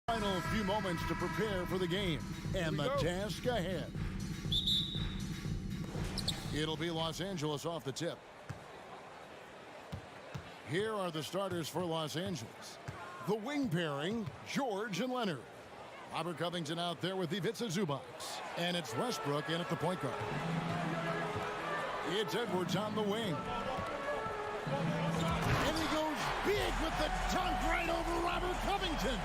Final few moments to prepare for the game and the task ahead. It'll be Los Angeles off the tip. Here are the starters for Los Angeles. The wing pairing, George and Leonard. Robert Covington out there with Ivica Zubac. And it's Westbrook in at the point guard. It's Edwards on the wing. And he goes big with the dunk right over Robert Covington.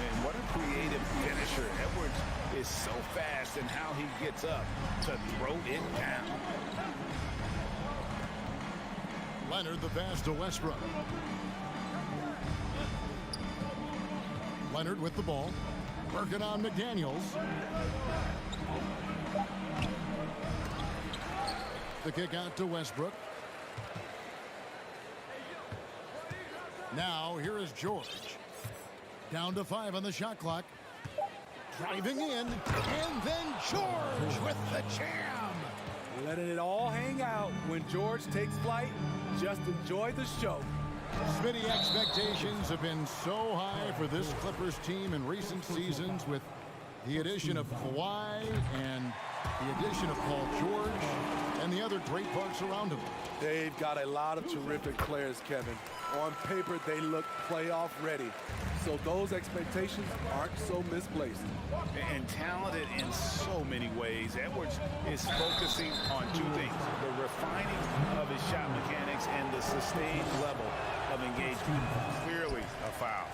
And what a creative finisher. Edwards is so fast in how he gets up to throw it down. Leonard the pass to Westbrook. Leonard with the ball. Working on McDaniels. The kick out to Westbrook. Now here is George. Down to 5 on the shot clock. Driving in. And then George with the jam. Letting it all hang out when George takes flight. Just enjoy the show. Smitty, expectations have been so high for this Clippers team in recent seasons with the addition of Kawhi and the addition of Paul George and the other great parts around him. They've got a lot of terrific players, Kevin. On paper, they look playoff ready. So those expectations aren't so misplaced. And talented in so many ways. Edwards is focusing on two things: the refining of his shot mechanics and the sustained level of engagement. Clearly a foul.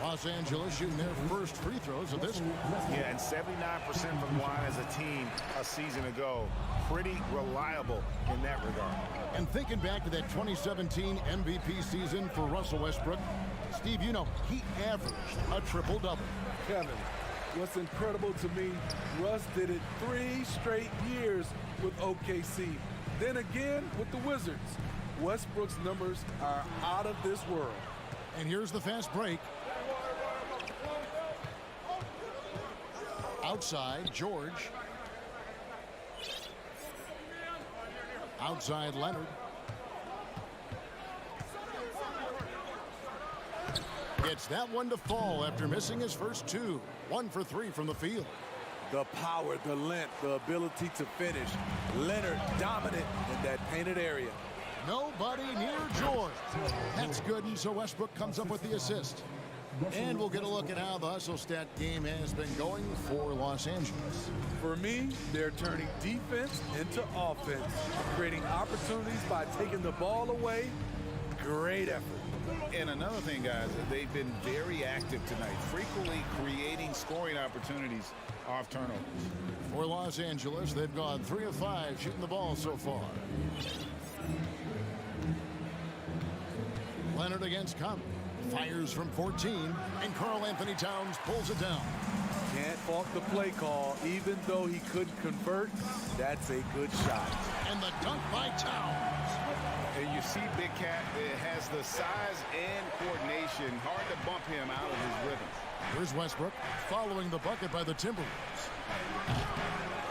Los Angeles shooting their first free throws of this one. Yeah, and 79% from line as a team a season ago. Pretty reliable in that regard. And thinking back to that 2017 MVP season for Russell Westbrook, Steve, you know, he averaged a triple-double. Kevin, what's incredible to me, Russ did it 3 straight years with OKC. Then again with the Wizards. Westbrook's numbers are out of this world. And here's the fast break. Outside, George. Outside, Leonard. Gets that one to fall after missing his first 2. 1 for 3 from the field. The power, the length, the ability to finish. Leonard dominant in that painted area. Nobody near George. That's good, and so Westbrook comes up with the assist. And we'll get a look at how the hustle stat game has been going for Los Angeles. For me, they're turning defense into offense, creating opportunities by taking the ball away. Great effort. And another thing, guys, they've been very active tonight, frequently creating scoring opportunities off turnovers. For Los Angeles, they've gone 3 of 5 shooting the ball so far. Leonard against Conley. Fires from 14, and Karl Anthony Towns pulls it down. Can't fault the play call, even though he couldn't convert. That's a good shot. And the dunk by Towns. And you see Big Cat has the size and coordination. Hard to bump him out of his rhythm. Here's Westbrook following the bucket by the Timberwolves.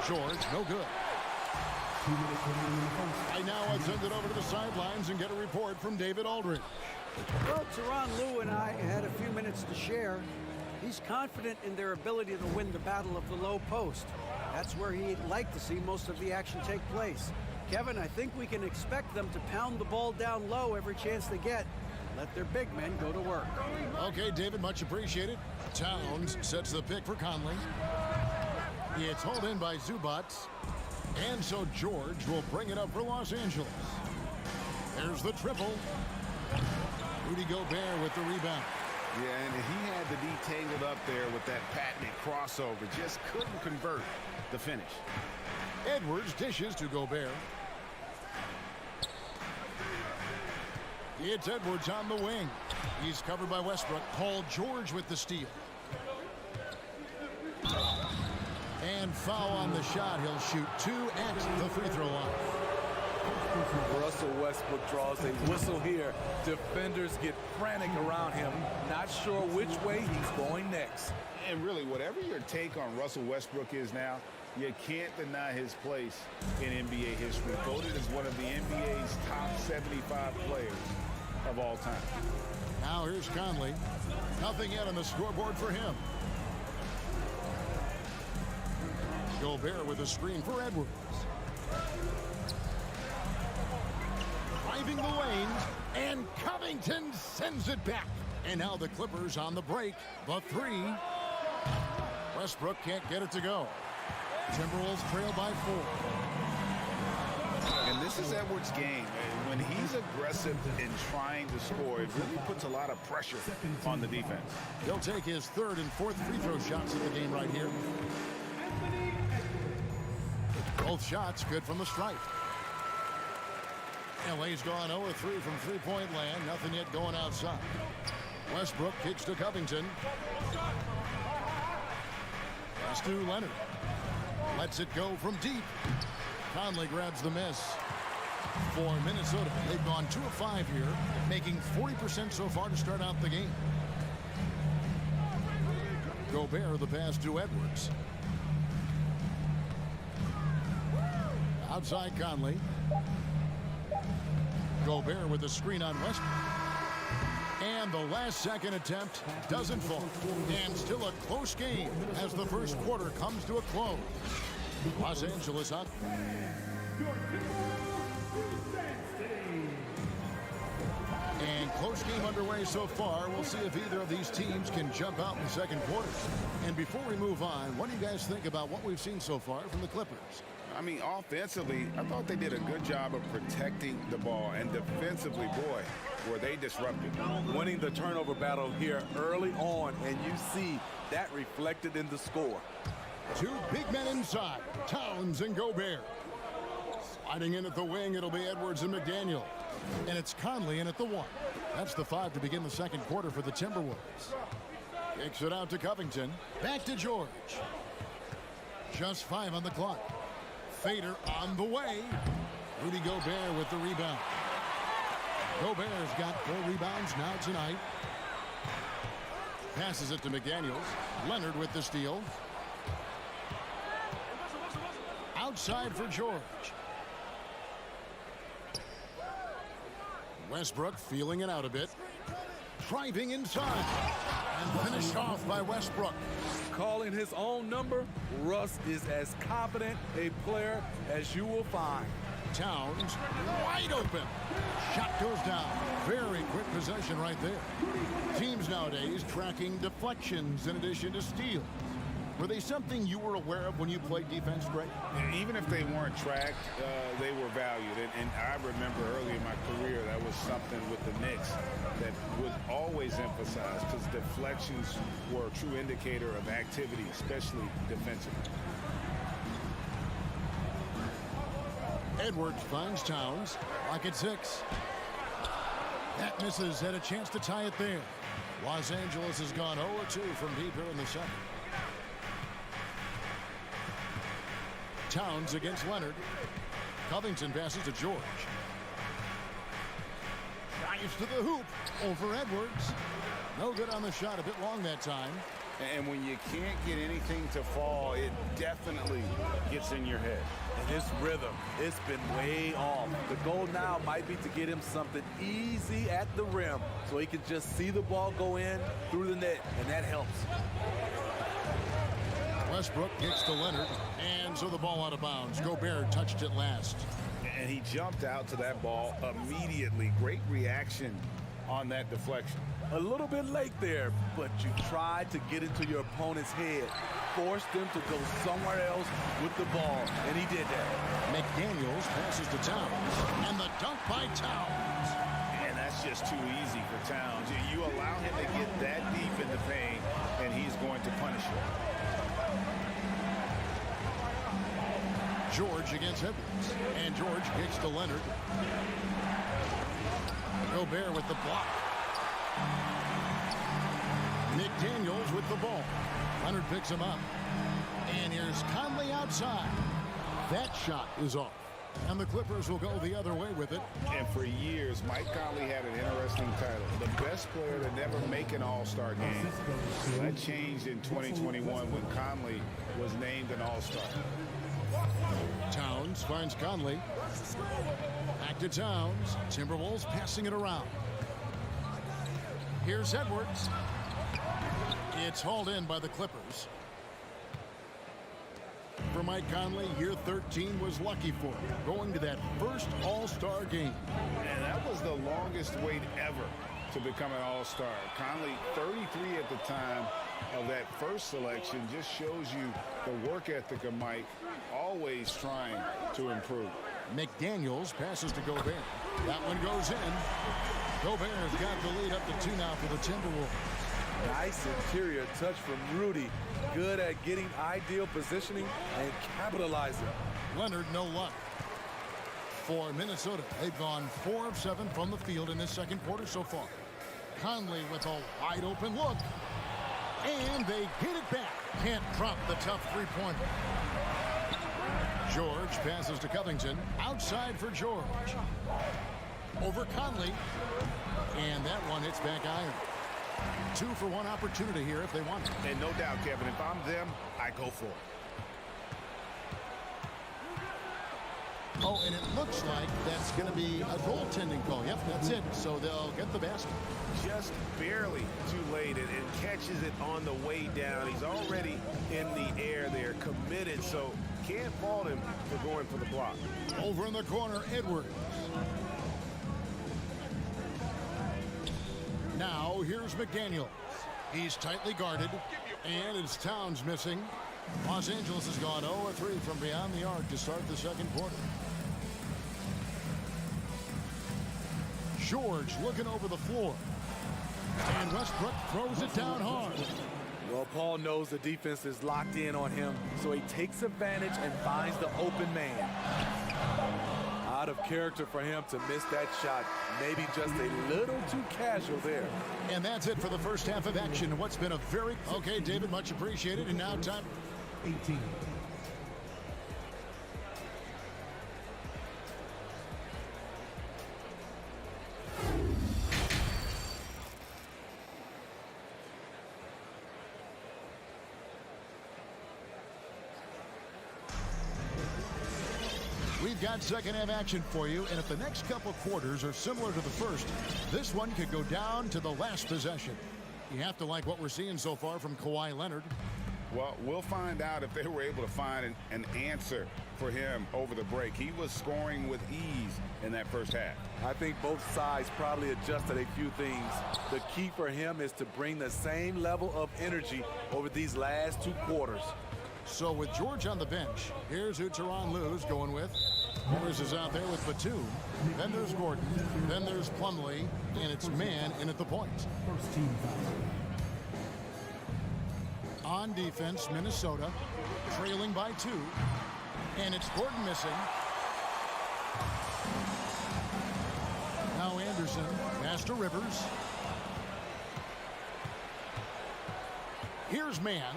George, no good. Right now, I'll send it over to the sidelines and get a report from David Aldridge. Well, Tyronn Lue and I had a few minutes to share. He's confident in their ability to win the battle of the low post. That's where he'd like to see most of the action take place. Kevin, I think we can expect them to pound the ball down low every chance they get. Let their big men go to work. Okay, David, much appreciated. Towns sets the pick for Conley. It's hauled in by Zubac. And so George will bring it up for Los Angeles. There's the triple. Rudy Gobert with the rebound. Yeah, and he had to be tangled up there with that patented crossover. Just couldn't convert the finish. Edwards dishes to Gobert. It's Edwards on the wing. He's covered by Westbrook. Paul George with the steal. And foul on the shot. He'll shoot 2 at the free throw line. Russell Westbrook draws a whistle here. Defenders get frantic around him, not sure which way he's going next. And really, whatever your take on Russell Westbrook is now, you can't deny his place in NBA history. Voted as one of the NBA's top 75 players of all time. Now here's Conley. Nothing yet on the scoreboard for him. Gobert with a screen for Edwards. Driving the lane, and Covington sends it back. And now the Clippers on the break. The three. Westbrook can't get it to go. Timberwolves trail by 4. And this is Edwards' game. When he's aggressive in trying to score, it really puts a lot of pressure on the defense. He'll take his third and fourth free throw shots of the game right here. Both shots good from the stripe. LA's gone 0-3 from three-point land. Nothing yet going outside. Westbrook kicks to Covington. Pass to Leonard. Lets it go from deep. Conley grabs the miss. For Minnesota, they've gone 2 of 5 here, making 40% so far to start out the game. Gobert the pass to Edwards. Outside Conley. Gobert with the screen on Westbrook. And the last-second attempt doesn't fall. And still a close game as the first quarter comes to a close. Los Angeles up. And close game underway so far. We'll see if either of these teams can jump out in the second quarter. And before we move on, what do you guys think about what we've seen so far from the Clippers? I mean, offensively, I thought they did a good job of protecting the ball. And defensively, boy, were they disruptive. Winning the turnover battle here early on, and you see that reflected in the score. 2 big men inside, Towns and Gobert. Sliding in at the wing, it'll be Edwards and McDaniel. And it's Conley in at the 1. That's the 5 to begin the second quarter for the Timberwolves. Kicks it out to Covington. Back to George. Just 5 on the clock. Fader on the way. Rudy Gobert with the rebound. Gobert's got 4 rebounds now tonight. Passes it to McDaniels. Leonard with the steal. Outside for George. Westbrook feeling it out a bit. Driving inside. And finished off by Westbrook. Calling his own number, Russ is as confident a player as you will find. Towns wide open. Shot goes down. Very quick possession right there. Teams nowadays tracking deflections in addition to steals. Were they something you were aware of when you played defense, Greg? Even if they weren't tracked, they were valued. And I remember early in my career, that was something with the Knicks that was always emphasized because deflections were a true indicator of activity, especially defensively. Edwards finds Towns. Lock at 6. That misses. Had a chance to tie it there. Los Angeles has gone 0-2 from deep here in the second. Towns against Leonard. Covington passes to George. Drives to the hoop over Edwards. No good on the shot. A bit long that time. And when you can't get anything to fall, it definitely gets in your head. And his rhythm, it's been way off. The goal now might be to get him something easy at the rim so he can just see the ball go in through the net, and that helps. Westbrook kicks to Leonard, and so the ball out of bounds. Gobert touched it last. And he jumped out to that ball immediately. Great reaction on that deflection. A little bit late there, but you tried to get into your opponent's head. Forced them to go somewhere else with the ball, and he did that. McDaniels passes to Towns, and the dunk by Towns. And that's just too easy for Towns. You allow him to get that deep in the paint, and he's going to punish you. George against Edwards, and George kicks to Leonard. Gobert with the block. McDaniels with the ball. Leonard picks him up. And here's Conley outside. That shot is off. And the Clippers will go the other way with it. And for years, Mike Conley had an interesting title. The best player to never make an All-Star game. That changed in 2021 when Conley was named an All-Star. Towns finds Conley. Back to Towns. Timberwolves passing it around. Here's Edwards. It's hauled in by the Clippers. For Mike Conley, year 13 was lucky for him, going to that first All-Star game. And that was the longest wait ever to become an All-Star. Conley, 33 at the time of that first selection, just shows you the work ethic of Mike, always trying to improve. McDaniels passes to Gobert. That one goes in. Gobert's got the lead up to 2 now for the Timberwolves. Nice interior touch from Rudy. Good at getting ideal positioning and capitalizing. Leonard, no luck. For Minnesota, they've gone 4 of 7 from the field in this second quarter so far. Conley with a wide open look. And they get it back. Can't drop the tough three-pointer. George passes to Covington. Outside for George. Over Conley. And that one hits back iron. 2 for 1 opportunity here if they want it. And no doubt, Kevin, if I'm them, I go for it. Oh, and it looks like that's going to be a goaltending call. Yep, that's it. So they'll get the basket. Just barely too late and catches it on the way down. He's already in the air there, committed, so can't fault him for going for the block. Over in the corner, Edwards. Now, here's McDaniels. He's tightly guarded, and it's Towns missing. Los Angeles has gone 0-3 from beyond the arc to start the second quarter. George looking over the floor. And Westbrook throws it down hard. Well, Paul knows the defense is locked in on him, so he takes advantage and finds the open man. Out of character for him to miss that shot. Maybe just a little too casual there. And that's it for the first half of action. What's been a very... Okay, David, much appreciated. And now time... 18. We've got second half action for you, and if the next couple quarters are similar to the first, this one could go down to the last possession. You have to like what we're seeing so far from Kawhi Leonard. Well, we'll find out if they were able to find an answer for him over the break. He was scoring with ease in that first half. I think both sides probably adjusted a few things. The key for him is to bring the same level of energy over these last 2 quarters. So with George on the bench, here's who Tyronn Lue's going with. Morris is out there with Batum. Then there's Gordon. Then there's Plumlee. And it's man in at the point. First team foul. On defense, Minnesota trailing by 2. And it's Gordon missing. Now Anderson. Pass to Rivers. Here's man.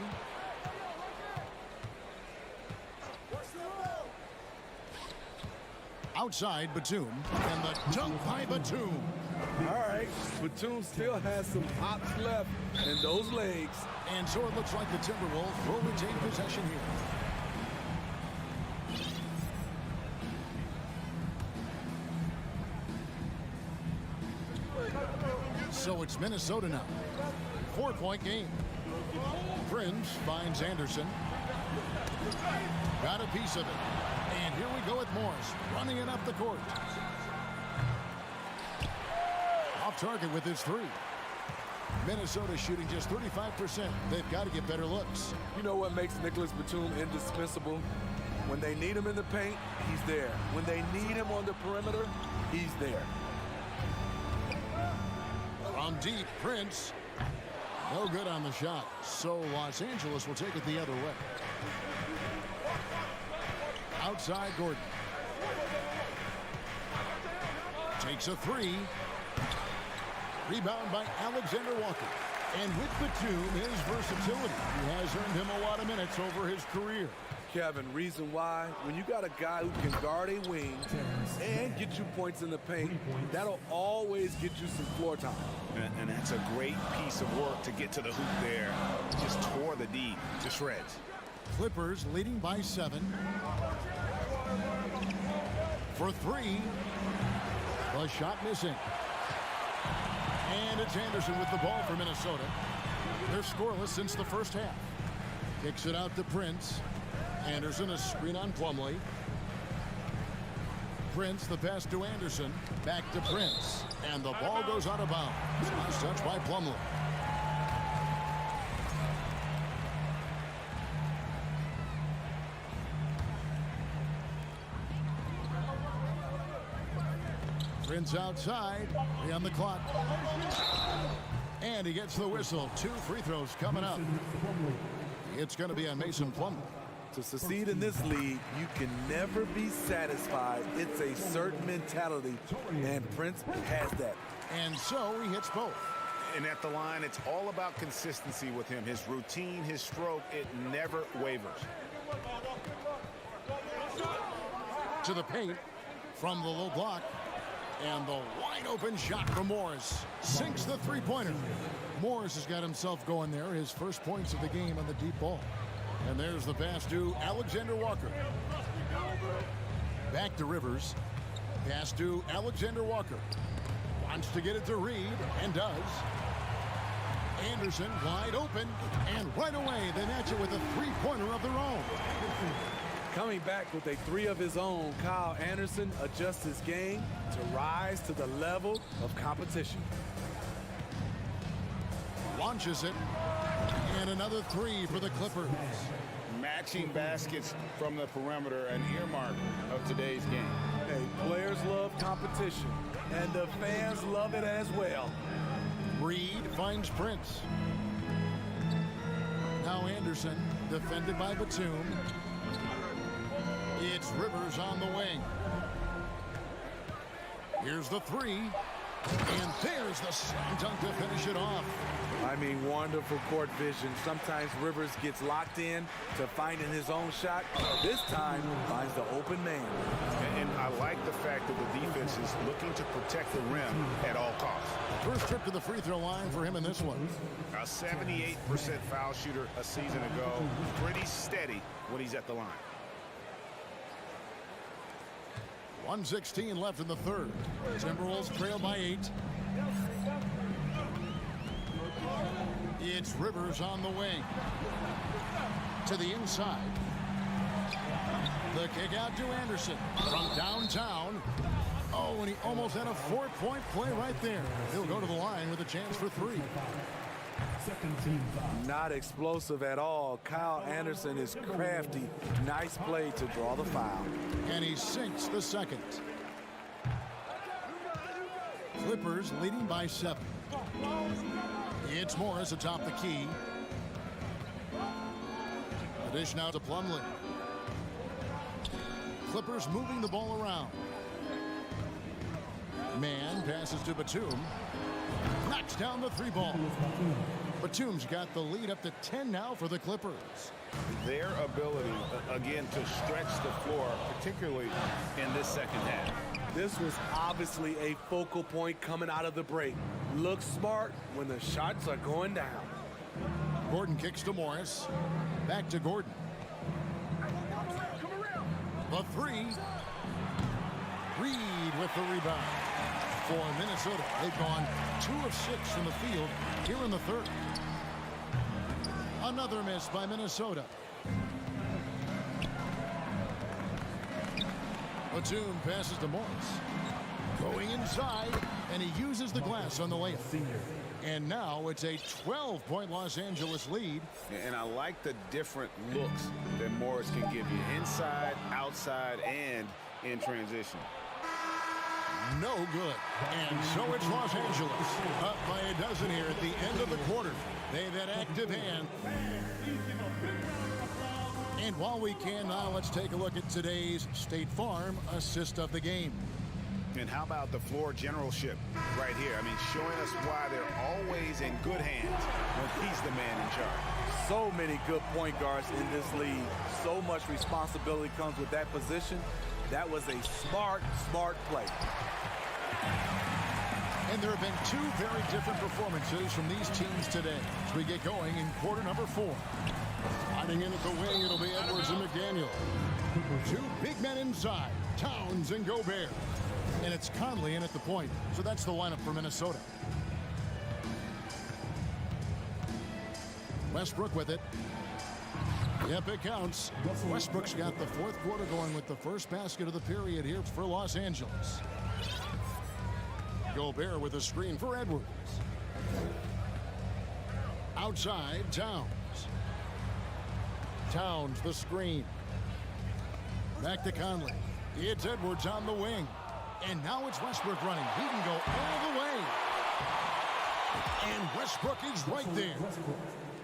Outside Batum, and the dunk by Batum. All right, Batum still has some hops left in those legs. And so it looks like the Timberwolves will retain possession here. So it's Minnesota now. 4-point game. Prince finds Anderson. Got a piece of it. And here we go with Morris, running it up the court. Off target with his 3. Minnesota shooting just 35%. They've got to get better looks. You know what makes Nicholas Batum indispensable? When they need him in the paint, he's there. When they need him on the perimeter, he's there. From deep, Prince. No good on the shot. So Los Angeles will take it the other way. Outside Gordon. Takes a 3. Rebound by Alexander Walker. And with Batum, his versatility has earned him a lot of minutes over his career. Kevin, reason why, when you got a guy who can guard a wing and get you points in the paint, that'll always get you some floor time. And that's a great piece of work to get to the hoop there. Just tore the D to shreds. Clippers leading by 7. For 3. The shot missing. And it's Anderson with the ball for Minnesota. They're scoreless since the first half. Kicks it out to Prince. Anderson, a screen on Plumlee. Prince, the pass to Anderson. Back to Prince. And the ball goes out of bounds. Last touch by Plumlee. Prince outside. 3 on the clock. And he gets the whistle. 2 free throws coming up. It's going to be on Mason Plumlee. To succeed in this league, you can never be satisfied. It's a certain mentality, and Prince has that. And so he hits both. And at the line, it's all about consistency with him. His routine, his stroke, it never wavers. To the paint from the low block. And the wide open shot from Morris. Sinks the three-pointer. Morris has got himself going there. His first points of the game on the deep ball. And there's the pass to Alexander Walker. Back to Rivers. Pass to Alexander Walker. Wants to get it to Reed, and does. Anderson wide open, and right away they match it with a three-pointer of their own. Coming back with a 3 of his own, Kyle Anderson adjusts his game to rise to the level of competition. Launches it, and another 3 for the Clippers. Matching baskets from the perimeter, an earmark of today's game. Hey, players love competition, and the fans love it as well. Reed finds Prince. Now Anderson, defended by Batum. It's Rivers on the wing. Here's the 3. And there's the slam dunk to finish it off. I mean, wonderful court vision. Sometimes Rivers gets locked in to finding his own shot. This time, finds the open man. And I like the fact that the defense is looking to protect the rim at all costs. First trip to the free throw line for him in this one. A 78% foul shooter a season ago. Pretty steady when he's at the line. 1:16 left in the third. Timberwolves trail by 8. It's Rivers on the wing. To the inside. The kick out to Anderson from downtown. Oh, and he almost had a 4-point play right there. He'll go to the line with a chance for 3. Not explosive at all. Kyle Anderson is crafty. Nice play to draw the foul. And he sinks the second. Clippers leading by 7. It's Morris atop the key. A dish now to Plumlee. Clippers moving the ball around. Man passes to Batum. Knocks down the 3 ball. Batum's got the lead up to 10 now for the Clippers. Their ability, again, to stretch the floor, particularly in this second half. This was obviously a focal point coming out of the break. Looks smart when the shots are going down. Gordon kicks to Morris. Back to Gordon. The 3. Reed with the rebound. For Minnesota, they've gone 2 of 6 from the field here in the third. Another miss by Minnesota. Batum passes to Morris. Going inside, and he uses the glass on the layup. And now it's a 12-point Los Angeles lead. And I like the different looks that Morris can give you. Inside, outside, and in transition. No good. And so it's Los Angeles. Up by a dozen here at the end of the quarter. They've had active hand. And while we can now, let's take a look at today's State Farm assist of the game. And how about the floor generalship right here? I mean, showing us why they're always in good hands when he's the man in charge. So many good point guards in this league. So much responsibility comes with that position. That was a smart play. And there have been 2 very different performances from these teams today as we get going in quarter number 4. Sliding in at the wing, it'll be Edwards and McDaniel. 2 big men inside, Towns and Gobert. And it's Conley in at the point. So that's the lineup for Minnesota. Westbrook with it. Yep, it counts. Westbrook's got the fourth quarter going with the first basket of the period here for Los Angeles. Gobert with a screen for Edwards. Outside, Towns. Towns, the screen. Back to Conley. It's Edwards on the wing. And now it's Westbrook running. He can go all the way. And Westbrook is right there.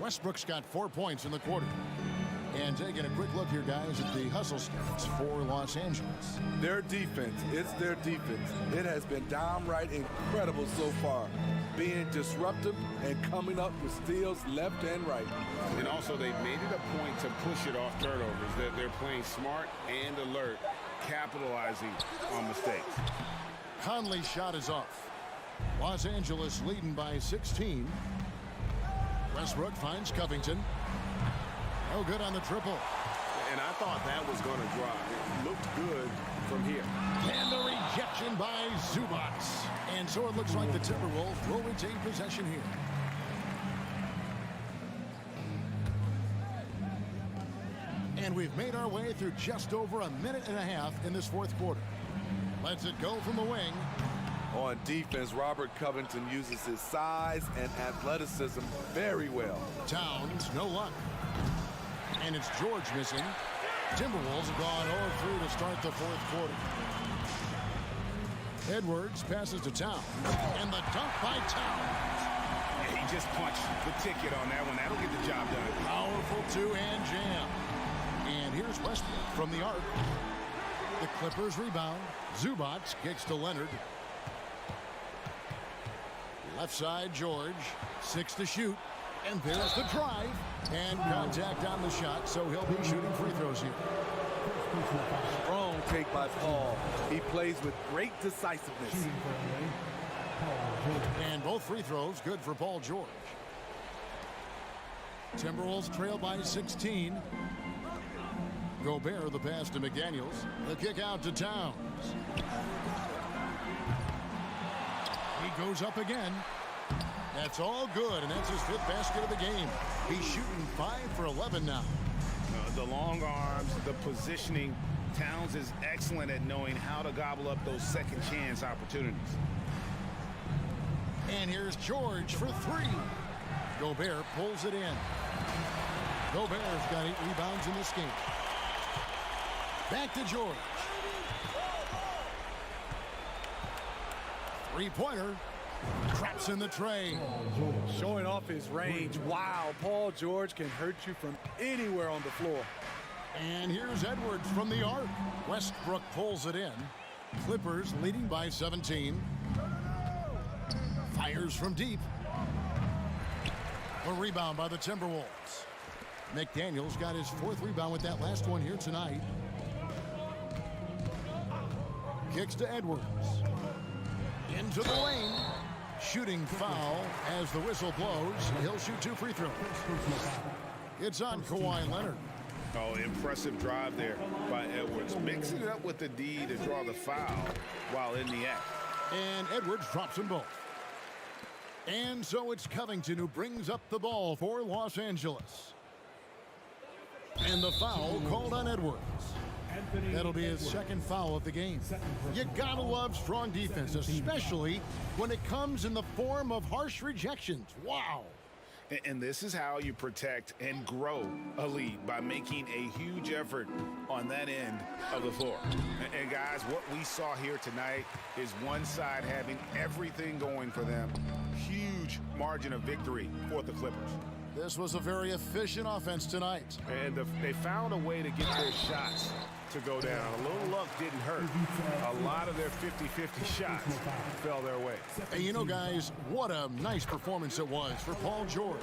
Westbrook's got 4 points in the quarter. And taking a quick look here, guys, at the hustle stats for Los Angeles. Their defense, it's their defense. It has been downright incredible so far, being disruptive and coming up with steals left and right. And also, they've made it a point to push it off turnovers. They're playing smart and alert, capitalizing on mistakes. Conley's shot is off. Los Angeles leading by 16. Westbrook finds Covington. No good on the triple. And I thought that was going to drop. It looked good from here. And the rejection by Zubac. And so it looks like the Timberwolves will retain possession here. And we've made our way through just over a minute and a half in this fourth quarter. Lets it go from the wing. On defense, Robert Covington uses his size and athleticism very well. Towns, no luck. And it's George missing. Timberwolves have gone 0-3 to start the fourth quarter. Edwards passes to Towns. And the dunk by Towns. Yeah, he just punched the ticket on that one. That'll get the job done. Powerful two-hand jam. And here's Westbrook from the arc. The Clippers rebound. Zubac kicks to Leonard. Left side, George. 6 to shoot. And there's the drive. And contact on the shot, so he'll be shooting free throws here. Strong take by Paul. He plays with great decisiveness. And both free throws good for Paul George. Timberwolves trail by 16. Gobert the pass to McDaniels. The kick out to Towns. He goes up again. That's all good, and that's his fifth basket of the game. He's shooting 5 for 11 now. The long arms, the positioning. Towns is excellent at knowing how to gobble up those second chance opportunities. And here's George for 3. Gobert pulls it in. Gobert's got 8 rebounds in this game. Back to George. Three-pointer. Traps in the tray. Showing off his range. Wow, Paul George can hurt you from anywhere on the floor. And here's Edwards from the arc. Westbrook pulls it in. Clippers leading by 17. Fires from deep. A rebound by the Timberwolves. McDaniels got his 4th rebound with that last one here tonight. Kicks to Edwards. Into the lane. Shooting foul as the whistle blows. He'll shoot 2 free throws. It's on Kawhi Leonard. Oh, impressive drive there by Edwards. Mixing it up with the D to draw the foul while in the act. And Edwards drops them both. And so it's Covington who brings up the ball for Los Angeles. And the foul called on Edwards. That'll be his 2nd foul of the game. You gotta love strong defense, especially when it comes in the form of harsh rejections. Wow. And this is how you protect and grow a lead, by making a huge effort on that end of the floor. And guys, what we saw here tonight is one side having everything going for them. Huge margin of victory for the Clippers. This was a very efficient offense tonight. And they found a way to get their shots to go down. A little luck didn't hurt. A lot of their 50-50 shots fell their way. And you know, guys, what a nice performance it was for Paul George.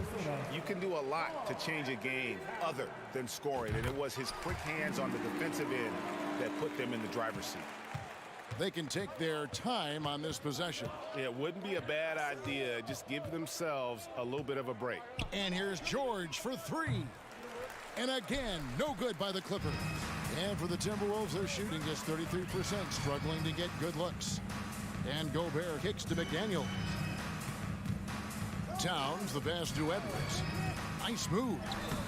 You can do a lot to change a game other than scoring, and it was his quick hands on the defensive end that put them in the driver's seat. They can take their time on this possession. It wouldn't be a bad idea. Just give themselves a little bit of a break. And here's George for 3. And again, no good by the Clippers. And for the Timberwolves, they're shooting just 33%, struggling to get good looks. And Gobert kicks to McDaniels. Towns, the pass to Edwards. Nice move.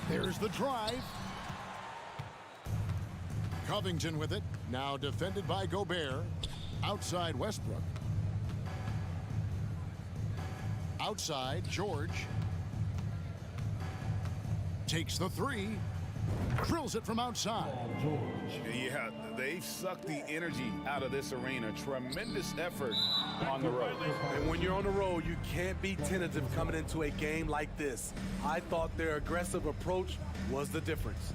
There's the drive. Covington with it. Now defended by Gobert. Outside Westbrook. Outside George. Takes the three. Drills it from outside. Yeah, they've sucked the energy out of this arena. Tremendous effort on the road. And when you're on the road, you can't be tentative coming into a game like this. I thought their aggressive approach was the difference.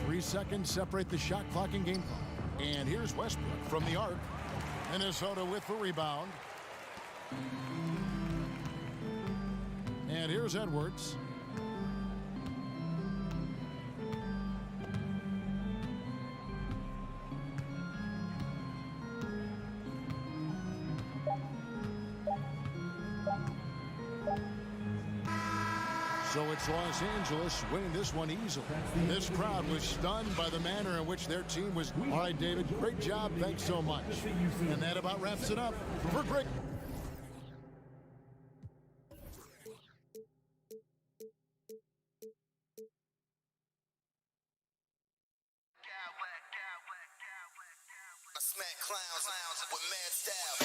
3 seconds separate the shot clock and game clock. And here's Westbrook from the arc. Minnesota with the rebound. And here's Edwards. So it's Los Angeles winning this one easily. This crowd was stunned by the manner in which their team was. All right, David, great job. Thanks so much. And that about wraps it up for Greg. Smack clowns with mad style.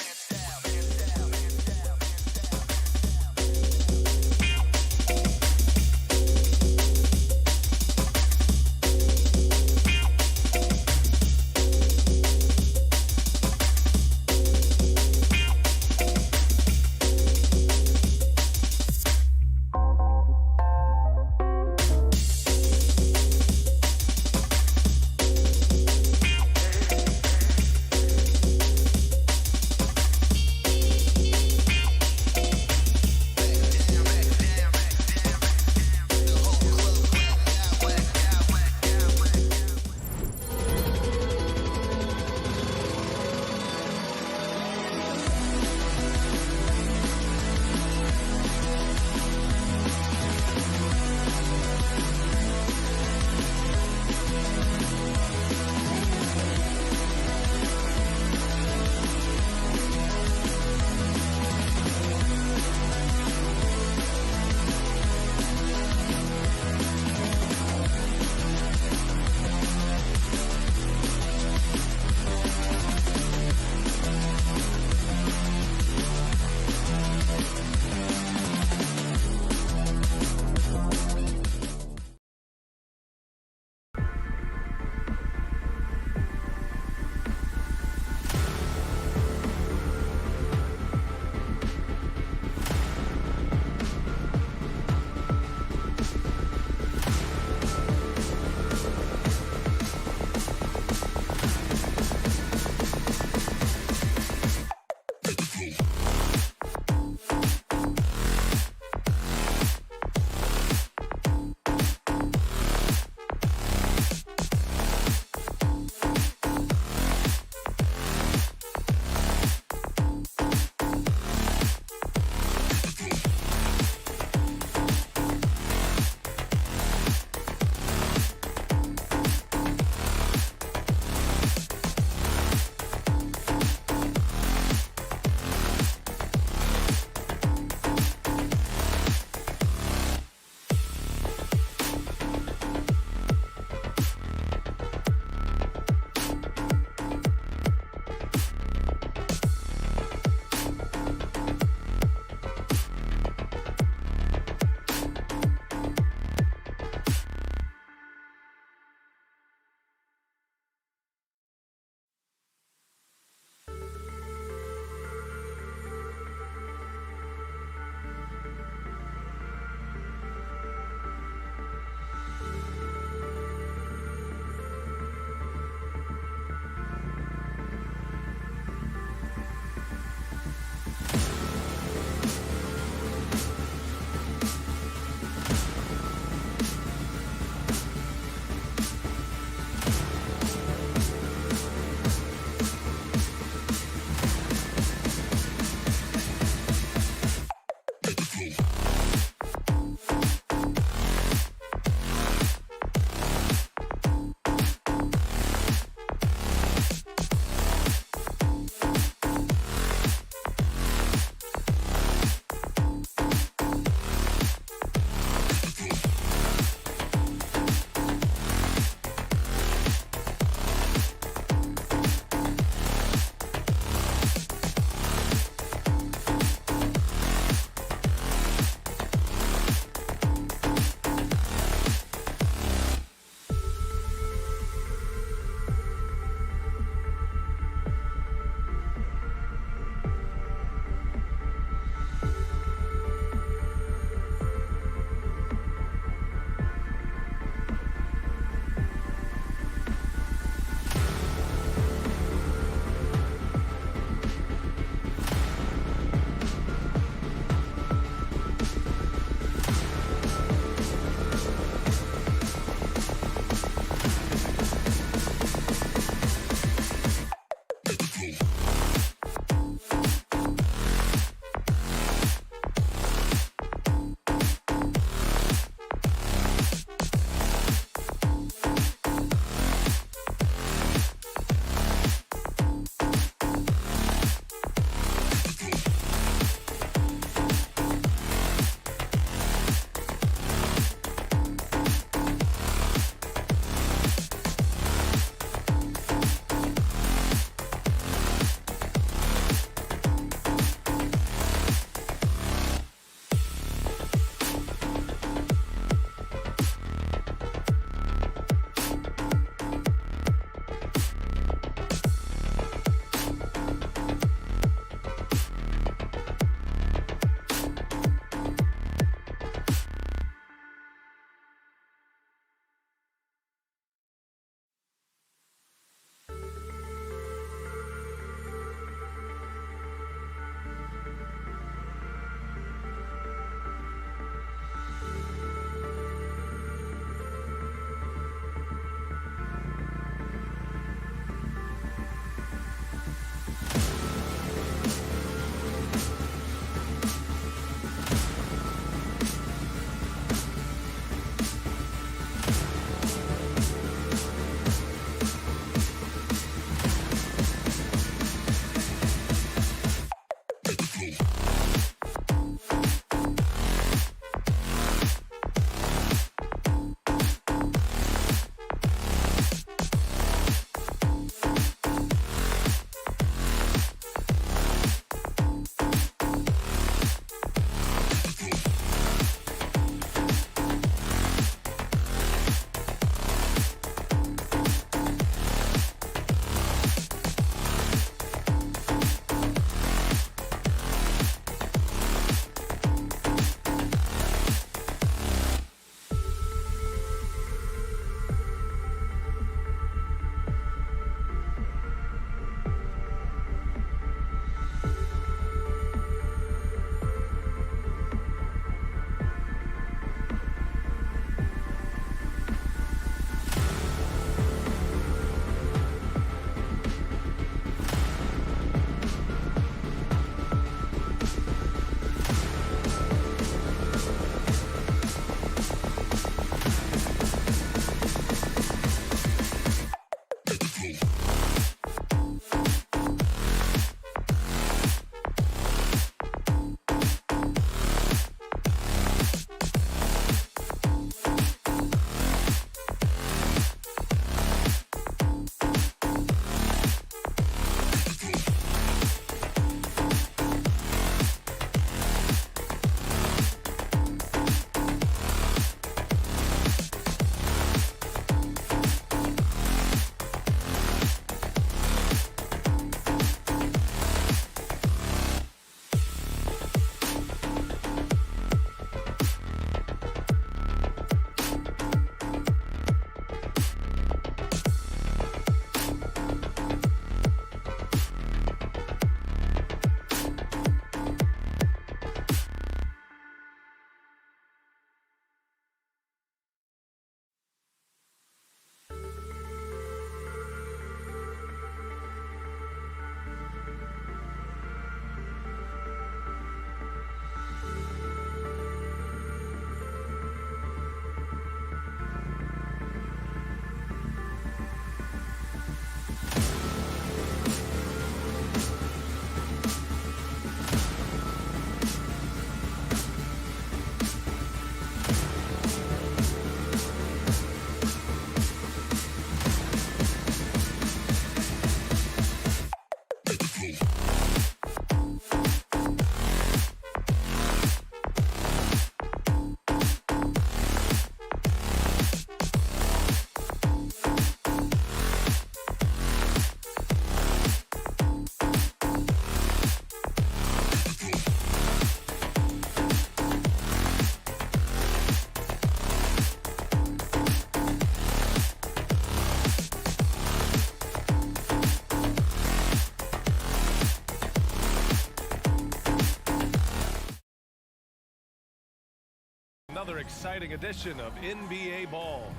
another exciting edition of NBA Ball.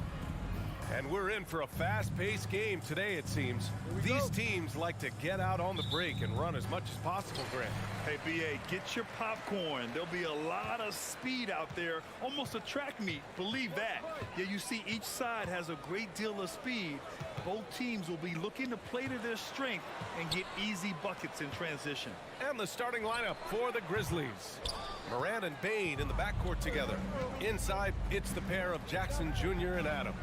And we're in for a fast-paced game today, it seems. These teams like to get out on the break and run as much as possible, Grant. Hey, BA, get your popcorn. There'll be a lot of speed out there, almost a track meet. Believe that. Yeah, you see each side has a great deal of speed. Both teams will be looking to play to their strength and get easy buckets in transition. And the starting lineup for the Grizzlies. Morant and Bane in the backcourt together. Inside, it's the pair of Jackson Jr. and Adams.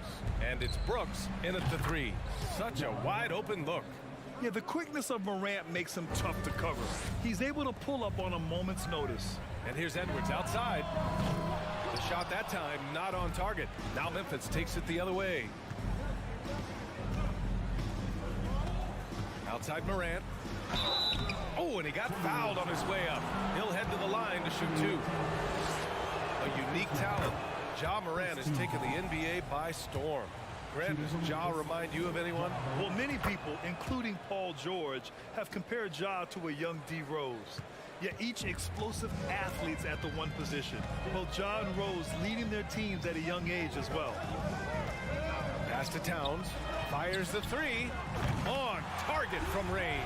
And it's Brooks in at the three. Such a wide-open look. Yeah, the quickness of Morant makes him tough to cover. He's able to pull up on a moment's notice. And here's Edwards outside. The shot that time not on target. Now Memphis takes it the other way. Outside Morant. Oh, and he got fouled on his way up. He'll head to the line to shoot two. A unique talent. Ja Morant has taken the NBA by storm. Grant, does Ja remind you of anyone? Well, many people, including Paul George, have compared Ja to a young D. Rose. Yet each explosive athletes at the one position. Both Ja and Rose leading their teams at a young age as well. Pass to Towns. Fires the three. On target from range.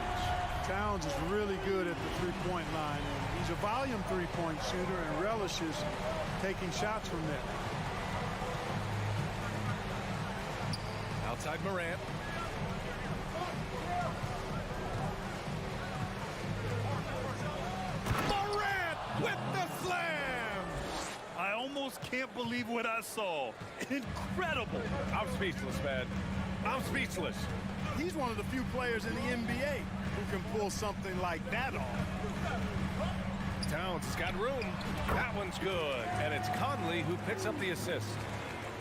Towns is really good at the three-point line, and he's a volume three-point shooter and relishes taking shots from there. Outside Morant. Morant with the slam! I almost can't believe what I saw. Incredible. I'm speechless, man. I'm speechless. He's one of the few players in the NBA who can pull something like that off. Towns has got room. That one's good. And it's Conley who picks up the assist.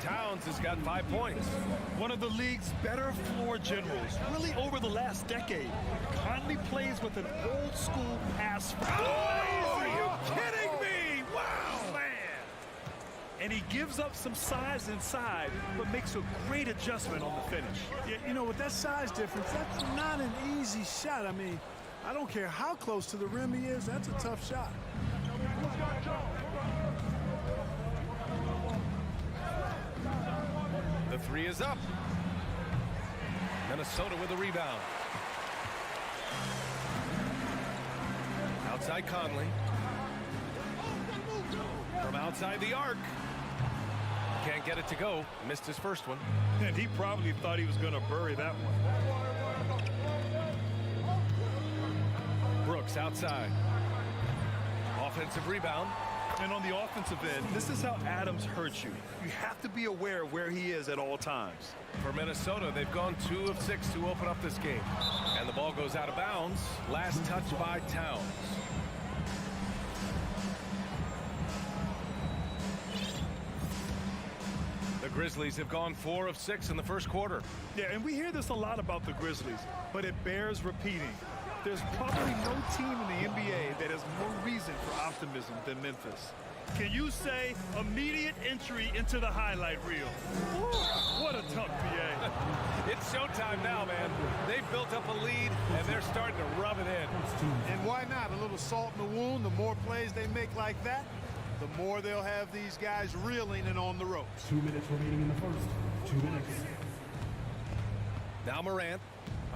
Towns has got 5 points. One of the league's better floor generals, really over the last decade. Conley plays with an old-school pass. Oh, are you kidding me? Wow! Man. And he gives up some size inside, but makes a great adjustment on the finish. Yeah, you know, with that size difference, that's not an easy shot. I mean, I don't care how close to the rim he is, that's a tough shot. The three is up. Minnesota with a rebound. Outside Conley. From outside the arc. Can't get it to go. Missed his first one. And he probably thought he was going to bury that one. Brooks outside. Offensive rebound. And on the offensive end, this is how Adams hurts you. You have to be aware where he is at all times. For Minnesota, they've gone 2 of 6 to open up this game. And the ball goes out of bounds. Last touch by Towns. The Grizzlies have gone 4 of 6 in the first quarter. Yeah, and we hear this a lot about the Grizzlies, but it bears repeating. There's probably no team in the NBA that has more reason for optimism than Memphis. Can you say immediate entry into the highlight reel? Woo, what a tough BA. It's showtime now, man. They've built up a lead, and they're starting to rub it in. And why not? A little salt in the wound. The more plays they make like that, the more they'll have these guys reeling and on the ropes. 2 minutes remaining in the first. 2 minutes. Now Morant,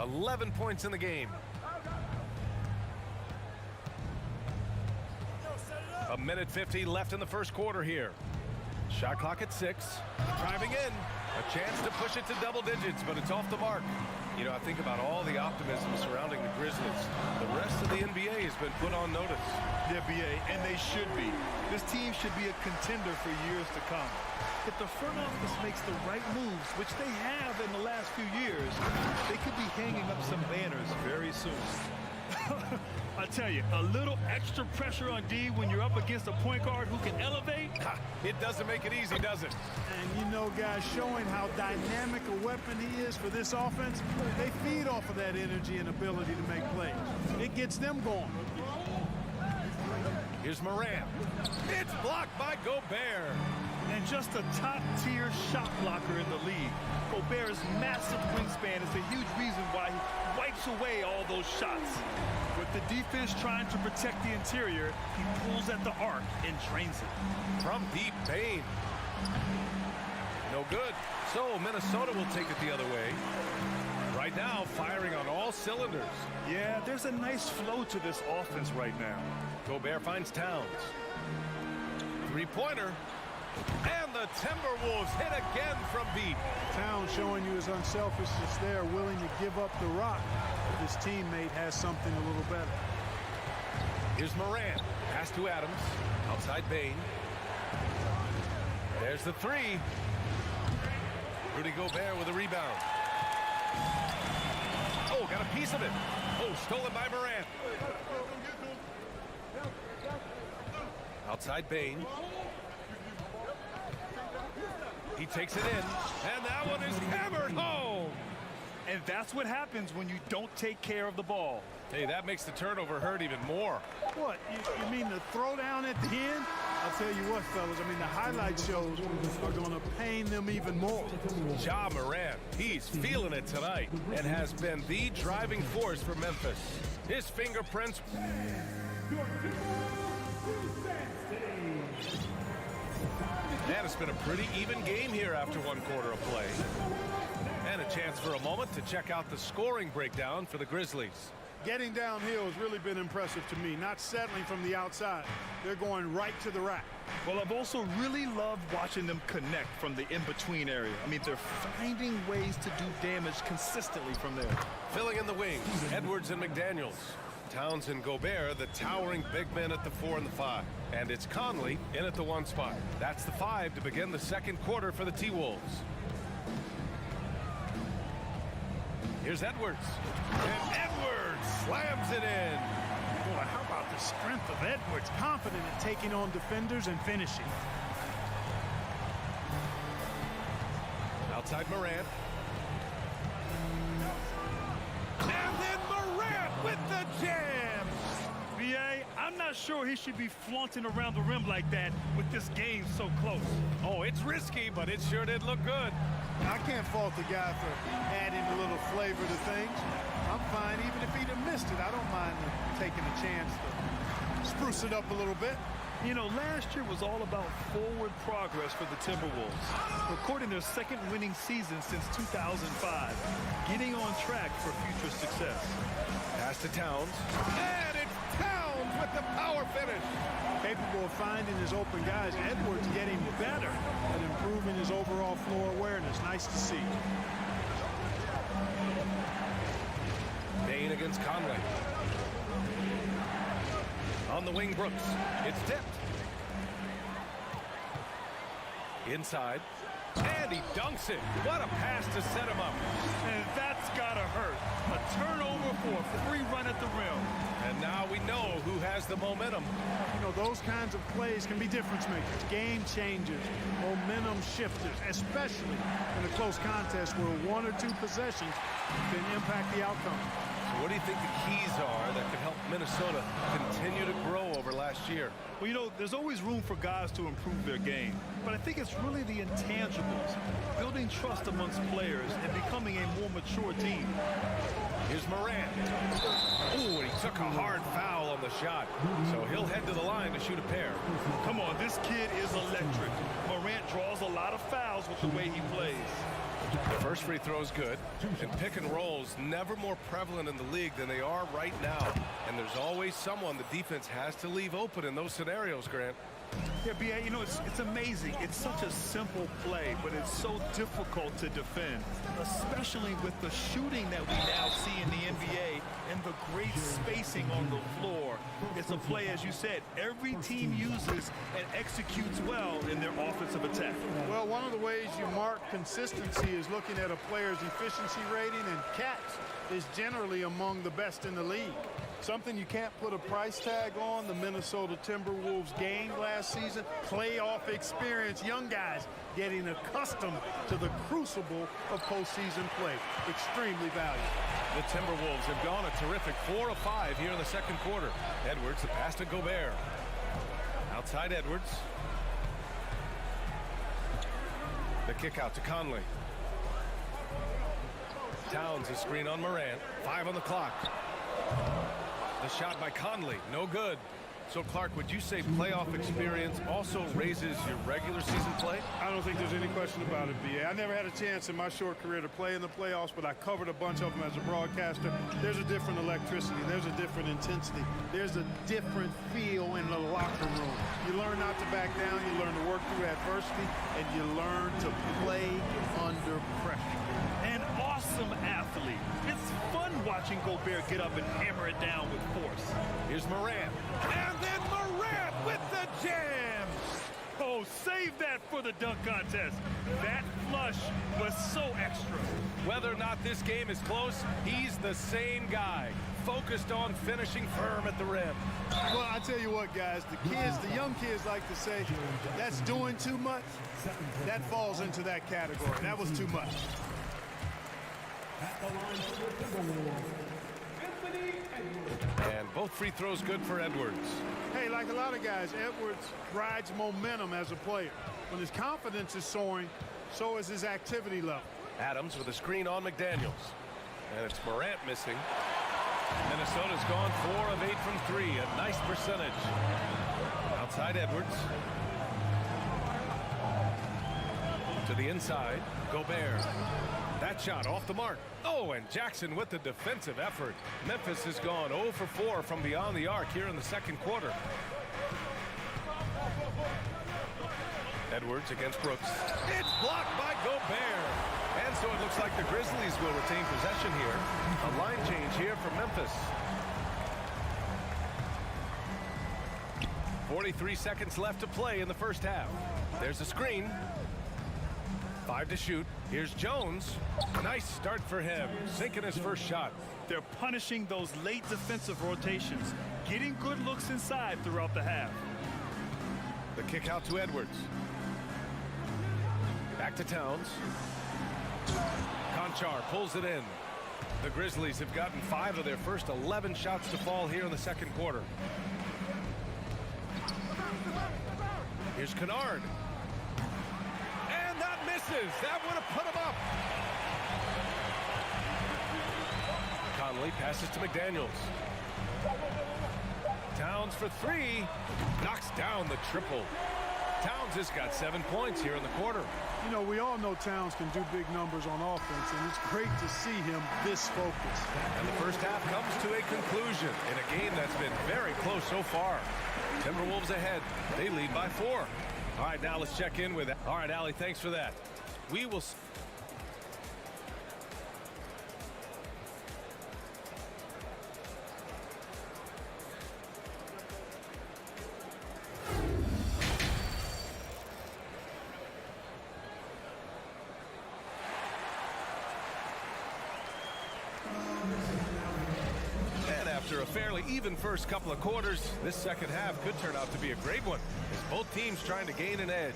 11 points in the game. A minute 50 left in the first quarter here. Shot clock at 6. Driving in. A chance to push it to double digits, but it's off the mark. You know, I think about all the optimism surrounding the Grizzlies. The rest of the NBA has been put on notice. Yeah, BA, and they should be. This team should be a contender for years to come. If the front office makes the right moves, which they have in the last few years, they could be hanging up some banners very soon. I tell you, a little extra pressure on D when you're up against a point guard who can elevate. It doesn't make it easy, does it? And you know, guys, showing how dynamic a weapon he is for this offense, they feed off of that energy and ability to make plays. It gets them going. Here's Morant. It's blocked by Gobert. and just a top-tier shot blocker in the league. Gobert's massive wingspan is a huge reason why he wipes away all those shots. With the defense trying to protect the interior, he pulls at the arc and drains it. From deep, Bane. No good. So Minnesota will take it the other way. Right now, firing on all cylinders. Yeah, there's a nice flow to this offense right now. Gobert finds Towns. Three-pointer. And the Timberwolves hit again from deep. Towns showing you his unselfishness there, willing to give up the rock if his teammate has something a little better. Here's Morant. Pass to Adams. Outside Bane. There's the three. Rudy Gobert with a rebound. Oh, got a piece of it. Oh, stolen by Morant. Outside Bane. He takes it in, and that one is hammered home. And that's what happens when you don't take care of the ball. Hey, that makes the turnover hurt even more. What, you mean the throwdown at the end? I'll tell you what, fellas, I mean, the highlight shows are going to pain them even more. Ja Morant, he's feeling it tonight and has been the driving force for Memphis. His fingerprints. And it's been a pretty even game here after one quarter of play. And a chance for a moment to check out the scoring breakdown for the Grizzlies. Getting downhill has really been impressive to me, not settling from the outside. They're going right to the rack. Well, I've also really loved watching them connect from the in-between area. I mean, they're finding ways to do damage consistently from there. Filling in the wings, Edwards and McDaniels. Towns and Gobert, the towering big men at the 4 and the 5. And it's Conley in at the 1 spot. That's the 5 to begin the second quarter for the T-Wolves. Here's Edwards. And Edwards slams it in. Boy, how about the strength of Edwards? Confident in taking on defenders and finishing. Outside Morant. And then Morant with the jam. B.A., I'm not sure he should be flaunting around the rim like that with this game so close. Oh, it's risky, but it sure did look good. I can't fault the guy for adding a little flavor to things. I'm fine even if he'd have missed it. I don't mind taking a chance to spruce it up a little bit. You know, last year was all about forward progress for the Timberwolves, recording their second winning season since 2005, getting on track for future success. Pass to Towns. And it's Towns with the power finish. Capable of finding his open guys. Edwards getting better at improving his overall floor awareness. Nice to see. Bane against Conley. On the wing, Brooks. It's tipped. Inside. And he dunks it. What a pass to set him up. And that's got to hurt. A turnover for a free run at the rim. And now we know who has the momentum. You know, those kinds of plays can be difference makers, game changers, momentum shifters, especially in a close contest where 1 or 2 possessions can impact the outcome. So what do you think the keys are that could help Minnesota continue to grow over last year? Well, you know, there's always room for guys to improve their game. But I think it's really the intangibles, building trust amongst players and becoming a more mature team. Here's Morant. Ooh, and he took a hard foul on the shot. So he'll head to the line to shoot a pair. Come on, this kid is electric. Morant draws a lot of fouls with the way he plays. The first free throw is good, and pick and rolls never more prevalent in the league than they are right now. And there's always someone the defense has to leave open in those scenarios, Grant. Yeah, B.A., you know, it's amazing. It's such a simple play, but it's so difficult to defend, especially with the shooting that we now see in the NBA and the great spacing on the floor. It's a play, as you said, every team uses and executes well in their offensive attack. Well, one of the ways you mark consistency is looking at a player's efficiency rating, and Cats is generally among the best in the league. Something you can't put a price tag on. The Minnesota Timberwolves gained last season. Playoff experience, young guys getting accustomed to the crucible of postseason play. Extremely valuable. The Timberwolves have gone a terrific 4 of 5 here in the second quarter. Edwards, the pass to Gobert. Outside Edwards. The kick out to Conley. Towns a screen on Morant. 5 on the clock. The shot by Conley, no good. So, Clark, would you say playoff experience also raises your regular season play? I don't think there's any question about it, B.A. I never had a chance in my short career to play in the playoffs, but I covered a bunch of them as a broadcaster. There's a different electricity. There's a different intensity. There's a different feel in the locker room. You learn not to back down. You learn to work through adversity, and you learn to play under pressure. An awesome athlete. It's fun watching Gobert get up and hammer it down with force. Here's Morant. And then Morant with the jam. Oh, save that for the dunk contest. That flush was so extra. Whether or not this game is close, he's the same guy, focused on finishing firm at the rim. Well, I tell you what, guys, the young kids like to say, that's doing too much. That falls into that category. That was too much. And both free throws good for Edwards. Hey, like a lot of guys, Edwards rides momentum as a player. When his confidence is soaring, so is his activity level. Adams with a screen on McDaniels. And it's Morant missing. Minnesota's gone 4 of 8 from 3. A nice percentage. Outside Edwards. To the inside. Gobert. That shot off the mark. Oh, and Jackson with the defensive effort. Memphis has gone 0 for 4 from beyond the arc here in the second quarter. Edwards against Brooks. It's blocked by Gobert. And so it looks like the Grizzlies will retain possession here. A line change here for Memphis. 43 seconds left to play in the first half. There's a screen. 5 to shoot. Here's Jones. Nice start for him. Sinking his first shot. They're punishing those late defensive rotations, getting good looks inside throughout the half. The kick out to Edwards. Back to Towns. Conchar pulls it in. The Grizzlies have gotten 5 of their first 11 shots to fall here in the second quarter. Here's Kennard. And that misses. That would have put him up. Conley passes to McDaniels. Towns for 3. Knocks down the triple. Towns has got 7 points here in the quarter. You know, we all know Towns can do big numbers on offense, and it's great to see him this focused. And the first half comes to a conclusion in a game that's been very close so far. Timberwolves ahead. They lead by 4. All right, now let's check in with it. All right, Allie, thanks for that. We will... After a fairly even first couple of quarters, this second half could turn out to be a great one, as both teams trying to gain an edge.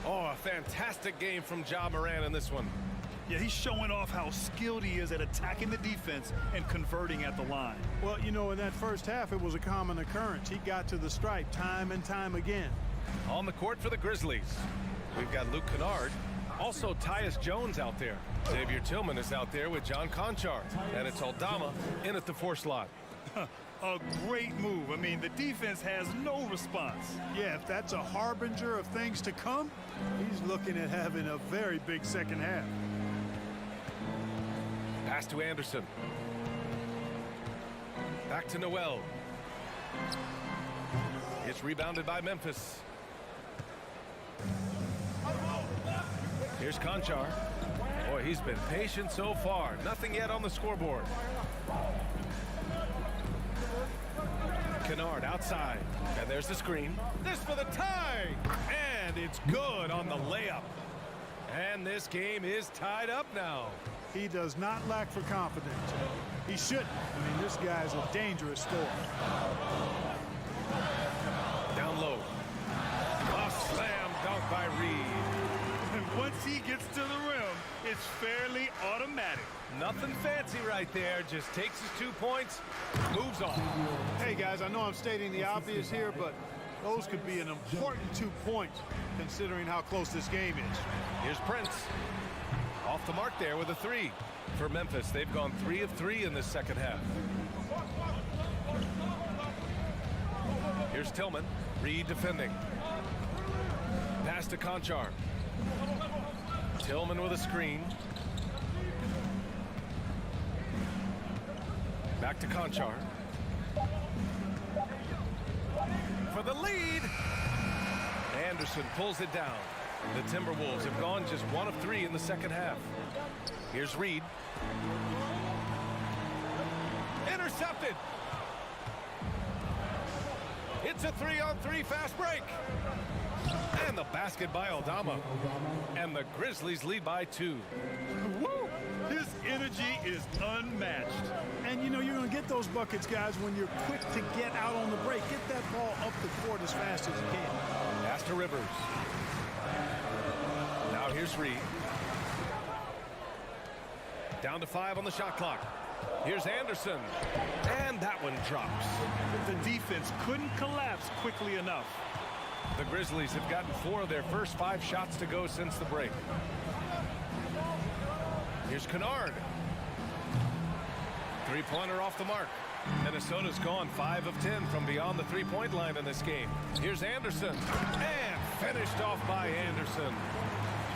Oh, a fantastic game from Ja Morant in this one. Yeah, he's showing off how skilled he is at attacking the defense and converting at the line. Well, you know, in that first half, it was a common occurrence. He got to the stripe time and time again. On the court for the Grizzlies, we've got Luke Kennard. Also, Tyus Jones out there. Xavier Tillman is out there with John Conchar. And it's Aldama in at the 4 slot. A great move. I mean, the defense has no response. Yeah, if that's a harbinger of things to come, he's looking at having a very big second half. Pass to Anderson. Back to Noel. It's rebounded by Memphis. Here's Conchar. Boy, he's been patient so far. Nothing yet on the scoreboard. Kennard outside. And there's the screen. This for the tie. And it's good on the layup. And this game is tied up now. He does not lack for confidence. He shouldn't. I mean, this guy's a dangerous scorer. Down low. A slam dunk by Reed. And once he gets to the rim, it's fairly automatic. Nothing fancy right there. Just takes his 2 points, moves on. Hey, guys, I know I'm stating the obvious here, but Those could be an important 2 points considering how close this game is. Here's Prince. Off the mark there with a 3. For Memphis, they've gone 3 of 3 in this second half. Here's Tillman. Reed defending. Pass to Conchar. Tillman with a screen. Back to Conchar. For the lead. Anderson pulls it down. The Timberwolves have gone just 1 of 3 in the second half. Here's Reed. Intercepted. It's a 3-on-3 fast break. And the basket by Aldama. And the Grizzlies lead by 2. Woo! His energy is unmatched. And, you know, you're going to get those buckets, guys, when you're quick to get out on the break. Get that ball up the court as fast as you can. Pass to Rivers. Now here's Reed. Down to 5 on the shot clock. Here's Anderson. And that one drops. The defense couldn't collapse quickly enough. The Grizzlies have gotten 4 of their first 5 shots to go since the break. Here's Kennard. 3-pointer off the mark. Minnesota's gone 5 of 10 from beyond the 3-point line in this game. Here's Anderson. And finished off by Anderson.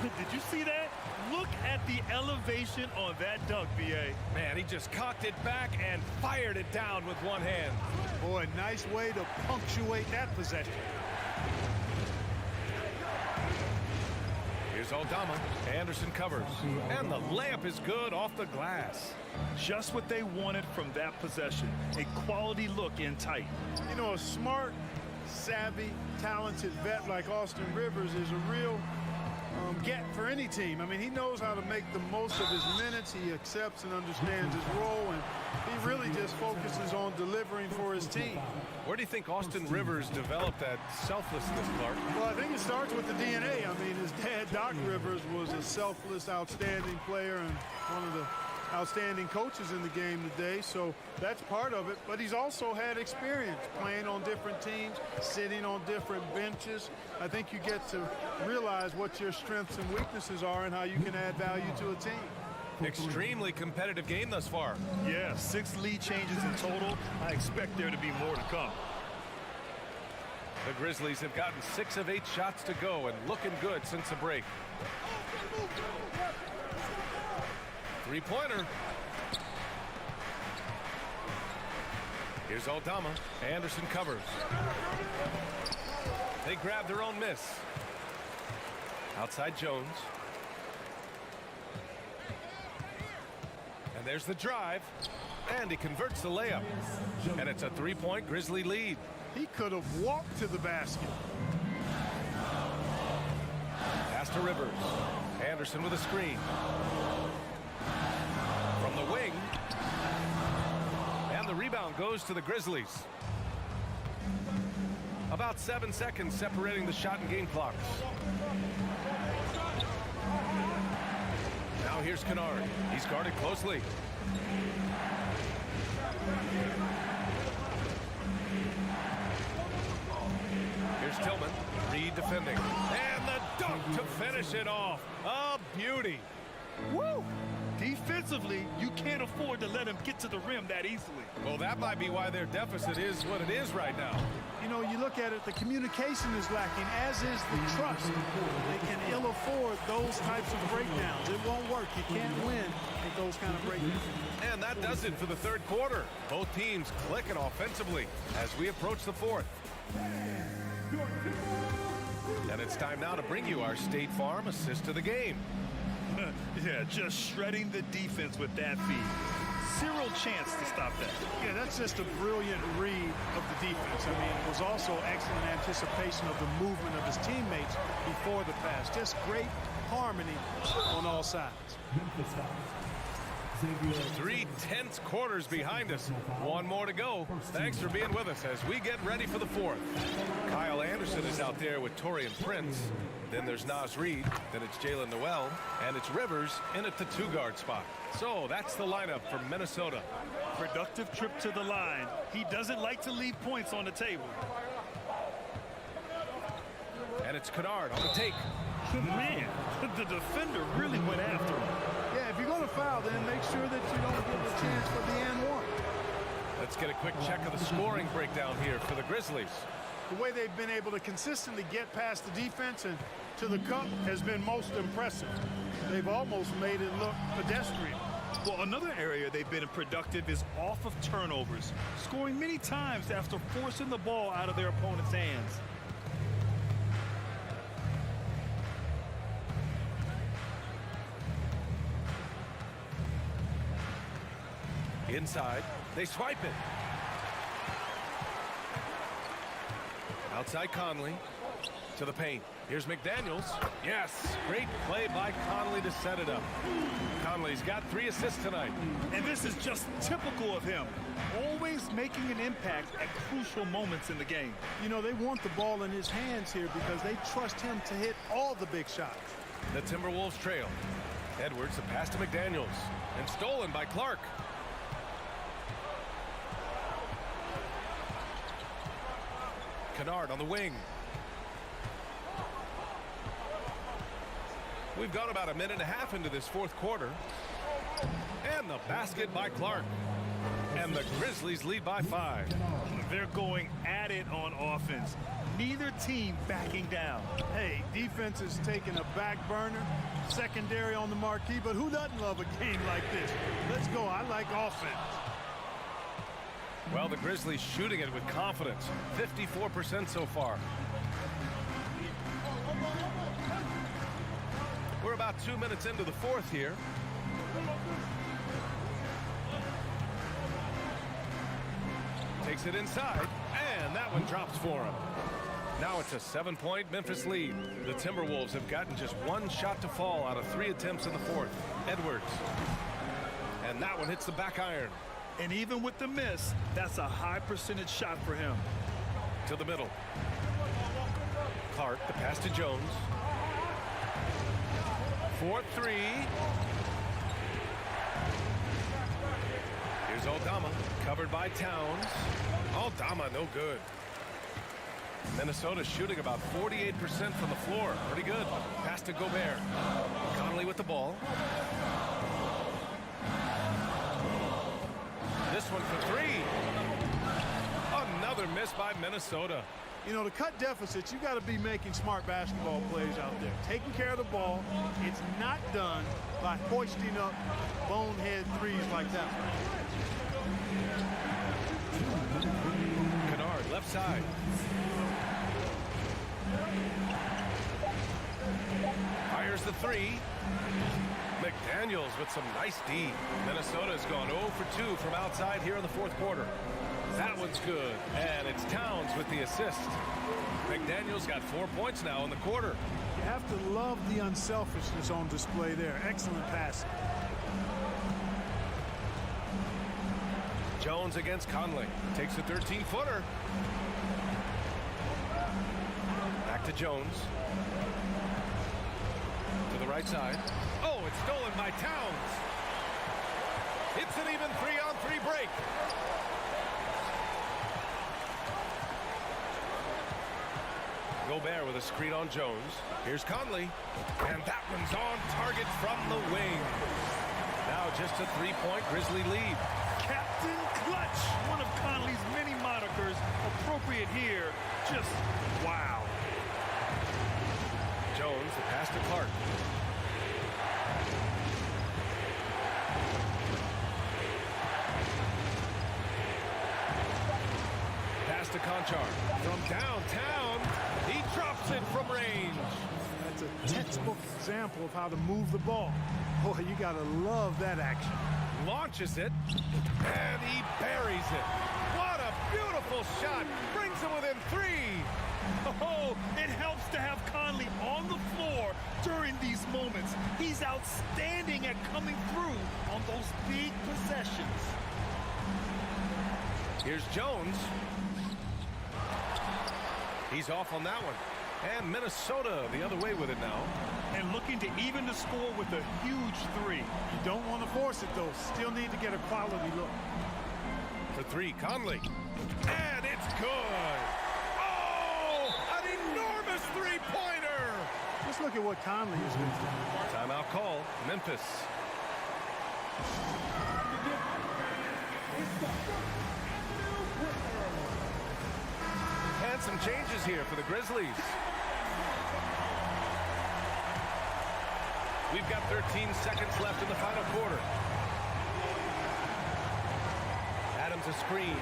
Did you see that? Look at the elevation on that dunk, B.A. Man, he just cocked it back and fired it down with one hand. Boy, nice way to punctuate that possession. Here's Aldama. Anderson covers. And the layup is good off the glass. Just what they wanted from that possession. A quality look in tight. You know, a smart, savvy, talented vet like Austin Rivers is a real get for any team. I mean, he knows how to make the most of his minutes. He accepts and understands his role, and he really just focuses on delivering for his team. Where do you think Austin Rivers developed that selflessness, Clark? Well, I think it starts with the DNA. I mean, his dad, Doc Rivers, was a selfless, outstanding player and one of the outstanding coaches in the game today, so that's part of it. But he's also had experience playing on different teams, sitting on different benches. I think you get to realize what your strengths and weaknesses are and how you can add value to a team. Extremely competitive game thus far. Yeah, 6 lead changes in total. I expect there to be more to come. The Grizzlies have gotten 6 of 8 shots to go and looking good since the break. 3-pointer. Here's Aldama. Anderson covers. They grab their own miss. Outside Jones. And there's the drive. And he converts the layup. And it's a 3-point Grizzly lead. He could have walked to the basket. Pass to Rivers. Anderson with a screen. From the wing. And the rebound goes to the Grizzlies. About 7 seconds separating the shot and game clocks. Now here's Kennard. He's guarded closely. Here's Tillman. Reed defending. And the dunk to finish it off. A beauty. Woo! Defensively, you can't afford to let him get to the rim that easily. Well, that might be why their deficit is what it is right now. You know, you look at it, the communication is lacking, as is the trust. They can ill afford those types of breakdowns. It won't work. You can't win with those kind of breakdowns. And that does it for the third quarter. Both teams clicking offensively as we approach the fourth. And it's time now to bring you our State Farm assist to the game. Yeah, just shredding the defense with that feed. Zero chance to stop that. Yeah, that's just a brilliant read of the defense. I mean, it was also excellent anticipation of the movement of his teammates before the pass. Just great harmony on all sides. 3 tense quarters behind us. One more to go. Thanks for being with us as we get ready for the fourth. Kyle Anderson is out there with Taurean Prince. Then there's Naz Reid. Then it's Jalen Noel. And it's Rivers in at the 2-guard spot. So that's the lineup for Minnesota. Productive trip to the line. He doesn't like to leave points on the table. And it's Kennard on the take. Man, the defender really went after him. Yeah, if you're going to foul, then make sure that you don't give a chance for the and one. Let's get a quick check of the scoring breakdown here for the Grizzlies. The way they've been able to consistently get past the defense and to the cup has been most impressive. They've almost made it look pedestrian. Well, another area they've been productive is off of turnovers, scoring many times after forcing the ball out of their opponent's hands. Inside, they swipe it. Outside Conley to the paint. Here's McDaniels. Yes, great play by Conley to set it up. Conley's got 3 assists tonight. And this is just typical of him, always making an impact at crucial moments in the game. You know, they want the ball in his hands here because they trust him to hit all the big shots. The Timberwolves trail. Edwards, a pass to McDaniels, and stolen by Clark. Kennard on the wing. We've gone about a minute and a half into this fourth quarter. And the basket by Clark. And the Grizzlies lead by 5. They're going at it on offense. Neither team backing down. Hey, defense is taking a back burner, secondary on the marquee, but who doesn't love a game like this? Let's go. I like offense. Well, the Grizzlies shooting it with confidence. 54% so far. We're about 2 minutes into the fourth here. Takes it inside, and that one drops for him. Now it's a 7-point Memphis lead. The Timberwolves have gotten just 1 shot to fall out of 3 attempts in the fourth. Edwards. And that one hits the back iron. And even with the miss, that's a high percentage shot for him. To the middle. Clark, the pass to Jones. 4-3. Here's Aldama, covered by Towns. Aldama, no good. Minnesota shooting about 48% from the floor. Pretty good. Pass to Gobert. Conley with the ball. This one for 3. Another miss by Minnesota. You know, to cut deficits, you got to be making smart basketball plays out there. Taking care of the ball. It's not done by hoisting up bonehead threes like that. Kennard, left side. Fires the 3. McDaniels with some nice D. Minnesota's gone 0 for 2 from outside here in the fourth quarter. That one's good. And it's Towns with the assist. McDaniels got 4 points now in the quarter. You have to love the unselfishness on display there. Excellent pass. Jones against Conley. Takes a 13-footer. Back to Jones. To the right side. Oh, it's stolen by Towns. It's an even 3-on-3 break. Gobert with a screen on Jones. Here's Conley. And that one's on target from the wing. Now just a 3-point Grizzly lead. Captain Clutch, one of Conley's many monikers, appropriate here. Just wow. Jones, the pass to Clark. Pass to Conchar. From downtown, he drops it from range. That's a textbook example of how to move the ball. Boy, you got to love that action. Launches it, and he buries it. What a beautiful shot. Brings him within 3. Oh, it helps to have Conley on the floor during these moments. He's outstanding at coming through on those big possessions. Here's Jones. He's off on that one. And Minnesota the other way with it now. And looking to even the score with a huge 3. You don't want to force it, though. Still need to get a quality look. For 3, Conley. And it's good. Oh, an enormous 3-point. at what Conley is going to do. Timeout call, Memphis. And some changes here for the Grizzlies. We've got 13 seconds left in the final quarter. Adams a screen.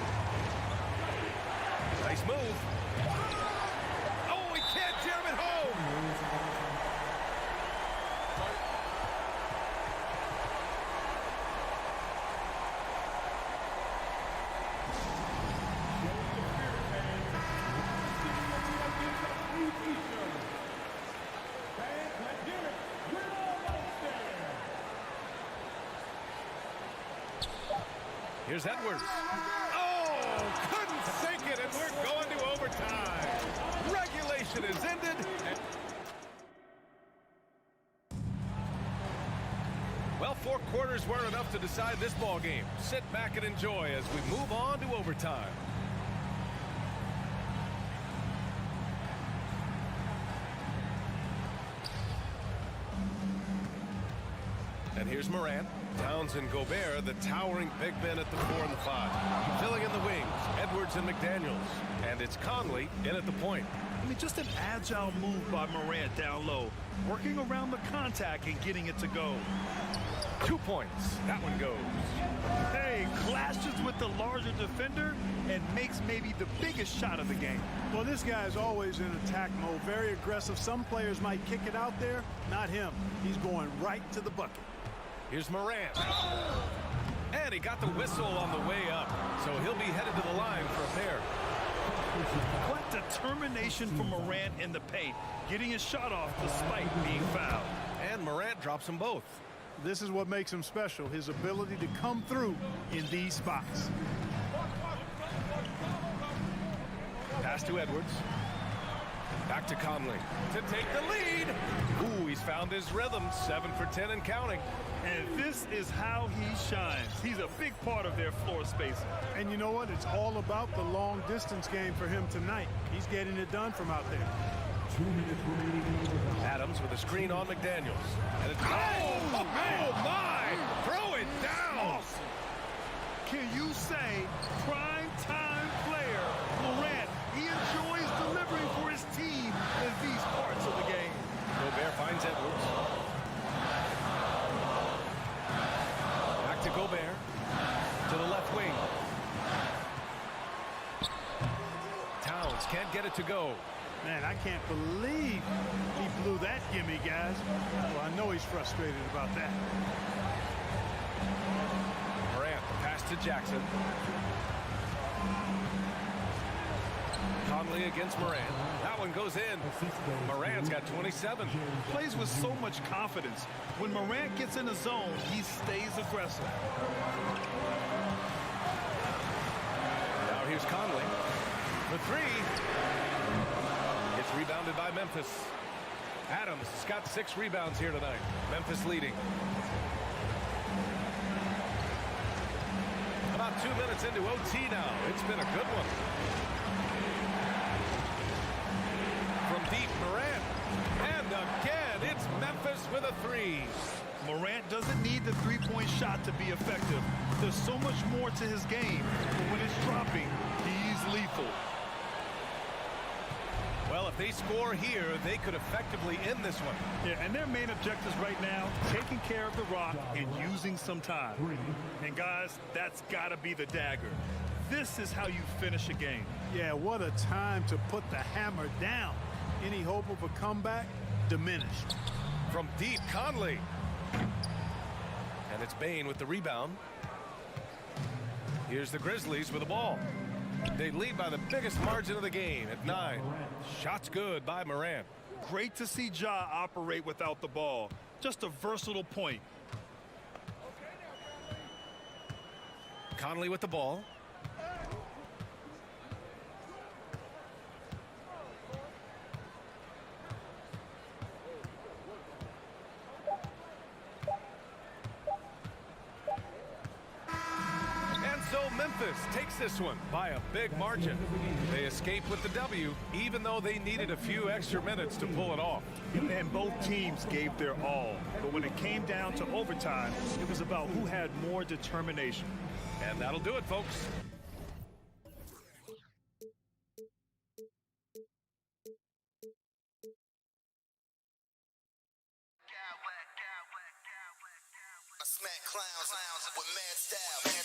Nice move. Oh, he can't jam it home. Here's Edwards. Oh, couldn't sink it, and we're going to overtime. Regulation is ended. Well, 4 quarters weren't enough to decide this ball game. Sit back and enjoy as we move on to overtime. And here's Morant. Towns and Gobert, the towering big men at the 4 and the 5. Filling in the wings, Edwards and McDaniels. And it's Conley in at the point. I mean, just an agile move by Morant down low. Working around the contact and getting it to go. 2 points. That one goes. Hey, clashes with the larger defender and makes maybe the biggest shot of the game. Well, this guy is always in attack mode, very aggressive. Some players might kick it out there, not him. He's going right to the bucket. Here's Morant. And he got the whistle on the way up, so he'll be headed to the line for a pair. What determination from Morant in the paint, getting his shot off despite being fouled. And Morant drops them both. This is what makes him special, his ability to come through in these spots. Pass to Edwards. Back to Conley to take the lead. Ooh, he's found his rhythm. 7 for 10 and counting. And this is how he shines. He's a big part of their floor space. And you know what? It's all about the long distance game for him tonight. He's getting it done from out there. 2 minutes remaining. Adams with a screen on McDaniels. And it's oh my! Throw it down! Awesome. Can you say prime time player Morant? He enjoys delivering for his team in these parts of the game. Gobert finds Edwards. Back to Gobert. To the left wing. Towns can't get it to go. Man, I can't believe he blew that gimme, guys. Well, I know he's frustrated about that. Morant, pass to Jackson. Conley against Morant. That one goes in. Morant's got 27. Plays with so much confidence. When Morant gets in the zone, he stays aggressive. Now here's Conley. The 3. It's rebounded by Memphis. Adams has got 6 rebounds here tonight. Memphis leading. About 2 minutes into OT now. It's been a good one. From deep, Morant. And again, it's Memphis with a 3. Morant doesn't need the three-point shot to be effective. There's so much more to his game, but when it's dropping, he's lethal. Well, if they score here, they could effectively end this one. Yeah, and their main objectives right now, taking care of the rock and using some time. And guys, that's got to be the dagger. This is how you finish a game. Yeah, what a time to put the hammer down. Any hope of a comeback diminished. From deep, Conley. And it's Bane with the rebound. Here's the Grizzlies with the ball. They lead by the biggest margin of the game at 9. Shots good by Morant. Great to see Ja operate without the ball. Just a versatile point. Conley with the ball. Memphis takes this one by a big margin. They escape with the W, even though they needed a few extra minutes to pull it off. And both teams gave their all. But when it came down to overtime, it was about who had more determination. And that'll do it, folks. I smack clowns with mad style.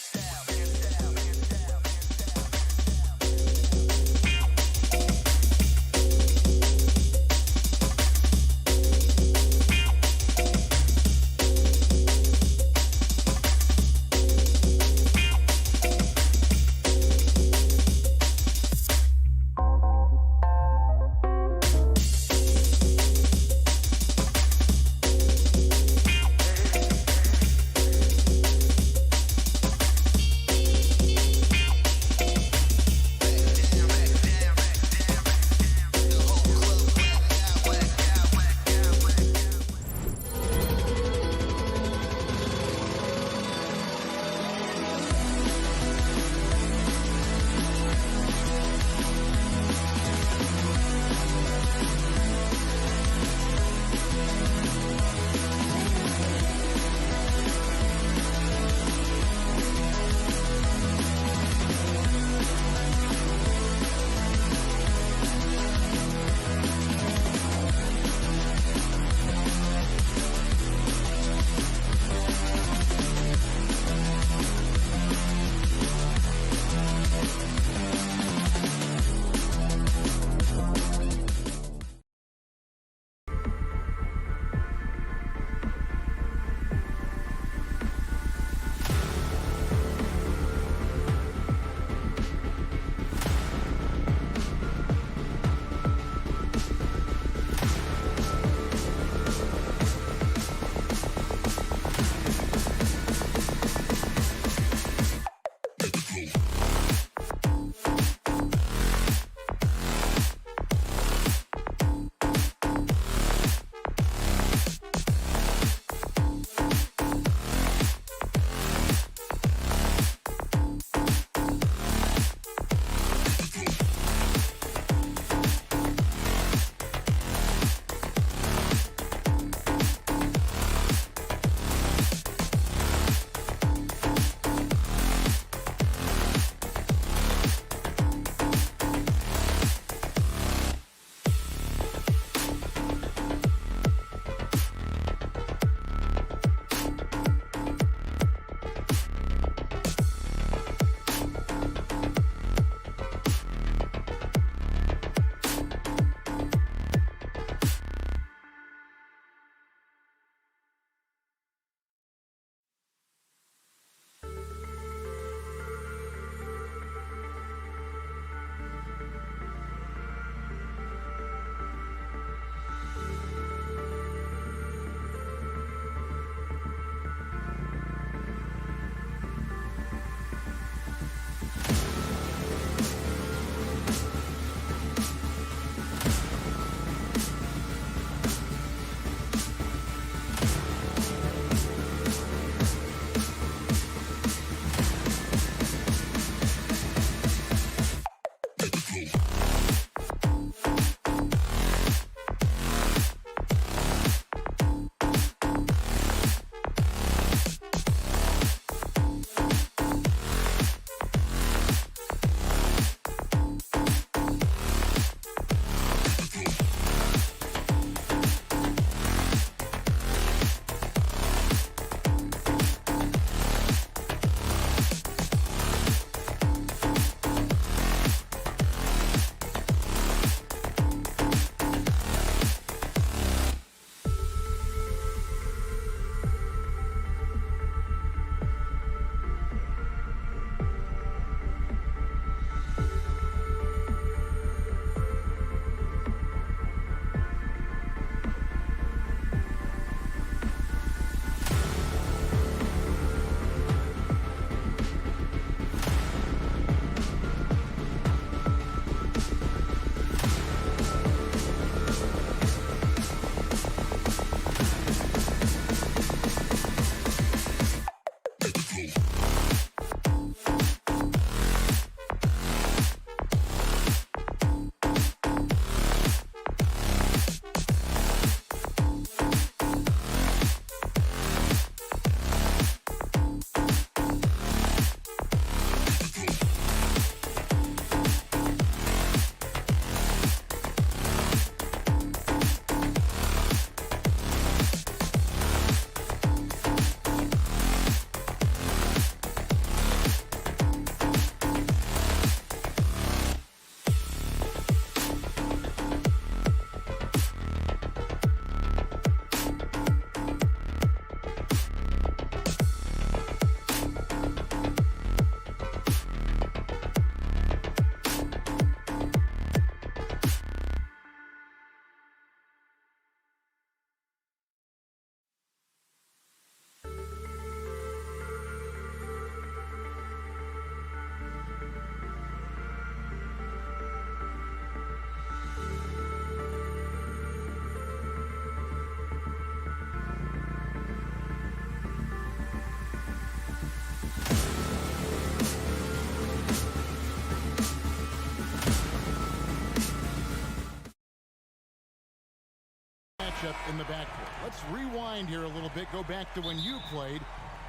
matchup in the backcourt. Let's rewind here a little bit. Go back to when you played.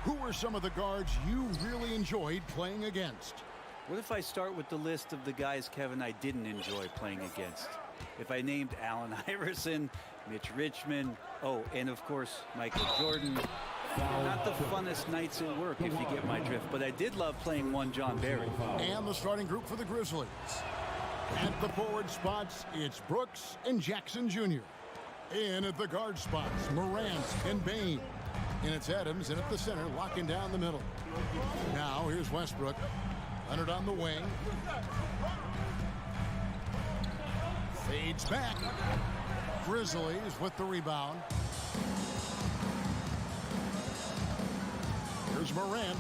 Who were some of the guards you really enjoyed playing against? What if I start with the list of the guys, Kevin, I didn't enjoy playing against? If I named Allen Iverson, Mitch Richmond, and of course, Michael Jordan. Not the funnest nights at work, if you get my drift, but I did love playing one John Barry. And the starting group for the Grizzlies. At the forward spots, it's Brooks and Jackson Jr. In at the guard spots, Morant and Bain. And it's Adams in at the center, locking down the middle. Now here's Westbrook. Leonard on the wing. Fades back. Grizzlies with the rebound. Here's Morant.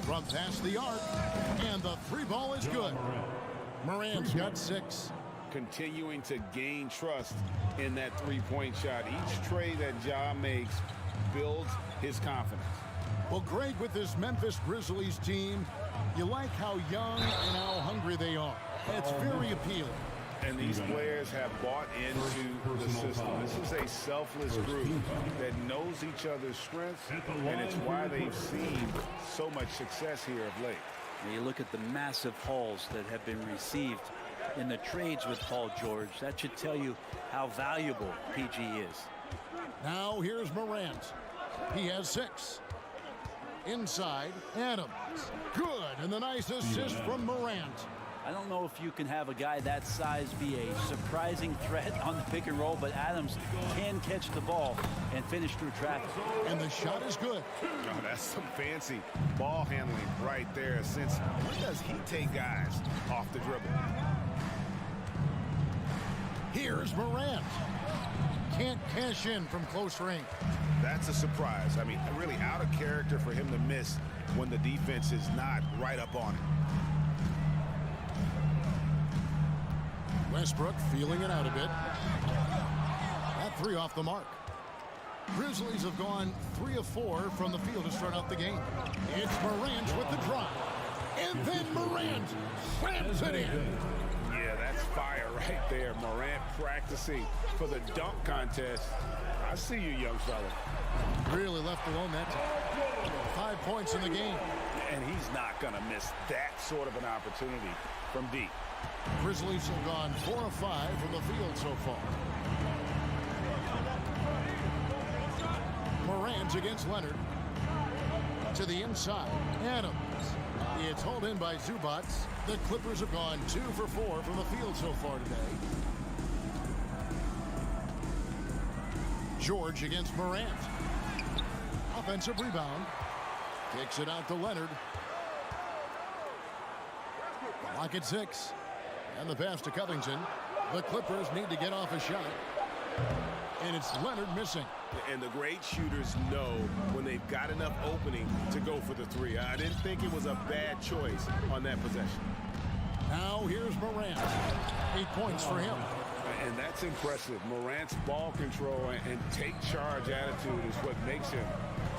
From past the arc. And the three ball is good. Morant's got 6. Continuing to gain trust in that three-point shot. Each trade that Ja makes builds his confidence. Well, Greg, with this Memphis Grizzlies team, you like how young and how hungry they are. It's very appealing. And these players have bought into the system. This is a selfless group that knows each other's strengths, and it's why they've seen so much success here of late. And you look at the massive hauls that have been received in the trades with Paul George. That should tell you how valuable PG is. Now here's Morant. He has 6. Inside, Adams. Good, and the nice assist from Morant. I don't know if you can have a guy that size be a surprising threat on the pick and roll, but Adams can catch the ball and finish through traffic. And the shot is good. Oh, that's some fancy ball handling right there. Since when does he take guys off the dribble? Here's Morant. Can't cash in from close range. That's a surprise. I mean, really out of character for him to miss when the defense is not right up on him. Westbrook feeling it out a bit. That 3 off the mark. Grizzlies have gone 3 of 4 from the field to start out the game. It's Morant with the drive. And then Morant slams it in. Yeah, that's fire right there. Morant practicing for the dunk contest. I see you, young fella. Really left alone that time. 5 points in the game. And he's not going to miss that sort of an opportunity from deep. Grizzlies have gone 4 of 5 from the field so far. Morant against Leonard. To the inside. Adams. It's hauled in by Zubac. The Clippers have gone 2 for 4 from the field so far today. George against Morant. Offensive rebound. Kicks it out to Leonard. Lock at 6. And the pass to Covington. The Clippers need to get off a shot. And it's Leonard missing. And the great shooters know when they've got enough opening to go for the 3. I didn't think it was a bad choice on that possession. Now here's Morant. 8 points for him. And that's impressive. Morant's ball control and take charge attitude is what makes him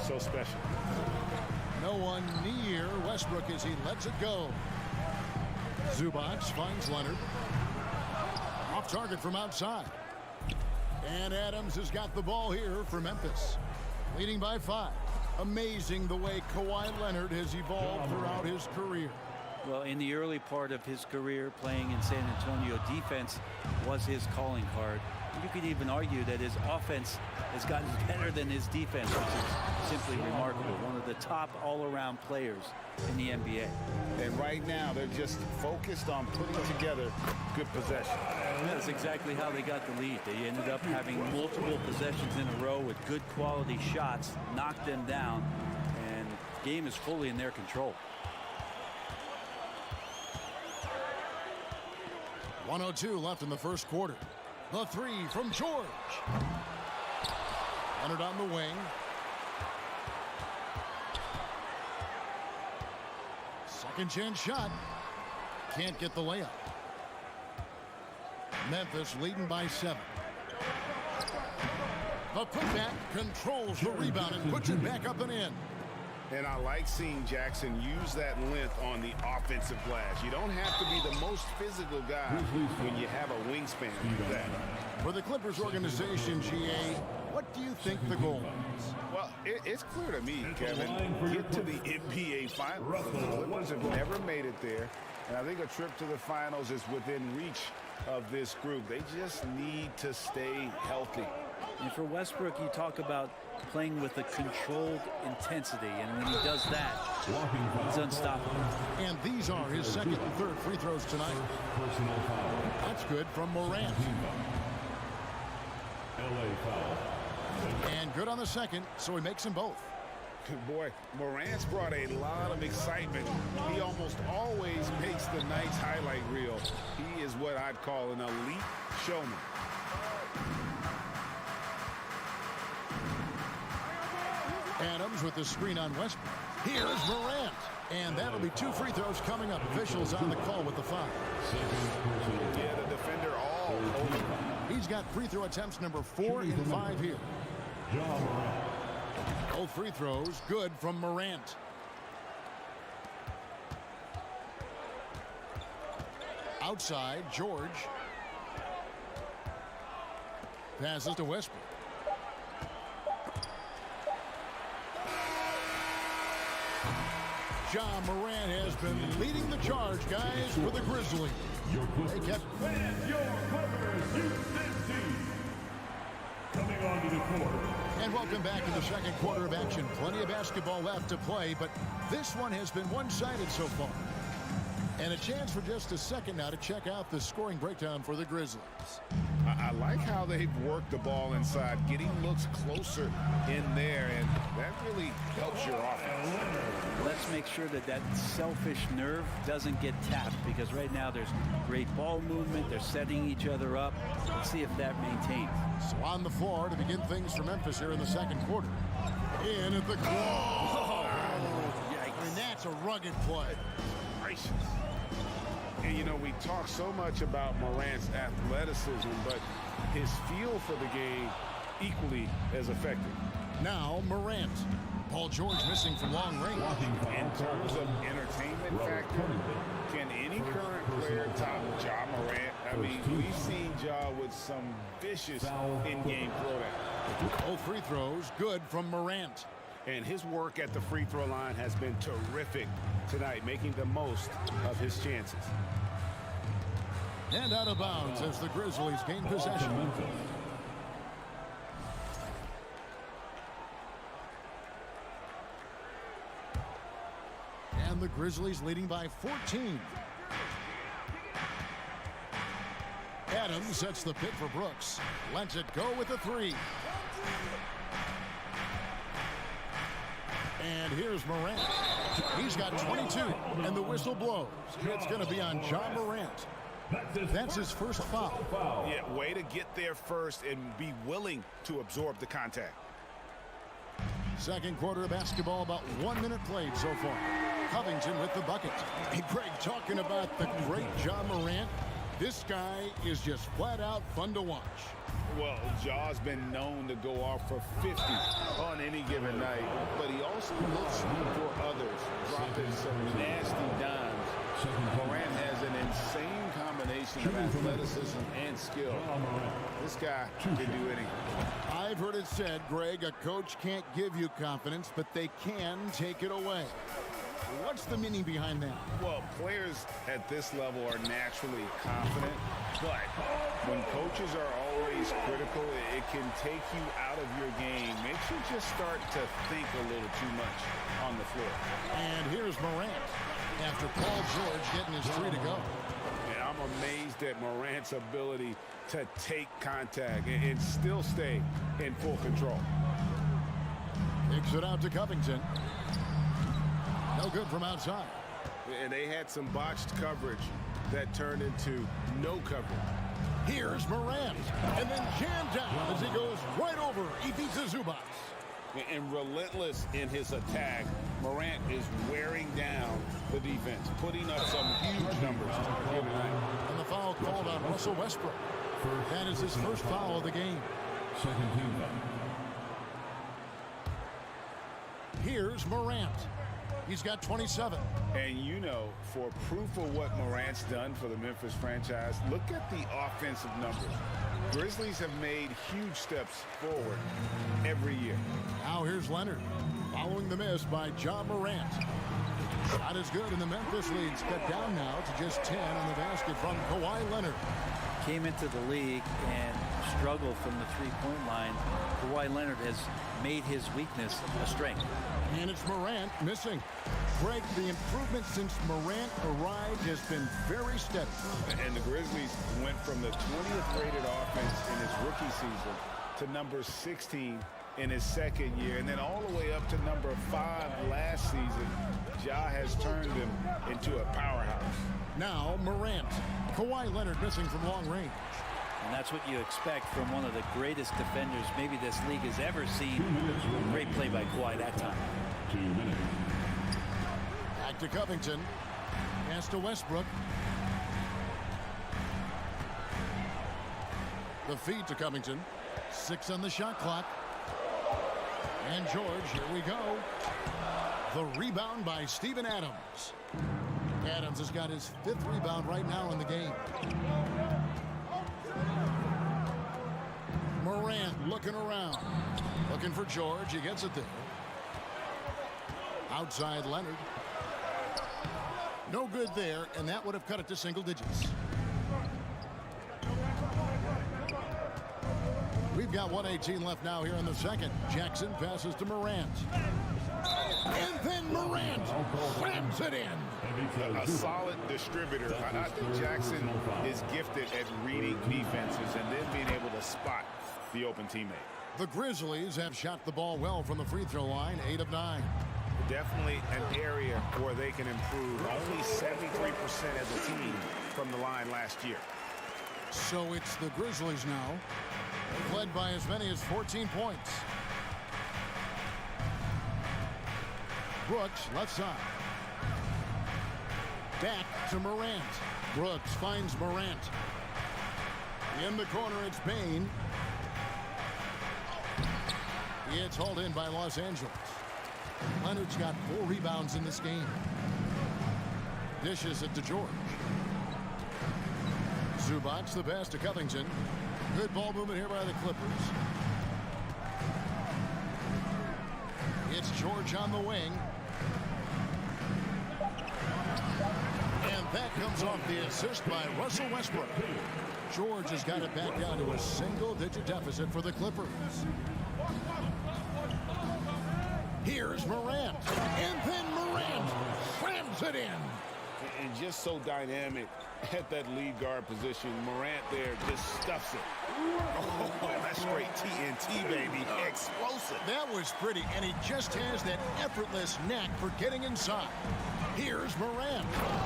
so special. No one near Westbrook as he lets it go. Zubac finds Leonard. Off target from outside. And Adams has got the ball here for Memphis. Leading by 5. Amazing the way Kawhi Leonard has evolved throughout his career. Well, in the early part of his career playing in San Antonio, defense was his calling card. You could even argue that his offense has gotten better than his defense, which is simply remarkable. One of the top all-around players in the NBA. And right now, they're just focused on putting together good possession. That's exactly how they got the lead. They ended up having multiple possessions in a row with good quality shots, knocked them down, and the game is fully in their control. 1:02 left in the first quarter. The 3 from George. Leonard on the wing. Second chance shot. Can't get the layup. Memphis leading by 7. The putback controls the rebound and puts it back up and in. And I like seeing Jackson use that length on the offensive glass. You don't have to be the most physical guy when you have a wingspan like that. For the Clippers organization, GA, what do you think the goal is? Well, it's clear to me, Kevin. Get to the NBA Finals. The Clippers have never made it there. And I think a trip to the Finals is within reach of this group. They just need to stay healthy. And for Westbrook, you talk about playing with a controlled intensity, and when he does that, he's unstoppable. And these are his second and third free throws tonight. That's good from Morant. And good on the second, so he makes them both. Boy, Morant's brought a lot of excitement. He almost always makes the night's highlight reel. He is what I'd call an elite showman. Adams with the screen on Westbrook. Here's Morant. And that'll be 2 free throws coming up. Officials on the call with the foul. Yeah, the defender all over. He's got free throw attempts number 4 and 5 here. Both free throws good from Morant. Outside, George. Passes to Westbrook. John Morant has been leading the charge, guys, for the Grizzlies. Hey, Kevin. Coming onto the court. And welcome back to the second quarter of action. Plenty of basketball left to play, but this one has been one-sided so far. And a chance for just a second now to check out the scoring breakdown for the Grizzlies. I like how they've worked the ball inside, getting looks closer in there, and that really helps your offense. Let's make sure that that selfish nerve doesn't get tapped, because right now there's great ball movement. They're setting each other up. Let's see if that maintains. So on the floor to begin things for Memphis here in the second quarter. In at the claw. And that's a rugged play. Gracious. And, you know, we talk so much about Morant's athleticism, but his feel for the game equally as effective. Now Morant. Paul George missing from long range. In terms of entertainment factor, can any current player top Ja Morant? I mean, we've seen Ja with some vicious in-game throwdown. Both free throws good from Morant. And his work at the free throw line has been terrific tonight, making the most of his chances. And out of bounds as the Grizzlies gain possession. And the Grizzlies leading by 14. Adams sets the pick for Brooks. Lets it go with a 3. And here's Morant. He's got 22, and the whistle blows. It's going to be on John Morant. That's his first foul. Yeah, way to get there first and be willing to absorb the contact. Second quarter of basketball, about 1 minute played so far. Covington with the bucket. Hey, Greg, talking about the great John Morant, this guy is just flat out fun to watch. Well, Ja's been known to go off for 50 on any given night, but he also looks for others, dropping some nasty dimes. Morant has an insane combination of athleticism and skill. This guy can do anything. I've heard it said, Greg, a coach can't give you confidence, but they can take it away. What's the meaning behind that? Well, players at this level are naturally confident, but when coaches are always critical, it can take you out of your game. Makes you just start to think a little too much on the floor. And here's Morant after Paul George getting his 3 to go. And I'm amazed at Morant's ability to take contact and still stay in full control. Kicks it out to Covington. No good from outside. And they had some botched coverage that turned into no coverage. Here's Morant. And then jammed down as he goes right over Ivica Zubac. And relentless in his attack, Morant is wearing down the defense, putting up some huge numbers. And the foul called on Russell Westbrook. That is his first foul of the game. Here's Morant. He's got 27. And you know, for proof of what Morant's done for the Memphis franchise, look at the offensive numbers. Grizzlies have made huge steps forward every year. Now here's Leonard, following the miss by John Morant. Shot is good, and the Memphis lead's cut down now to just 10 on the basket from Kawhi Leonard. Came into the league and struggled from the three-point line. Kawhi Leonard has made his weakness a strength. And it's Morant missing. Greg, the improvement since Morant arrived has been very steady. And the Grizzlies went from the 20th rated offense in his rookie season to number 16 in his second year, and then all the way up to number 5 last season. Ja has turned him into a powerhouse. Now Morant. Kawhi Leonard missing from long range. And that's what you expect from one of the greatest defenders maybe this league has ever seen. Great play by Kawhi that time. 2 minutes. Back to Covington. Pass to Westbrook. The feed to Covington. 6 on the shot clock. And George, here we go. The rebound by Steven Adams. Adams has got his 5th rebound right now in the game. Morant looking around. Looking for George. He gets it there. Outside Leonard. No good there, and that would have cut it to single digits. We've got 1:18 left now here in the second. Jackson passes to Morant. And then Morant slams it in. A solid distributor. I think Jackson is gifted at reading defenses and then being able to spot the open teammate. The Grizzlies have shot the ball well from the free throw line, 8 of 9. Definitely an area where they can improve. Only 73% as a team from the line last year. So it's the Grizzlies now, led by as many as 14 points. Brooks, left side. Back to Morant. Brooks finds Morant. In the corner, it's Bain. It's hauled in by Los Angeles. Leonard's got 4 rebounds in this game. Dishes it to George. Zubac, the pass to Covington. Good ball movement here by the Clippers. It's George on the wing. And that comes off the assist by Russell Westbrook. George has got it back down to a single-digit deficit for the Clippers. Here's Morant. And then Morant slams it in. And just so dynamic at that lead guard position. Morant there just stuffs it. Oh, that's straight TNT, baby. Explosive. That was pretty, and he just has that effortless knack for getting inside. Here's Morant.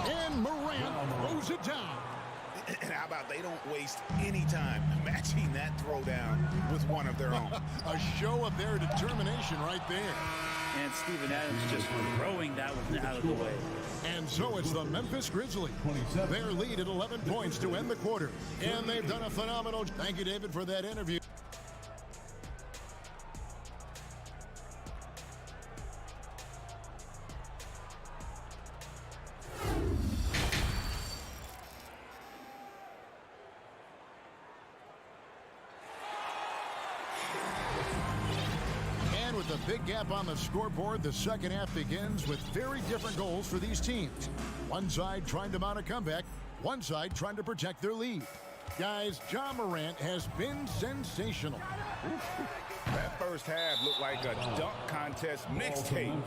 And Morant throws it down. And how about they don't waste any time matching that throwdown with one of their own. A show of their determination right there. And Steven Adams just throwing that one out of the way. And so it's the Memphis Grizzlies. Their lead at 11 points to end the quarter. And they've done a phenomenal. Thank you, David, for that interview. With a big gap on the scoreboard, the second half begins with very different goals for these teams. One side trying to mount a comeback, one side trying to protect their lead. Guys, John Morant has been sensational. That first half looked like a dunk contest mixtape.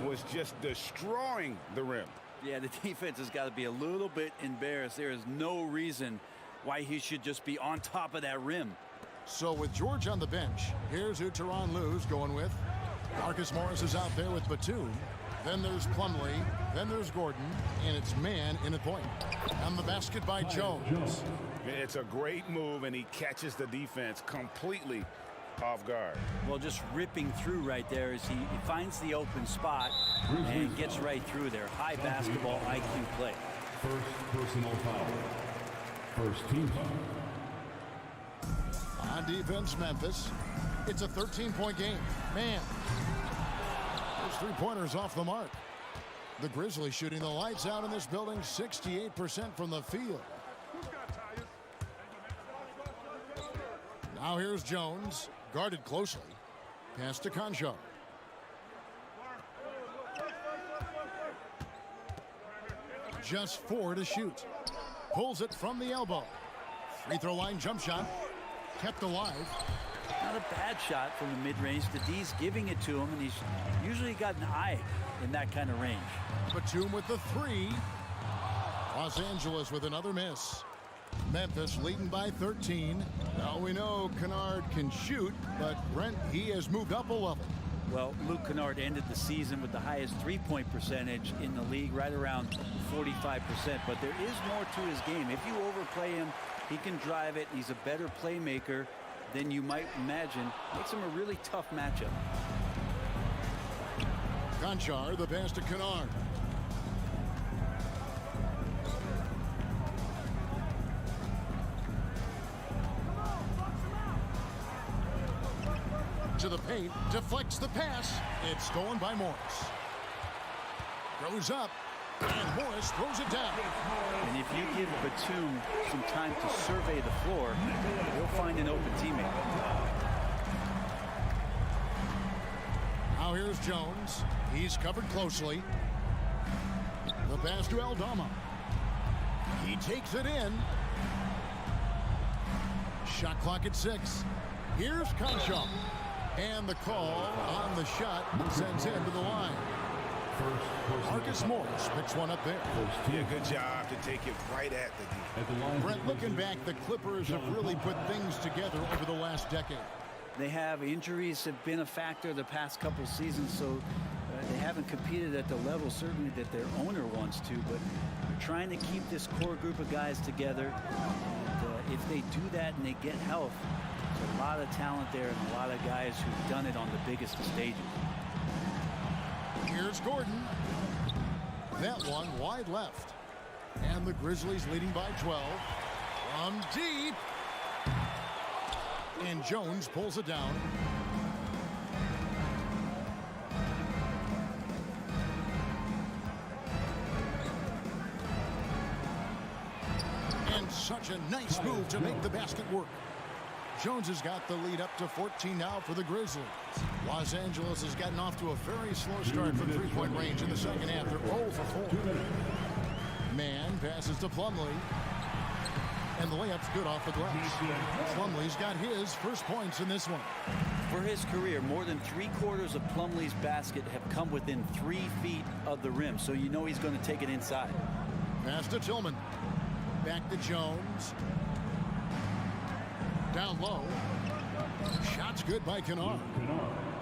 Was just destroying the rim. Yeah, the defense has got to be a little bit embarrassed. There is no reason why he should just be on top of that rim. So with George on the bench, here's who Tyronn Lue's going with. Marcus Morris is out there with Batum. Then there's Plumlee. Then there's Gordon. And it's man in a point. And the basket by Jones. It's a great move, and he catches the defense completely off guard. Well, just ripping through right there as he finds the open spot and gets right through there. High basketball IQ play. First personal foul. First team foul. On defense, Memphis. It's a 13-point game. Man. There's three-pointers off the mark. The Grizzlies shooting the lights out in this building, 68% from the field. Now here's Jones, guarded closely. Pass to Concho. Just 4 to shoot. Pulls it from the elbow. Free throw line jump shot. Kept alive. Not a bad shot from the mid-range. The D's giving it to him, and he's usually got an eye in that kind of range. Batum with the 3. Los Angeles with another miss. Memphis leading by 13. Now we know Kennard can shoot, but Brent, he has moved up a level. Well, Luke Kennard ended the season with the highest three-point percentage in the league, right around 45%. But there is more to his game. If you overplay him, he can drive it. He's a better playmaker than you might imagine. Makes him a really tough matchup. Conchar, the pass to Kennard. To the paint, deflects the pass. It's stolen by Morris. Goes up, and Morris throws it down. And if you give Batum some time to survey the floor, he'll find an open teammate. Now here's Jones. He's covered closely. The pass to Aldama. He takes it in. Shot clock at 6. Here's Concho. And the call on the shot sends him to the line. Marcus Morris picks one up there. Yeah, good job to take it right at the D. Brent, looking back, the Clippers have really put things together over the last decade. They have injuries have been a factor the past couple seasons, so they haven't competed at the level certainly that their owner wants to, but they're trying to keep this core group of guys together. And if they do that and they get health, there's a lot of talent there and a lot of guys who've done it on the biggest of stages. Here's Gordon. That one wide left. And the Grizzlies leading by 12. From deep. And Jones pulls it down. And such a nice move to make the basket work. Jones has got the lead up to 14 now for the Grizzlies. Los Angeles has gotten off to a very slow start from three-point range in the second half. They're 0 for 4. Man passes to Plumlee. And the layup's good off the glass. Plumlee's got his first points in this one. For his career, more than 3/4 of Plumlee's basket have come within 3 feet of the rim, so you know he's going to take it inside. Pass to Tillman. Back to Jones. Down low. Shot's good by Kennard.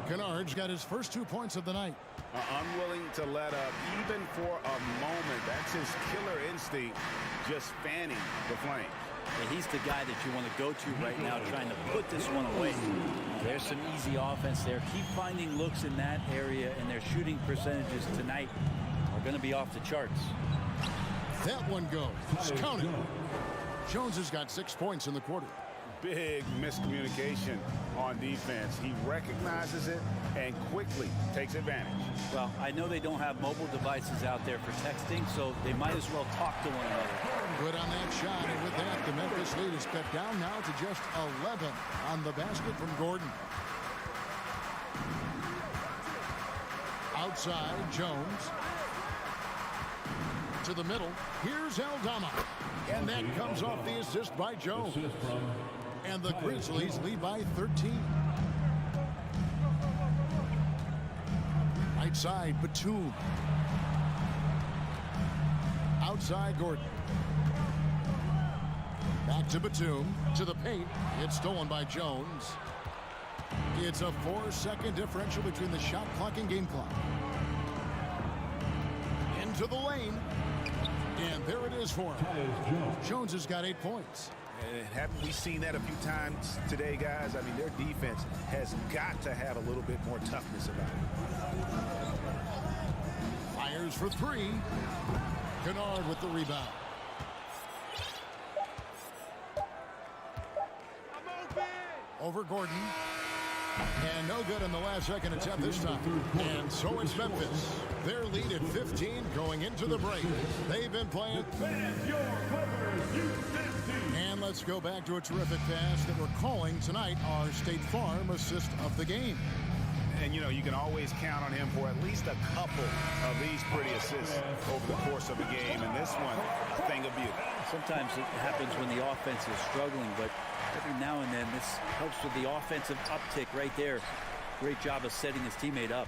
Kennard's got his first 2 points of the night. Unwilling to let up even for a moment. That's his killer instinct, just fanning the flames. And he's the guy that you want to go to right now, trying to put this one away. There's some easy offense there. Keep finding looks in that area, and their shooting percentages tonight are going to be off the charts. That one goes. Count it. Jones has got 6 points in the quarter. Big miscommunication on defense. He recognizes it and quickly takes advantage. Well, I know they don't have mobile devices out there for texting, so they might as well talk to one another. Good on that shot, and with that, the Memphis lead is cut down now to just 11 on the basket from Gordon. Outside, Jones. To the middle, here's Aldama. And that comes off the assist by Jones. And the Grizzlies lead by 13. Right side, Batum. Outside, Gordon. Back to Batum. To the paint. It's stolen by Jones. It's a 4-second differential between the shot clock and game clock. Into the lane. And there it is for him. Jones has got 8 points. And haven't we seen that a few times today, guys? I mean, their defense has got to have a little bit more toughness about it. Fires for 3. Kennard with the rebound. Over Gordon. And no good on the last second attempt this time. And so it's Memphis. Their lead at 15 going into the break. They've been playing. And let's go back to a terrific pass that we're calling tonight our State Farm assist of the game. And, you know, you can always count on him for at least a couple of these pretty assists over the course of a game. And this one, a thing of beauty. Sometimes it happens when the offense is struggling, but every now and then this helps with the offensive uptick right there. Great job of setting his teammate up.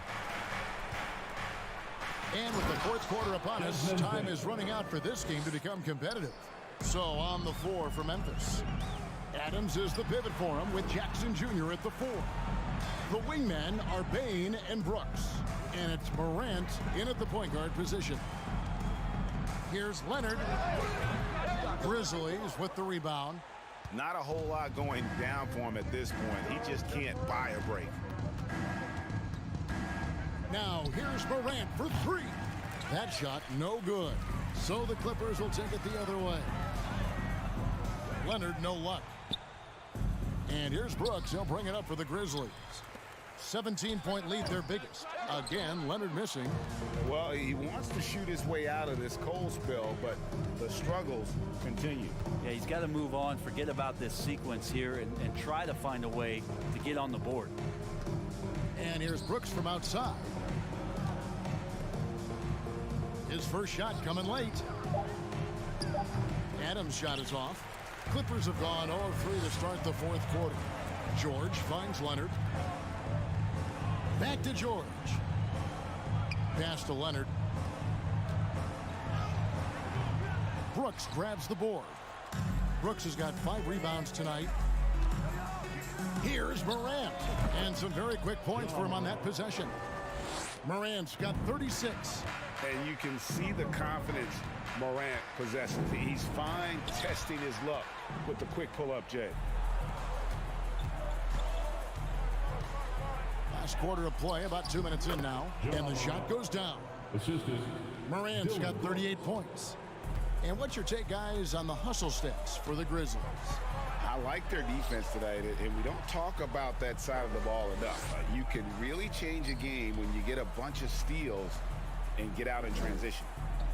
And with the fourth quarter upon us, time is running out for this game to become competitive. So on the floor for Memphis, Adams is the pivot for him with Jackson Jr. at the 4. The wingmen are Bain and Brooks. And it's Morant in at the point guard position. Here's Leonard. Grizzlies with the rebound. Not a whole lot going down for him at this point. He just can't buy a break. Now here's Morant for 3. That shot no good. So the Clippers will take it the other way. Leonard no luck. And here's Brooks. He'll bring it up for the Grizzlies. 17-point lead, their biggest. Again, Leonard missing. Well, he wants to shoot his way out of this cold spell, but the struggles continue. Yeah, he's got to move on, forget about this sequence here, and try to find a way to get on the board. And here's Brooks from outside. His first shot coming late. Adams' shot is off. Clippers have gone 0-3 to start the fourth quarter. George finds Leonard. Back to George. Pass to Leonard. Brooks grabs the board. Brooks has got 5 rebounds tonight. Here's Morant. And some very quick points for him on that possession. Morant's got 36. And you can see the confidence Morant possesses. He's fine testing his luck with the quick pull-up, Jay. Last quarter of play, about 2 minutes in now. And the shot goes down. Morant's got 38 points. And what's your take, guys, on the hustle stats for the Grizzlies? I like their defense tonight, and we don't talk about that side of the ball enough. You can really change a game when you get a bunch of steals and get out in transition.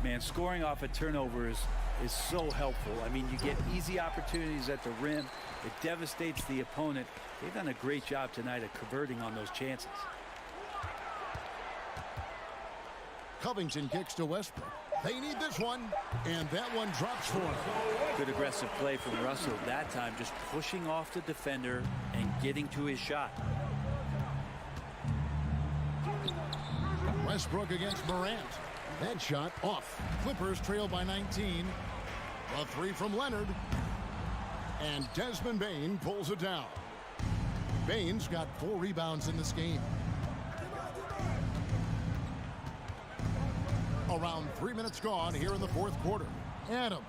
Man, scoring off of turnovers is so helpful. I mean, you get easy opportunities at the rim. It devastates the opponent. They've done a great job tonight of converting on those chances. Covington kicks to Westbrook. They need this one, and that one drops for him. Good aggressive play from Russell that time, just pushing off the defender and getting to his shot. Westbrook against Morant. That shot off. Clippers trail by 19. A 3 from Leonard. And Desmond Bain pulls it down. Bain's got 4 rebounds in this game. Around 3 minutes gone here in the fourth quarter. Adams.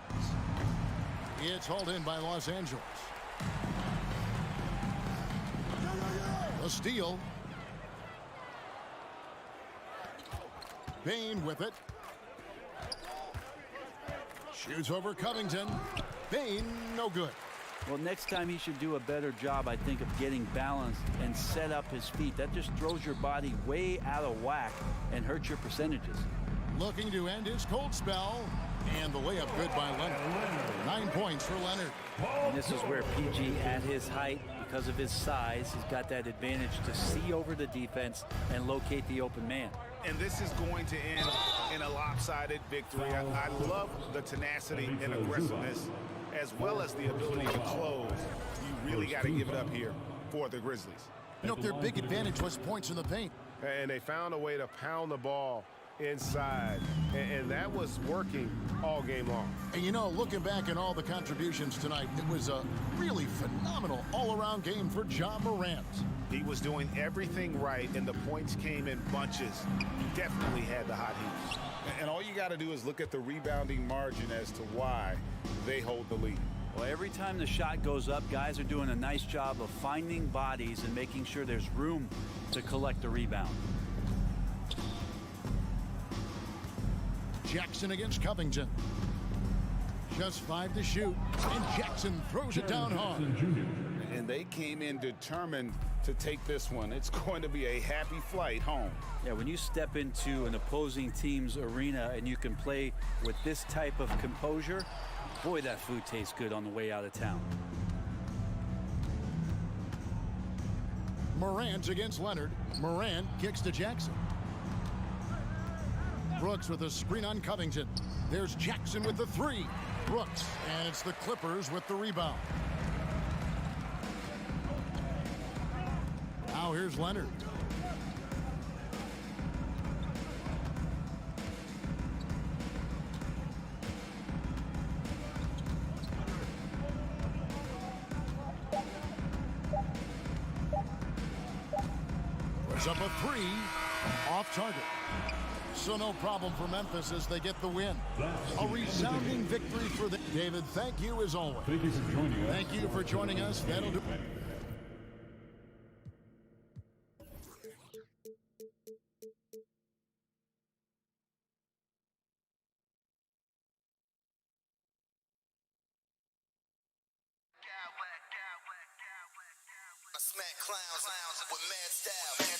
It's hauled in by Los Angeles. A steal. Bain with it. Shoots over Covington. Bain, no good. Well, next time he should do a better job, I think, of getting balanced and set up his feet. That just throws your body way out of whack and hurts your percentages. Looking to end his cold spell. And the layup good by Leonard. 9 points for Leonard. And this is where PG, at his height, because of his size, he's got that advantage to see over the defense and locate the open man. And this is going to end in a lopsided victory. I love the tenacity and aggressiveness, as well as the ability to close. You really got to give it up here for the Grizzlies. You know, their big advantage was points in the paint. And they found a way to pound the ball inside, and that was working all game long. And you know, looking back at all the contributions tonight, it was a really phenomenal all-around game for John Morant. He was doing everything right, and the points came in bunches. He definitely had the hot heat. And all you got to do is look at the rebounding margin as to why they hold the lead. Well, every time the shot goes up, guys are doing a nice job of finding bodies and making sure there's room to collect the rebound. Jackson against Covington. Just 5 to shoot, and Jackson throws it down hard. and they came in determined to take this one. It's going to be a happy flight home. Yeah, when you step into an opposing team's arena and you can play with this type of composure, boy, that food tastes good on the way out of town. Morant against Leonard. Morant kicks to Jackson. Brooks with a screen on Covington. There's Jackson with the three. Brooks, and it's the Clippers with the rebound. Now here's Leonard. Puts up a three. Off target. So no problem for Memphis as they get the win. A resounding victory for the... David, thank you as always. Thank you for joining us. Thank you for joining us. That'll do. I smack clowns with mad style.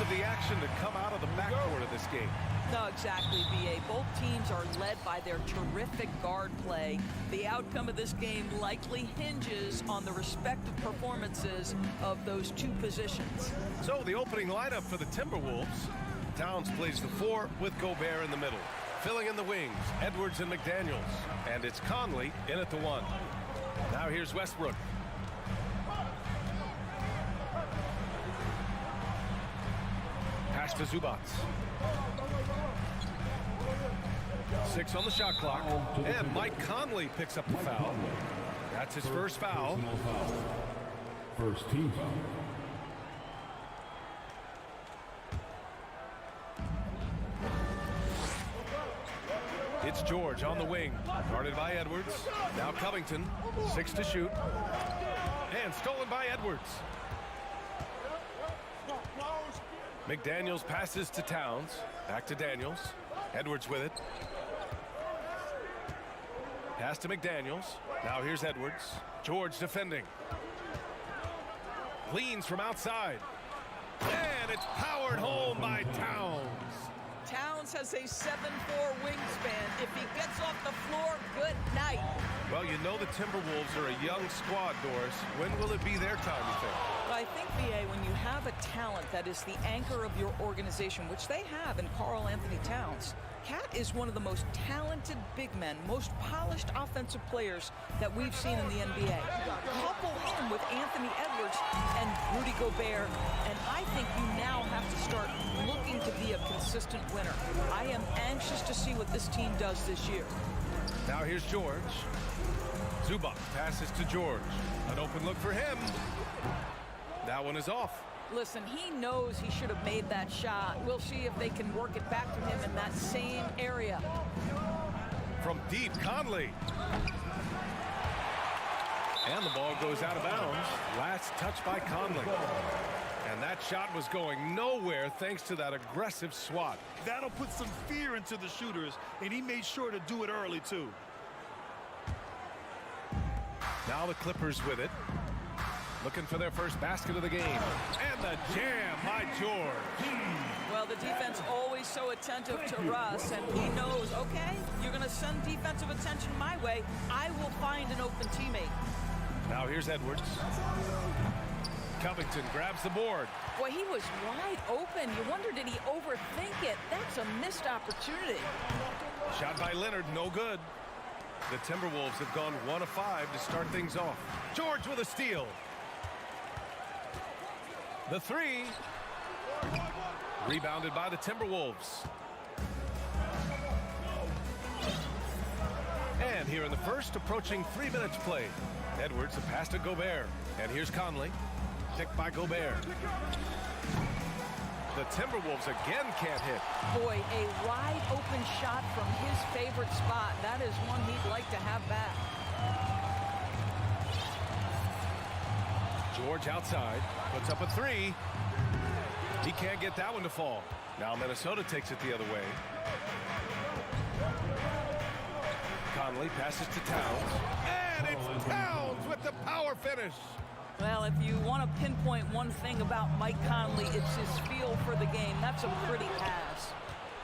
of the action to come out of the backcourt of this game. No, exactly, B.A. Both teams are led by their terrific guard play. The outcome of this game likely hinges on the respective performances of those two positions. So the opening lineup for the Timberwolves. Towns plays the 4 with Gobert in the middle. Filling in the wings, Edwards and McDaniels. And it's Conley in at the 1. Now here's Westbrook. Pass to Zubac. 6 on the shot clock. And Mike Conley picks up the foul. That's his first foul. First team foul. It's George on the wing, guarded by Edwards. Now Covington, 6 to shoot. And stolen by Edwards. McDaniels passes to Towns. Back to Daniels. Edwards with it. Pass to McDaniels. Now here's Edwards. George defending. Leans from outside. And it's powered home by Towns. Towns has a 7'4" wingspan. If he gets off the floor, good night. Well, you know the Timberwolves are a young squad, Doris. When will it be their time, you think? But I think, B.A., when you have a talent that is the anchor of your organization, which they have in Karl Anthony Towns, Cat is one of the most talented big men, most polished offensive players that we've seen in the NBA. Couple him with Anthony Edwards and Rudy Gobert, and I think you now have to start looking to be a consistent winner. I am anxious to see what this team does this year. Now here's George. Zubac passes to George. An open look for him. That one is off. Listen, he knows he should have made that shot. We'll see if they can work it back to him in that same area. From deep, Conley. And the ball goes out of bounds. Last touch by Conley. And that shot was going nowhere thanks to that aggressive swat. That'll put some fear into the shooters, and he made sure to do it early, too. Now the Clippers with it. Looking for their first basket of the game. And the jam by George. Well, the defense always so attentive to Russ, and he knows, okay, you're going to send defensive attention my way. I will find an open teammate. Now here's Edwards. Covington grabs the board. Boy, he was wide open. You wonder, did he overthink it? That's a missed opportunity. Shot by Leonard, no good. The Timberwolves have gone 1 of 5 to start things off. George with a steal. The 3. Rebounded by the Timberwolves. And here in the first, approaching 3 minutes played. Edwards, a pass to Gobert. And here's Conley. Picked by Gobert. The Timberwolves again can't hit. Boy, a wide open shot from his favorite spot. That is one he'd like to have back. George outside, puts up a 3. He can't get that one to fall. Now Minnesota takes it the other way. Conley passes to Towns. And it's Towns with the power finish. Well, if you want to pinpoint one thing about Mike Conley, it's his feel for the game. That's a pretty pass.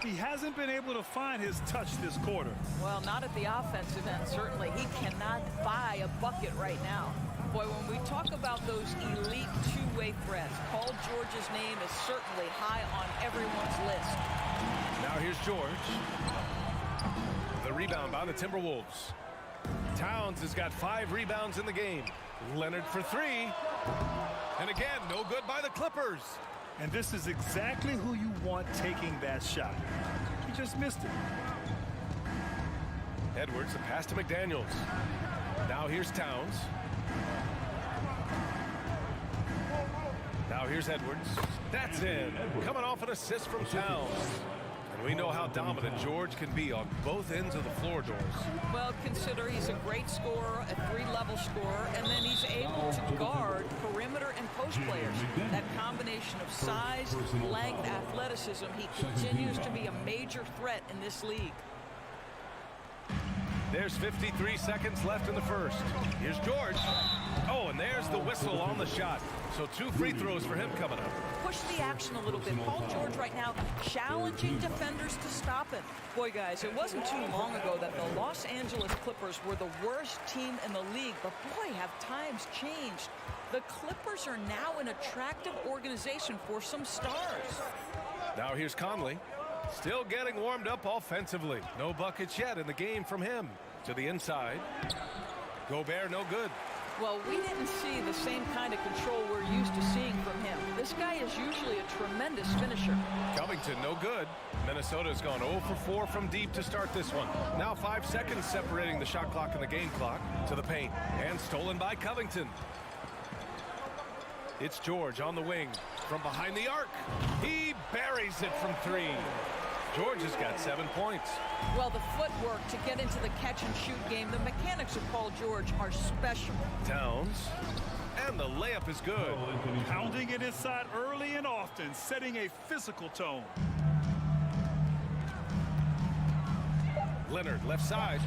He hasn't been able to find his touch this quarter. Well, not at the offensive end, certainly. He cannot buy a bucket right now. Boy, when we talk about those elite two-way threats, Paul George's name is certainly high on everyone's list. Now here's George. The rebound by the Timberwolves. Towns has got 5 rebounds in the game. Leonard for 3. And again, no good by the Clippers. And this is exactly who you want taking that shot. He just missed it. Edwards, a pass to McDaniels. Now here's Towns. Now here's Edwards. That's in. Coming off an assist from Towns. And we know how dominant George can be on both ends of the floor, Doris. Well, consider he's a great scorer, a 3-level scorer, and then he's able to guard perimeter and post players. That combination of size, length, athleticism, he continues to be a major threat in this league. There's 53 seconds left in the first. Here's George. Oh, and there's the whistle on the shot. So 2 free throws for him coming up. push the action a little bit. Paul George right now challenging defenders to stop him. Boy, guys, it wasn't too long ago that the Los Angeles Clippers were the worst team in the league. But boy, have times changed. The Clippers are now an attractive organization for some stars. Now here's Conley. Still getting warmed up offensively. No buckets yet in the game from him. To the inside. Gobert no good. Well, we didn't see the same kind of control we're used to seeing from him. This guy is usually a tremendous finisher. Covington no good. Minnesota's gone 0 for 4 from deep to start this one. Now 5 seconds separating the shot clock and the game clock. To the paint. And stolen by Covington. It's George on the wing. From behind the arc. He buries it from 3. George has got 7 points. Well, the footwork to get into the catch-and-shoot game, the mechanics of Paul George are special. Towns. And the layup is good. Pounding it inside early and often, setting a physical tone. Leonard left side.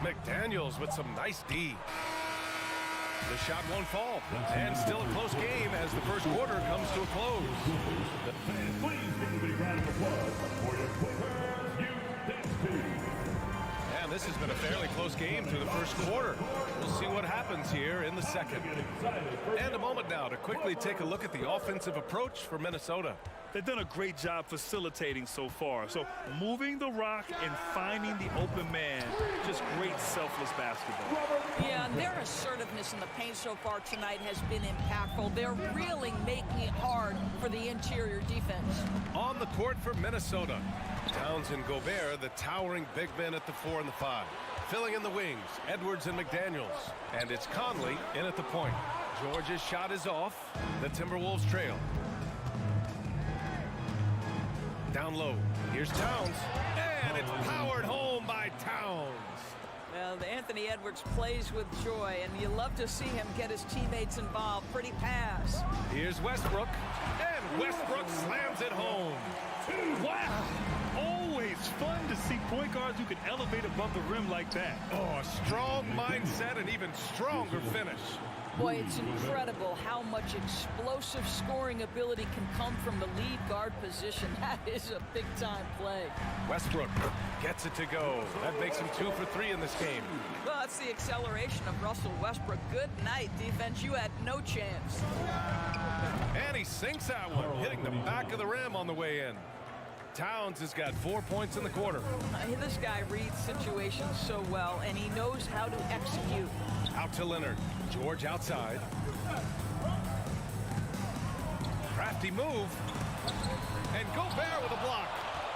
McDaniels with some nice D. The shot won't fall. And still a close game as the first quarter comes to a close. Please give a big round of applause for your Clippers U.S. And this has been a fairly close game through the first quarter. We'll see what happens here in the second. And a moment now to quickly take a look at the offensive approach for Minnesota. They've done a great job facilitating so far. So moving the rock and finding the open man, just great selfless basketball. Yeah, and their assertiveness in the paint so far tonight has been impactful. They're really making it hard for the interior defense. On the court for Minnesota, Towns and Gobert, the towering big men at the 4 and the 5. Filling in the wings, Edwards and McDaniels. And it's Conley in at the point. George's shot is off. The Timberwolves trail. Down low. Here's Towns. And it's powered home by Towns. Well, Anthony Edwards plays with joy, and you love to see him get his teammates involved. Pretty pass. Here's Westbrook. And Westbrook slams it home. Wow. Always fun to see point guards who can elevate above the rim like that. Oh, a strong mindset and even stronger finish. Boy, it's incredible how much explosive scoring ability can come from the lead guard position. That is a big-time play. Westbrook gets it to go. That makes him 2 for 3 in this game. Well, that's the acceleration of Russell Westbrook. Good night, defense. You had no chance. And he sinks that one, hitting the back of the rim on the way in. Towns has got 4 points in the quarter. This guy reads situations so well, and he knows how to execute. Out to Leonard. George outside. Crafty move. And Gobert with a block.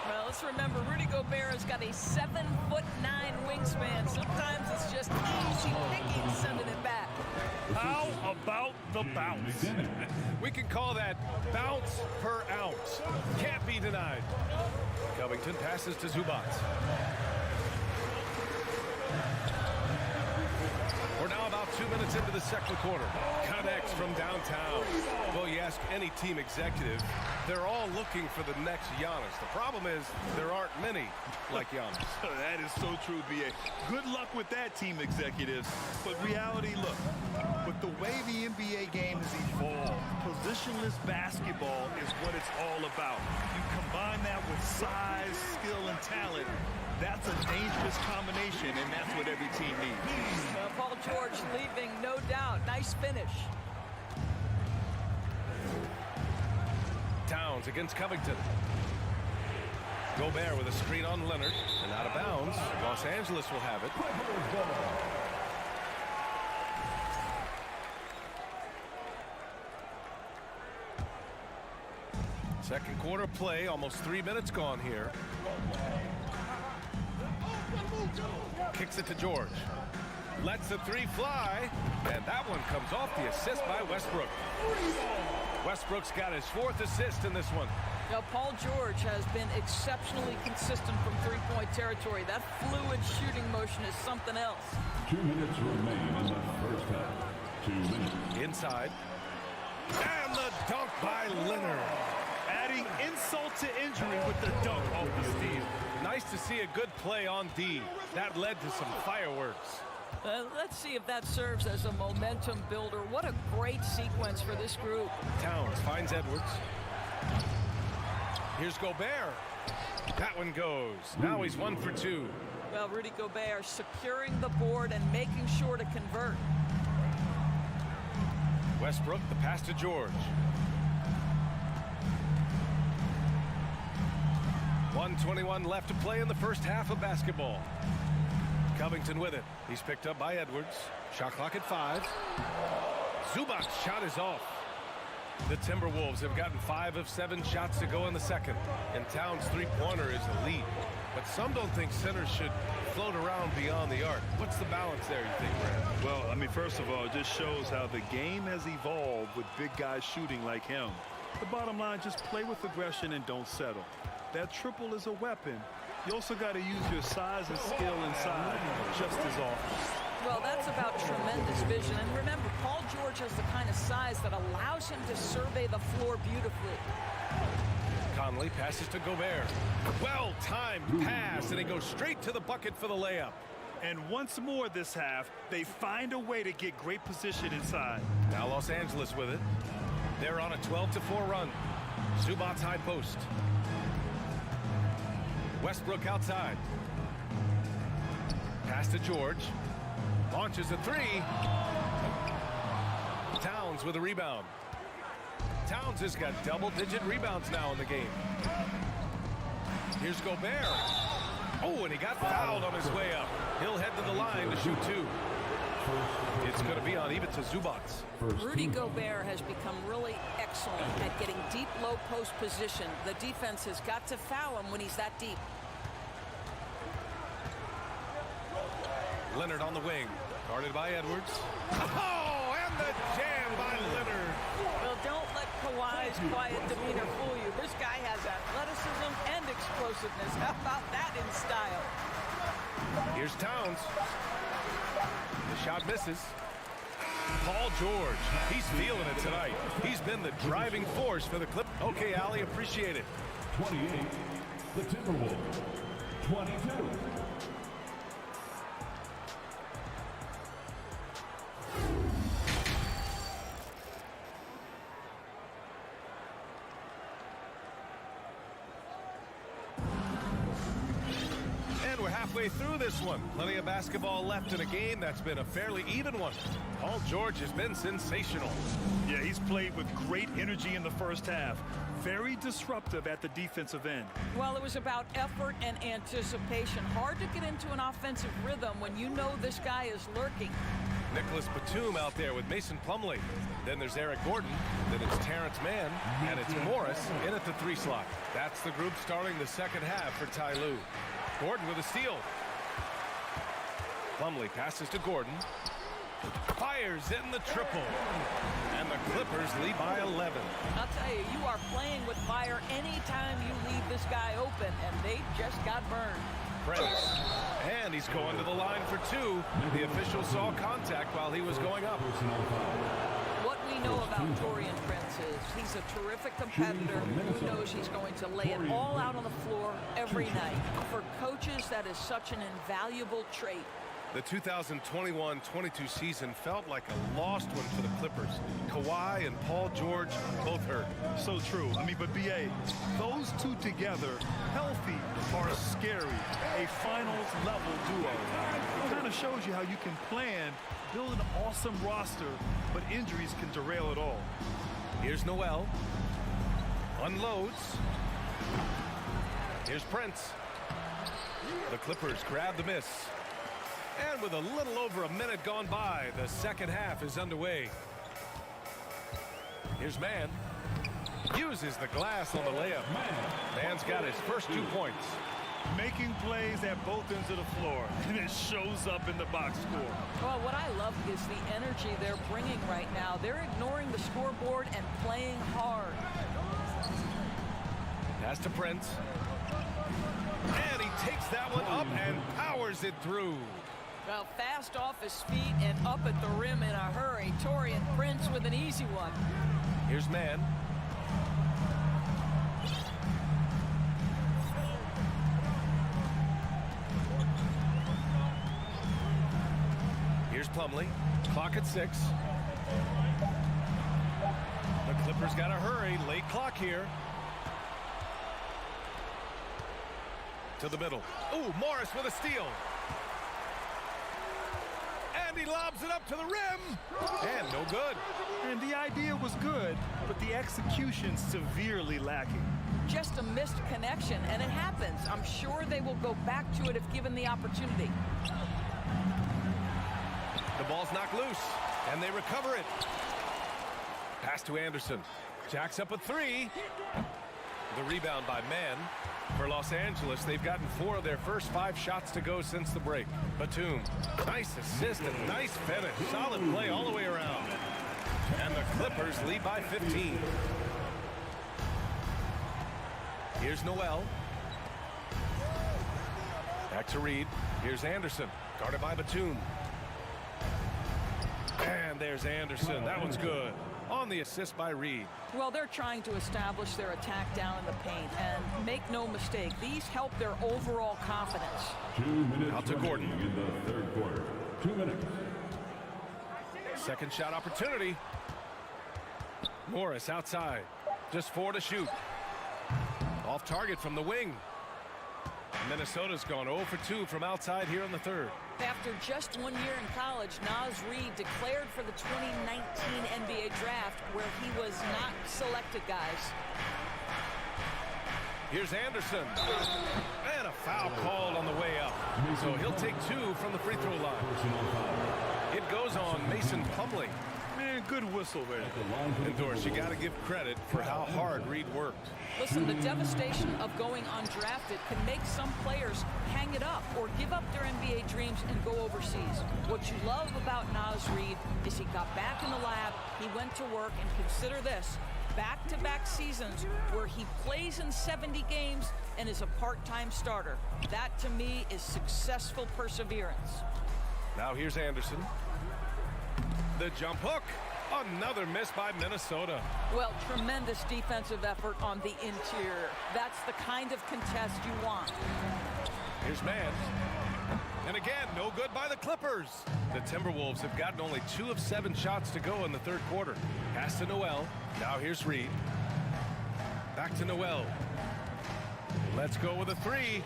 Well, let's remember, Rudy Gobert has got a 7'9" wingspan. Sometimes it's just easy picking sending it back. How about the bounce? We can call that bounce per ounce. Can't be denied. Covington passes to Zubac. We're now about 2 minutes into the second quarter. Connects from downtown. Well, you ask any team executive, they're all looking for the next Giannis. The problem is there aren't many like Giannis. That is so true, B.A. Good luck with that, team executives. But reality, look, with the way the NBA game has evolved, positionless basketball is what it's all about. You combine that with size, skill, and talent. That's a dangerous combination, and that's what every team needs. Paul George leaving, no doubt. Nice finish. Towns against Covington. Gobert with a screen on Leonard. And out of bounds. Los Angeles will have it. Second quarter play. Almost 3 minutes gone here. Kicks it to George. Lets the 3 fly. And that one comes off the assist by Westbrook. Westbrook's got his 4th assist in this one. Now, Paul George has been exceptionally consistent from three-point territory. That fluid shooting motion is something else. 2 minutes remain in the first half. 2 minutes. Inside. And the dunk by Leonard. Adding insult to injury with the dunk off the steal. Nice to see a good play on D. That led to some fireworks. Let's see if that serves as a momentum builder. What a great sequence for this group. Towns finds Edwards. Here's Gobert. That one goes. Now he's 1 for 2. Well, Rudy Gobert securing the board and making sure to convert. Westbrook, the pass to George. 1:21 left to play in the first half of basketball. Covington with it. He's picked up by Edwards. Shot clock at 5. Zubac's shot is off. The Timberwolves have gotten 5 of 7 shots to go in the second. And Towns' three-pointer is elite. But some don't think centers should float around beyond the arc. What's the balance there, you think, Brad? Well, I mean, first of all, it just shows how the game has evolved with big guys shooting like him. The bottom line, just play with aggression and don't settle. That triple is a weapon. You also got to use your size and skill inside just as often. Well, that's about tremendous vision. And remember, Paul George has the kind of size that allows him to survey the floor beautifully. Conley passes to Gobert. Well-timed pass, and he goes straight to the bucket for the layup. And once more this half, they find a way to get great position inside. Now Los Angeles with it. They're on a 12-4 run. Zubac's high post. Westbrook outside. Pass to George. Launches a 3. Towns with a rebound. Towns has got double-digit rebounds now in the game. Here's Gobert. Oh, and he got fouled on his way up. He'll head to the line to shoot 2. It's going to be on even to Zubac. Rudy Gobert has become really excellent at getting deep low post position. The defense has got to foul him when he's that deep. Leonard on the wing. Guarded by Edwards. Oh, and the jam by Leonard. Well, don't let Kawhi's quiet demeanor fool you. This guy has athleticism and explosiveness. How about that in style? Here's Towns. The shot misses. Paul George, he's feeling it tonight. He's been the driving force for the Clip. Okay, Allie, appreciate it. 28, the Timberwolves. 22. Halfway through this one. Plenty of basketball left in a game that's been a fairly even one. Paul George has been sensational. Yeah, he's played with great energy in the first half. Very disruptive at the defensive end. Well, it was about effort and anticipation. Hard to get into an offensive rhythm when you know this guy is lurking. Nicholas Batum out there with Mason Plumlee. Then there's Eric Gordon. Then it's Terrence Mann. And it's Morris in at the 3 slot. That's the group starting the second half for Ty Lue. Gordon with a steal. Plumlee passes to Gordon. Fires in the triple. And the Clippers lead by 11. I'll tell you, you are playing with fire anytime you leave this guy open, and they just got burned. Prince. And he's going to the line for 2. The official saw contact while he was going up. What we know about Taurean Prince is he's a terrific competitor who knows he's going to lay it all out on the floor every night. For coaches, that is such an invaluable trait. The 2021-22 season felt like a lost one for the Clippers. Kawhi and Paul George both hurt. So true. I mean, but B.A., those two together, healthy, are scary. A finals-level duo. It kind of shows you how you can plan, build an awesome roster, but injuries can derail it all. Here's Noel. Unloads. Here's Prince. The Clippers grab the miss. And with a little over a minute gone by, the second half is underway. Here's Mann. Uses the glass on the layup. Mann's got his first 2 points. Making plays at both ends of the floor, and it shows up in the box score. Well, what I love is the energy they're bringing right now. They're ignoring the scoreboard and playing hard. Pass to Prince. And he takes that one up and powers it through. Well, fast off his feet and up at the rim in a hurry. Taurean Prince with an easy one. Here's Mann. Here's Plumlee. Clock at 6. The Clippers got to hurry. Late clock here. To the middle. Ooh, Morris with a steal. And he lobs it up to the rim. And no good. And the idea was good, but the execution severely lacking. Just a missed connection, and it happens. I'm sure they will go back to it if given the opportunity. The ball's knocked loose, and they recover it. Pass to Anderson. Jacks up a three. The rebound by Mann. For Los Angeles, they've gotten 4 of their first 5 shots to go since the break. Batum, nice assist and nice finish. Solid play all the way around. And the Clippers lead by 15. Here's Noel. Back to Reed. Here's Anderson, guarded by Batum. And there's Anderson. That one's good. On the assist by Reed. Well, they're trying to establish their attack down in the paint, and make no mistake, these help their overall confidence. 2 minutes Out to Gordon in the third quarter. 2 minutes. Second shot opportunity. Morris outside. Just 4 to shoot. Off target from the wing. Minnesota's gone 0 for 2 from outside here in the third. After just 1 year in college, Naz Reid declared for the 2019 NBA draft, where he was not selected, guys. Here's Anderson. And a foul called on the way up. So he'll take 2 from the free throw line. It goes on Mason Plumlee. Man, good whistle there. And Doris, you got to give credit for how hard Reed worked. Listen, the devastation of going undrafted can make some players hang it up or give up their NBA dreams and go overseas. What you love about Naz Reid is he got back in the lab, he went to work, and consider this, back-to-back seasons where he plays in 70 games and is a part-time starter. That, to me, is successful perseverance. Now here's Anderson. The jump hook. Another miss by Minnesota. Well, tremendous defensive effort on the interior. That's the kind of contest you want. Here's Mann. And again, no good by the Clippers. The Timberwolves have gotten only 2 of 7 shots to go in the third quarter. Pass to Noel. Now here's Reed. Back to Noel. Let's go with a 3.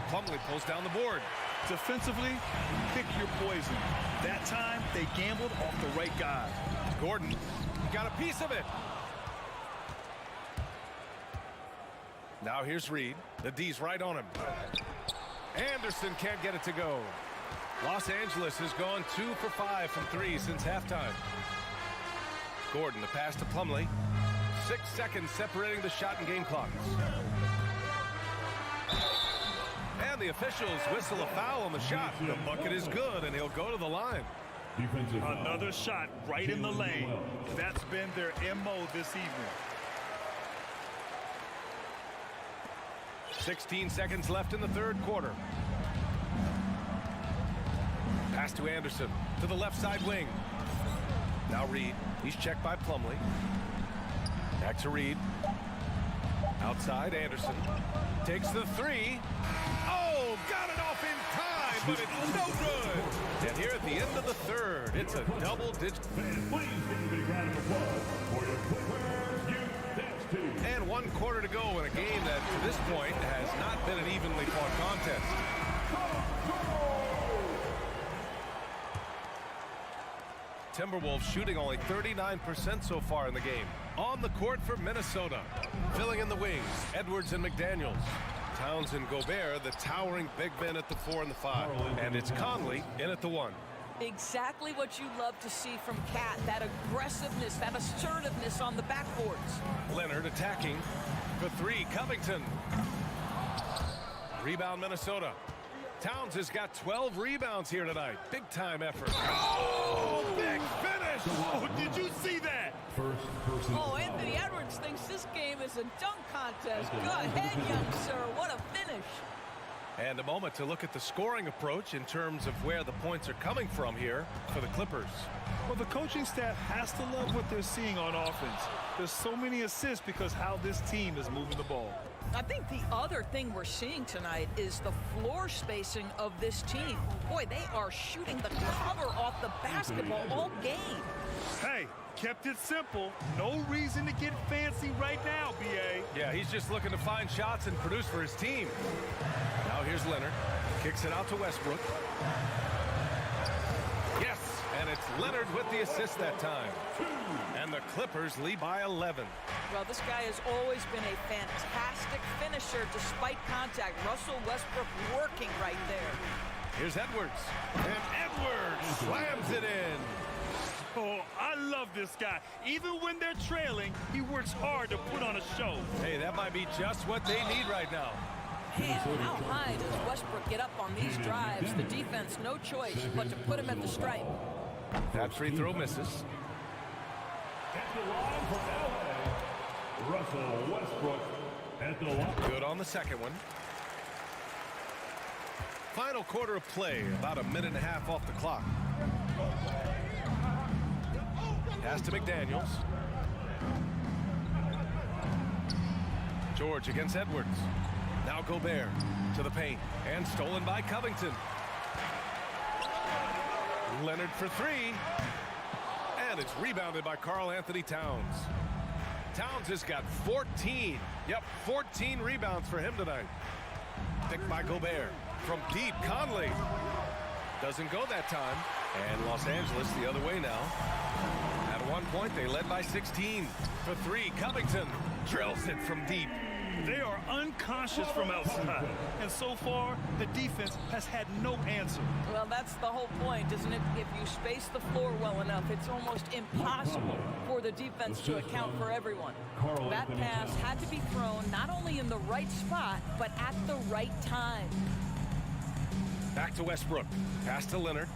Plumlee pulls down the board. Defensively, pick your poison. That time, they gambled off the right guy. Gordon got a piece of it. Now here's Reed. The D's right on him. Anderson can't get it to go. Los Angeles has gone 2 for 5 from 3 since halftime. Gordon, the pass to Plumlee. 6 seconds separating the shot and game clocks. And the officials whistle a foul on the shot. The bucket is good, and he'll go to the line. Another shot right in the lane. That's been their MO this evening. 16 seconds left in the third quarter. Pass to Anderson to the left side wing. Now Reed. He's checked by Plumlee. Back to Reed. Outside Anderson. Takes the 3. Oh, got it off in time, but it's no good. And here at the end of the third, it's a double-digit. And 1 quarter to go in a game that, to this point, has not been an evenly fought contest. Timberwolves shooting only 39% so far in the game. On the court for Minnesota. Filling in the wings, Edwards and McDaniels. Towns and Gobert, the towering big men at the 4 and the 5. And it's Conley in at the 1. Exactly what you love to see from Cat, that aggressiveness, that assertiveness on the backboards. Leonard attacking for 3, Covington. Rebound Minnesota. Towns has got 12 rebounds here tonight. Big time effort. Oh, big finish. Oh, did you see that? Oh, Anthony Edwards thinks this game is a dunk contest. Go ahead, young sir. What a finish. And a moment to look at the scoring approach in terms of where the points are coming from here for the Clippers. Well, the coaching staff has to love what they're seeing on offense. There's so many assists because how this team is moving the ball. I think the other thing we're seeing tonight is the floor spacing of this team. Boy, they are shooting the cover off the basketball all game. Hey, kept it simple. No reason to get fancy right now, B.A. Yeah, Yeah, he's just looking to find shots and produce for his team. Now here's Leonard. Kicks it out to Westbrook. Yes, and it's Leonard with the assist that time. And the Clippers lead by 11. Well, this guy has always been a fantastic finisher despite contact. Russell Westbrook working right there. Here's Edwards. And Edwards slams it in. Oh, I love this guy. Even when they're trailing, he works hard to put on a show. Hey, that might be just what they need right now. Man, how high does Westbrook get up on these drives? The defense, no choice but to put him at the stripe. That free throw misses. At the line for LA, Russell Westbrook at the line. Good on the second one. Final quarter of play, about a minute and a half off the clock. Pass to McDaniels. George against Edwards. Now Gobert to the paint and stolen by Covington. Leonard for three. And it's rebounded by Karl Anthony Towns. Towns has got 14. Yep, 14 rebounds for him tonight. Picked by Gobert. From deep, Conley. Doesn't go that time. And Los Angeles the other way now. At one point, they led by 16. For three, Covington drills it from deep. They are unconscious from outside. And so far, the defense has had no answer. Well, that's the whole point, isn't it? If you space the floor well enough, it's almost impossible for the defense to account for everyone. That pass had to be thrown not only in the right spot, but at the right time. Back to Westbrook. Pass to Leonard.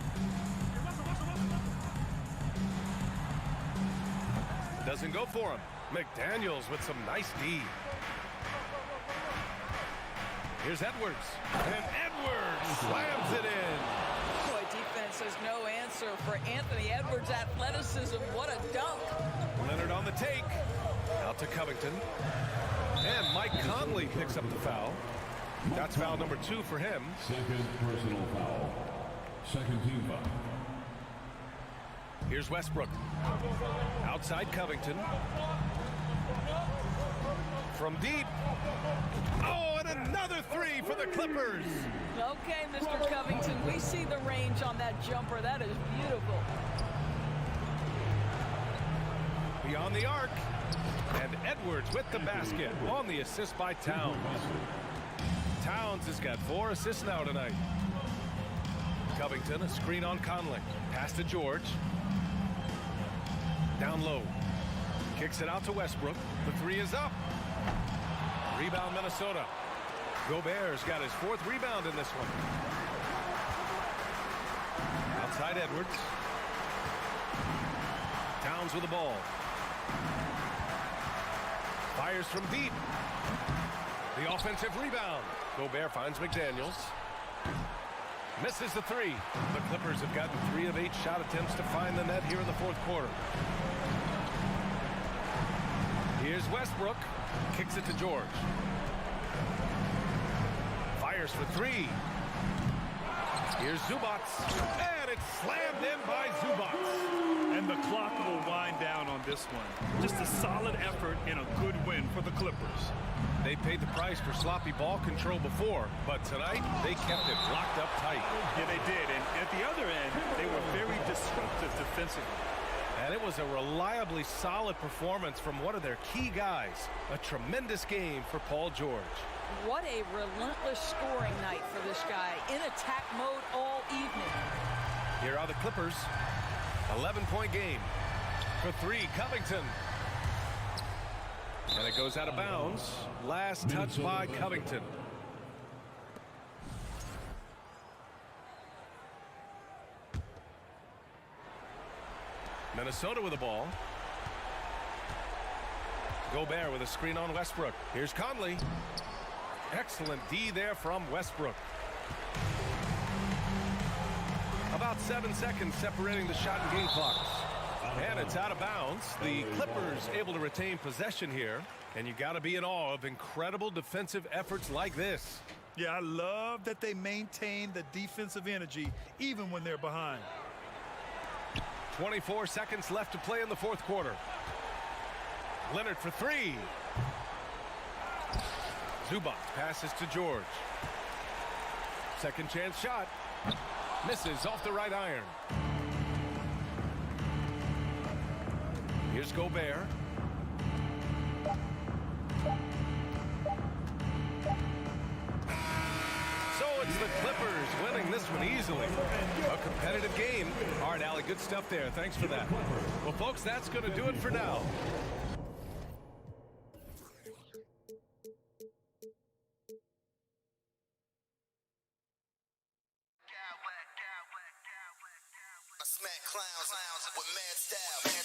Doesn't go for him. McDaniels with some nice D. Here's Edwards. And Edwards slams it in. Boy, defense has no answer for Anthony Edwards' athleticism. What a dunk. Leonard on the take. Out to Covington. And Mike Conley picks up the foul. That's foul number 2 for him. Second personal foul. Second team foul. Here's Westbrook. Outside Covington. From deep. Oh, and another three for the Clippers. Okay, Mr. Covington, we see the range on that jumper. That is beautiful. Beyond the arc. And Edwards with the basket on the assist by Towns. Towns has got 4 assists now tonight. Covington, a screen on Conley. Pass to George. Down low. Kicks it out to Westbrook. The three is up. Rebound Minnesota. Gobert's got his 4th rebound in this one. Outside Edwards. Towns with the ball. Fires from deep. The offensive rebound. Gobert finds McDaniels. Misses the three. The Clippers have gotten 3 of 8 shot attempts to find the net here in the 4th quarter. Here's Westbrook. Kicks it to George. Fires for 3. Here's Zubac. And it's slammed in by Zubac. And the clock will wind down on this one. Just a solid effort and a good win for the Clippers. They paid the price for sloppy ball control before, but tonight they kept it locked up tight. Yeah, they did. And at the other end, they were very disruptive defensively. And it was a reliably solid performance from one of their key guys. A tremendous game for Paul George. What a relentless scoring night for this guy. In attack mode all evening. Here are the Clippers. 11-point game. For 3, Covington. And it goes out of bounds. Last touch by Covington. Minnesota with the ball. Gobert with a screen on Westbrook. Here's Conley. Excellent D there from Westbrook. About 7 seconds separating the shot and game clocks. And it's out of bounds. The Clippers able to retain possession here. And you got to be in awe of incredible defensive efforts like this. Yeah, I love that they maintain the defensive energy even when they're behind. 24 seconds left to play in the 4th quarter. Leonard for 3. Zubac passes to George. Second chance shot. Misses off the right iron. Here's Gobert. So it's the Clippers winning this one easily. A competitive game. All right, Allie, good stuff there. Thanks for that. Well, folks, that's going to do it for now. I smack clowns with mad style.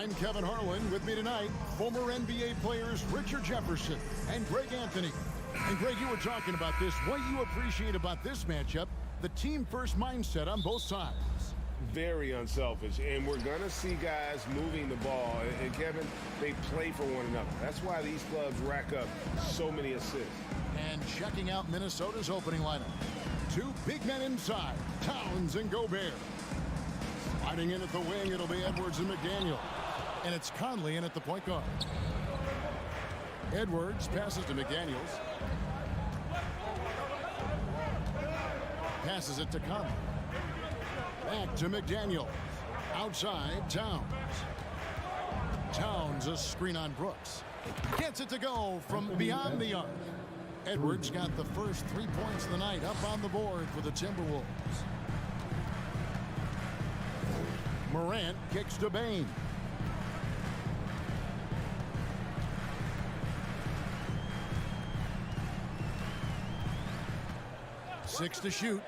I'm Kevin Harlan. With me tonight, former NBA players Richard Jefferson and Greg Anthony. And Greg, you were talking about this. What you appreciate about this matchup, the team-first mindset on both sides. Very unselfish, and we're going to see guys moving the ball. And Kevin, they play for one another. That's why these clubs rack up so many assists. And checking out Minnesota's opening lineup. Two big men inside, Towns and Gobert. Sliding in at the wing, it'll be Edwards and McDaniel. And it's Conley in at the point guard. Edwards passes to McDaniels. Passes it to Conley. Back to McDaniel. Outside, Towns. Towns, a screen on Brooks. Gets it to go from beyond the arc. Edwards got the first 3 points of the night up on the board for the Timberwolves. Morant kicks to Bain. Six to shoot.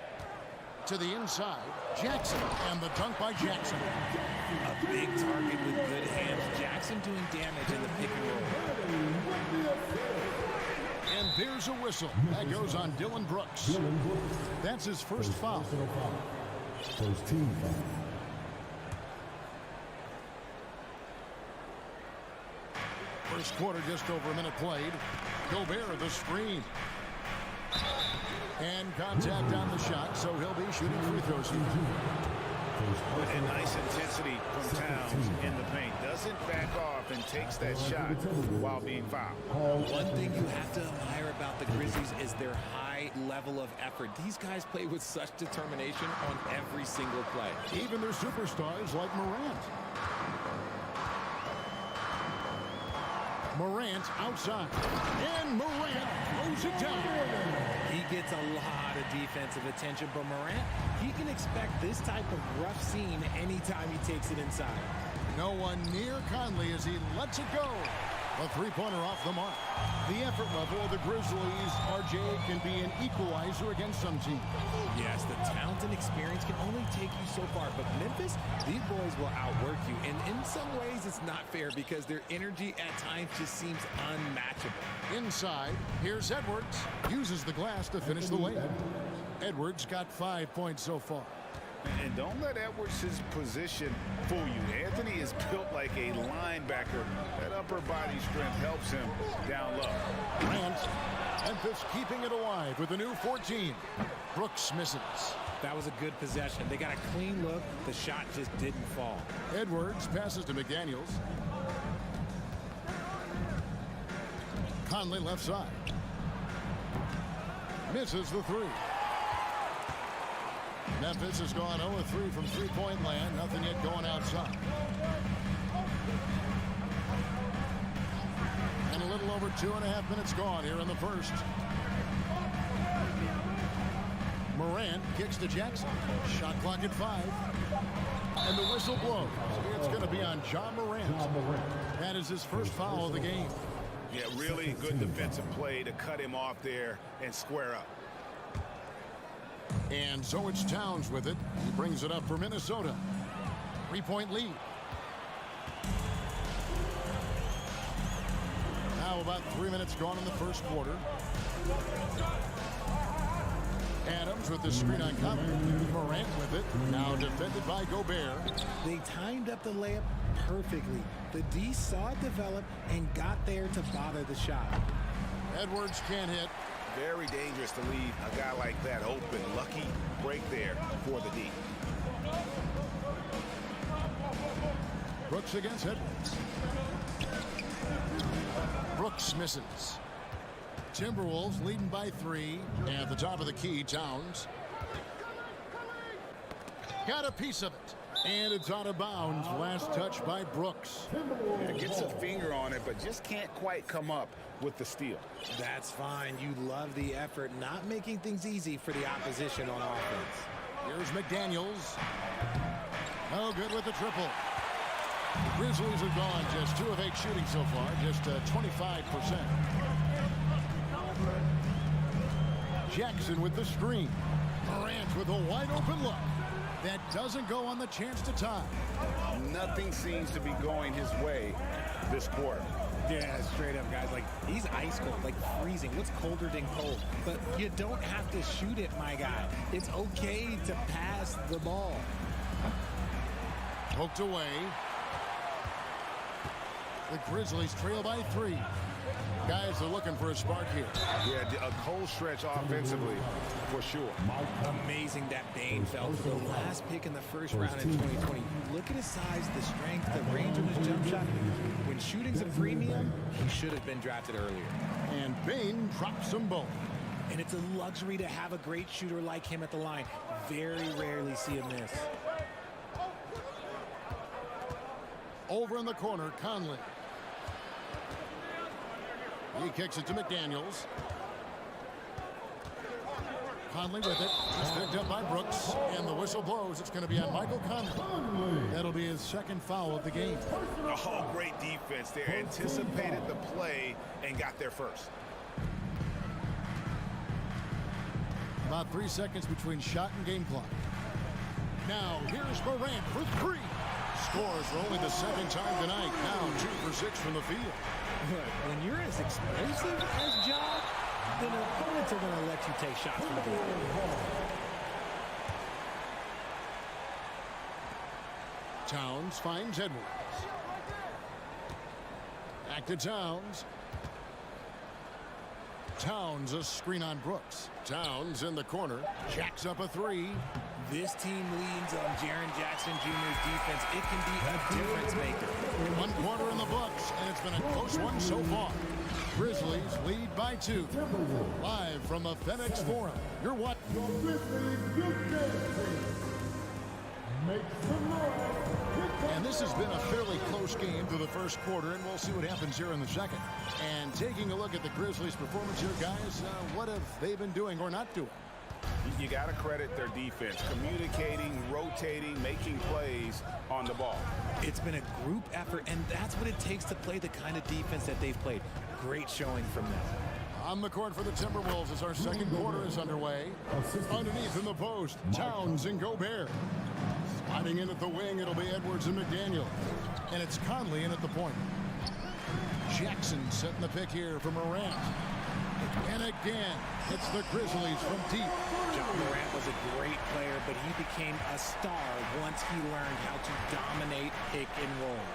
To the inside, Jackson, and the dunk by Jackson. A big target with good hands. Jackson doing damage in the pick and roll. And there's a whistle. That goes on Dylan Brooks. That's his first foul. First team foul. First quarter, just over a minute played. Gobert, the screen. And contact on the shot, so he'll be shooting free throws here. And nice intensity from Towns in the paint. Doesn't back off and takes that shot while being fouled. One thing you have to admire about the Grizzlies is their high level of effort. These guys play with such determination on every single play. Even their superstars like Morant. Morant outside. And Morant throws it down. He gets a lot of defensive attention, but Morant, he can expect this type of rough scene anytime he takes it inside. No one near Conley as he lets it go. A three-pointer off the mark. The effort level of the Grizzlies, RJ, can be an equalizer against some teams. Yes, the talent and experience can only take you so far, but Memphis, these boys will outwork you. And in some ways, it's not fair because their energy at times just seems unmatchable. Inside, here's Edwards. Uses the glass to finish the layup. Edwards got 5 points so far. And don't let Edwards' position fool you. Anthony is built like a linebacker. That upper body strength helps him down low. Grant, Memphis keeping it alive with a new 14. Brooks misses. That was a good possession. They got a clean look. The shot just didn't fall. Edwards passes to McDaniels. Conley left side. Misses the three. Memphis has gone 0-3 from three-point land. Nothing yet going outside. And a little over 2.5 minutes gone here in the first. Morant kicks to Jackson. Shot clock at 5. And the whistle blows. It's going to be on John Morant. That is his first foul of the game. Yeah, really good defensive play to cut him off there and square up. And so it's Towns with it. He brings it up for Minnesota. 3-point lead. Now about 3 minutes gone in the first quarter. Adams with the screen on Conley. Morant with it. Now defended by Gobert. They timed up the layup perfectly. The D saw it develop and got there to bother the shot. Edwards can't hit. Very dangerous to leave a guy like that open. Lucky break there for the D. Brooks against Edwards. Brooks misses. Timberwolves leading by 3. At the top of the key, Towns. Got a piece of it. And it's out of bounds. Last touch by Brooks. Yeah, gets a finger on it, but just can't quite come up with the steal. That's fine. You love the effort, not making things easy for the opposition on offense. Here's McDaniels. No good with the triple. The Grizzlies have gone just 2 of 8 shooting so far, just 25%. Jackson with the screen. Morant with a wide open look. That doesn't go on the chance to tie. Nothing seems to be going his way this quarter. Yeah, straight up, guys. Like, he's ice cold, like freezing. What's colder than cold? But you don't have to shoot it, my guy. It's okay to pass the ball. Poked away. The Grizzlies trail by 3. Guys are looking for a spark here. Yeah, a cold stretch offensively, for sure. Amazing that Bane fell for the last pick in the first round in 2020. Look at his size, the strength, the range of his jump shot. When shooting's a premium, he should have been drafted earlier. And Bane drops them both. And it's a luxury to have a great shooter like him at the line. Very rarely see him miss. Over in the corner, Conley. He kicks it to McDaniels. Conley with it. It's picked up by Brooks. And the whistle blows. It's going to be on Michael Conley. That'll be his second foul of the game. Oh, great defense there. Anticipated the play and got there first. About 3 seconds between shot and game clock. Now, here's Morant for 3. Scores for only the second time tonight. Now 2 for 6 from the field. When you're as explosive as Ja, then opponents are going to let you take shots from the field. Towns finds Edwards. Back to Towns. Towns a screen on Brooks. Towns in the corner. Jacks up a 3. This team leans on Jaren Jackson Jr.'s defense. It can be a difference maker. 1 quarter in the books, and it's been a close one so far. Grizzlies lead by 2. Live from the FedEx Forum. You're what? And this has been a fairly close game through the first quarter, and we'll see what happens here in the second. And taking a look at the Grizzlies' performance here, guys, what have they been doing or not doing? You got to credit their defense, communicating, rotating, making plays on the ball. It's been a group effort, and that's what it takes to play the kind of defense that they've played. Great showing from them. On the court for the Timberwolves as our second quarter is underway. Underneath in the post, Towns and Gobert. Sliding in at the wing, it'll be Edwards and McDaniel. And it's Conley in at the point. Jackson setting the pick here for Morant. And again, it's the Grizzlies from deep. John Morant was a great player, but he became a star once he learned how to dominate pick and roll.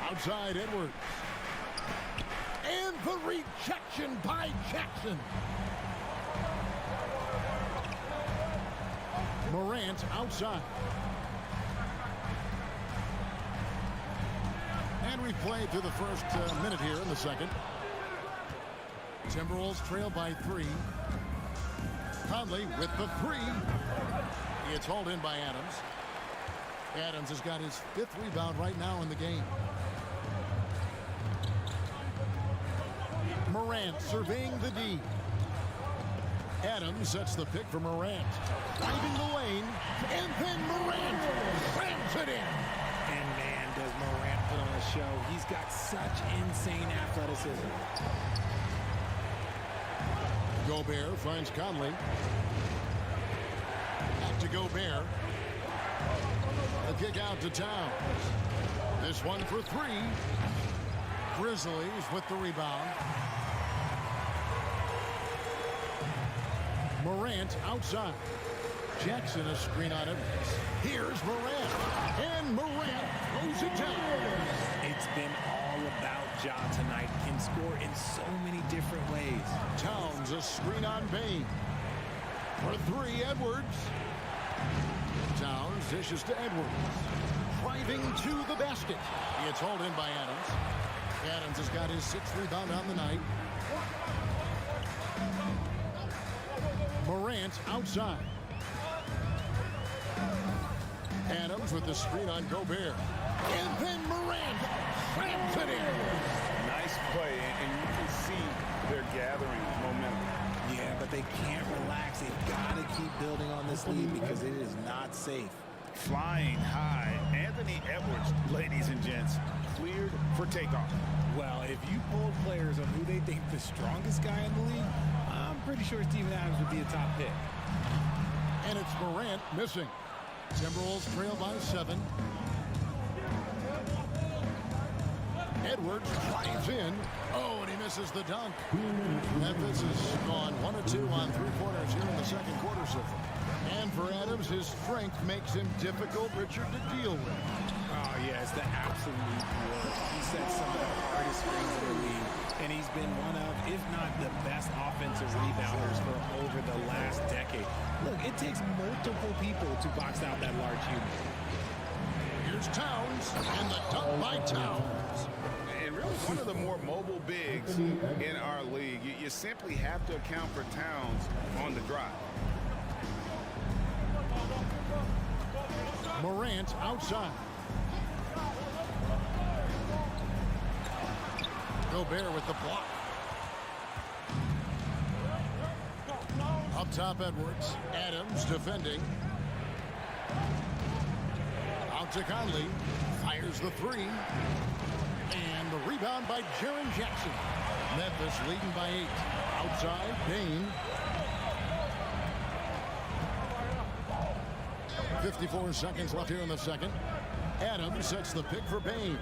Outside Edwards. And the rejection by Jackson. Morant outside. And we've played through the first minute here in the second. Timberwolves trail by 3. Conley with the 3. It's hauled in by Adams. Adams has got his 5th rebound right now in the game. Morant surveying the D. Adams sets the pick for Morant. Driving the lane, and then Morant slams it in. And man, does Morant put on a show. He's got such insane athleticism. Gobert finds Conley. Back to Gobert. A kick out to Towns. This one for 3. Grizzlies with the rebound. Morant outside. Jackson a screen on it. Here's Morant. And Morant throws it down. It's been all about Ja tonight. Can score in so many different ways. Towns a screen on Bane. For 3, Edwards. Towns dishes to Edwards. Driving to the basket. It's hauled in by Adams. Adams has got his 6th rebound on the night. Morant outside. Adams with the screen on Gobert. And then Morant slams it in. Nice play, and you can see they're gathering momentum. Yeah, but they can't relax. They've got to keep building on this lead because it is not safe. Flying high, Anthony Edwards, ladies and gents, cleared for takeoff. Well, if you poll players on who they think the strongest guy in the league, I'm pretty sure Steven Adams would be a top pick. And it's Morant missing. Timberwolves trail by 7. Edwards drives in. Oh, and he misses the dunk. Memphis has gone 1 of 2 on 3 quarters here in the second quarter so far. And for Adams, his strength makes him difficult, Richard, to deal with. Oh, yeah, it's the absolute worst. He set some of the hardest screens in the league, and he's been one of, if not the best offensive rebounders for over the last decade. Look, it takes multiple people to box out that large human. Here's Towns, and the dunk by Towns. And really one of the more mobile bigs in our league. You simply have to account for Towns on the drive. Morant outside. Gobert with the block. Up top, Edwards. Adams defending. Out to Conley. Fires the 3. And the rebound by Jaren Jackson. Memphis leading by 8. Outside, Bane. 54 seconds left here in the second. Adams sets the pick for Bane.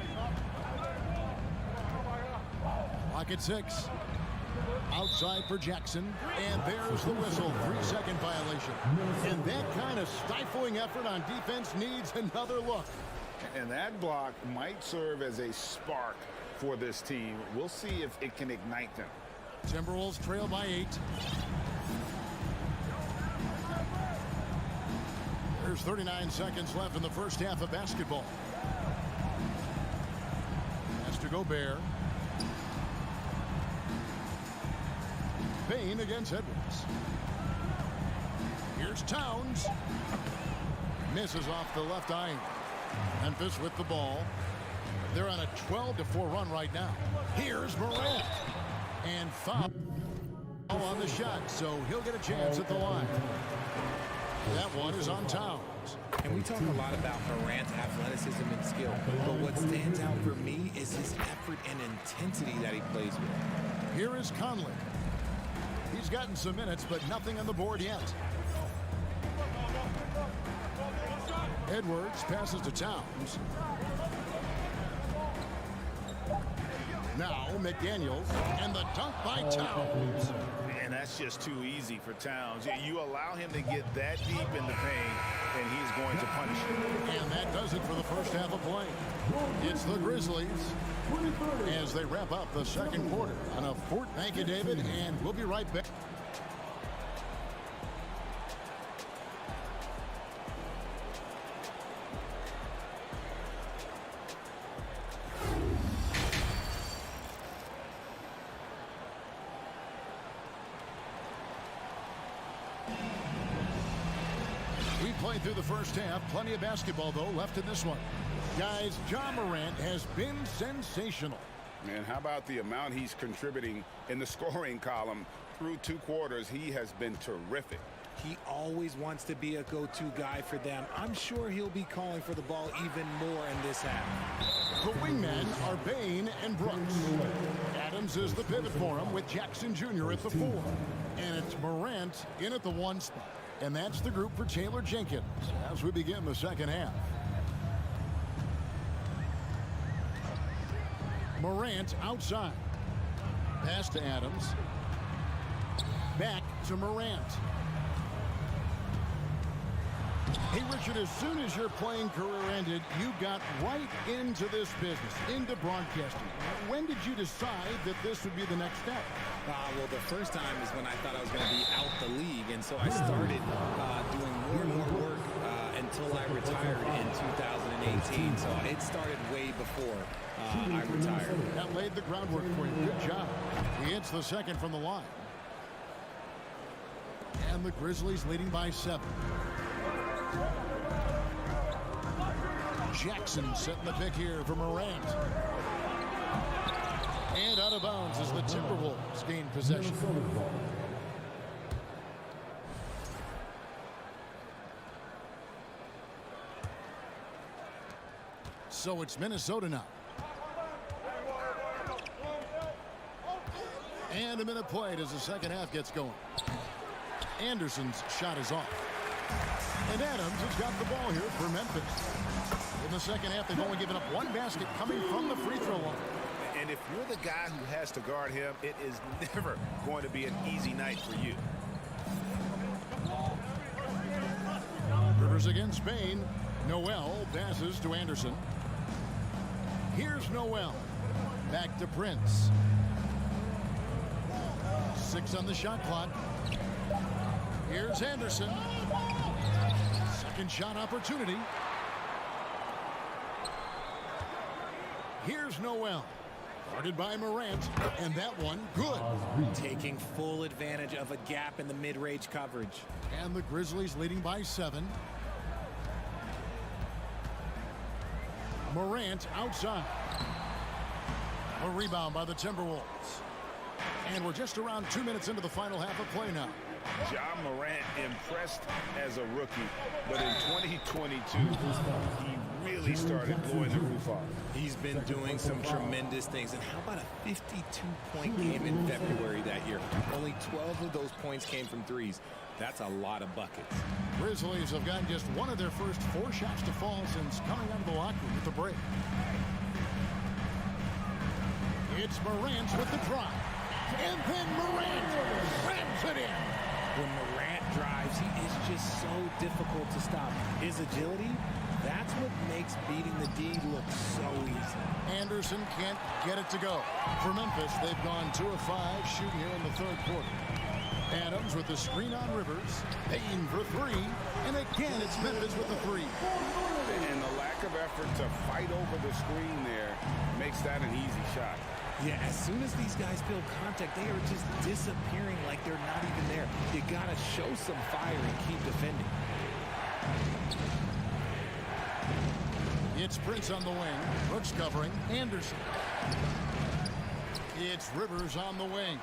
Clock at 6. Outside for Jackson. And there's the whistle. 3-second violation. And that kind of stifling effort on defense needs another look. And that block might serve as a spark for this team. We'll see if it can ignite them. Timberwolves trail by 8. There's 39 seconds left in the first half of basketball. Has to Gobert. Bane against Edwards. Here's Towns. Misses off the left iron. Memphis with the ball. They're on a 12-4 run right now. Here's Morant. And foul on the shot, so he'll get a chance at the line. That one is on Towns. And we talk a lot about Morant's athleticism and skill, but what stands out for me is his effort and intensity that he plays with. Here is Conley. He's gotten some minutes, but nothing on the board yet. Edwards passes to Towns. Now McDaniels, and the dunk by Towns. And that's just too easy for Towns. You allow him to get that deep in the paint, and he's going to punish you. And that does it for the first half of play. It's the Grizzlies as they wrap up the second quarter on a Fort. Thank you, David, and we'll be right back. We played through the first half. Plenty of basketball, though, left in this one. Guys, John Morant has been sensational. And how about the amount he's contributing in the scoring column? Through 2 quarters, he has been terrific. He always wants to be a go-to guy for them. I'm sure he'll be calling for the ball even more in this half. The wingmen are Bane and Brooks. Adams is the pivot for him with Jackson Jr. at the 4. And it's Morant in at the 1 spot. And that's the group for Taylor Jenkins as we begin the second half. Morant outside. Pass to Adams. Back to Morant. Hey, Richard, as soon as your playing career ended, you got right into this business, into broadcasting. When did you decide that this would be the next step? Well, the first time is when I thought I was going to be out the league, and so I started doing more and more work until I retired in 2018. So it started way before I retired. That laid the groundwork for you. Good job. He hits the second from the line. And the Grizzlies leading by 7. Jackson setting the pick here for Morant. And out of bounds as the Timberwolves gain possession. So it's Minnesota now. And a minute played as the second half gets going. Anderson's shot is off. And Adams has got the ball here for Memphis. In the second half, they've only given up one basket coming from the free throw line. And if you're the guy who has to guard him, it is never going to be an easy night for you. Rivers against Spain. Noel passes to Anderson. Here's Noel. Back to Prince. 6 on the shot clock. Here's Anderson. Second shot opportunity. Here's Noel. Guarded by Morant. And that one, good. Taking full advantage of a gap in the mid-range coverage. And the Grizzlies leading by 7. Morant outside. A rebound by the Timberwolves. And we're just around 2 minutes into the final half of play now. John Morant impressed as a rookie, but in 2022, he really started blowing the roof off. He's been doing some tremendous things. And how about a 52-point game in February that year? Only 12 of those points came from threes. That's a lot of buckets. Grizzlies have gotten just one of their first 4 shots to fall since coming out of the locker room with the break. It's Morant with the drive. And then Morant slams it in. When Morant drives, he is just so difficult to stop. His agility, that's what makes beating the D look so easy. Anderson can't get it to go. For Memphis, they've gone 2 of 5 shooting here in the third quarter. Adams with the screen on Rivers. Payne for 3. And again, it's Memphis with the 3. And the lack of effort to fight over the screen there makes that an easy shot. Yeah, as soon as these guys feel contact, they are just disappearing like they're not even there. You gotta show some fire and keep defending. It's Prince on the wing. Brooks covering. Anderson. It's Rivers on the wing.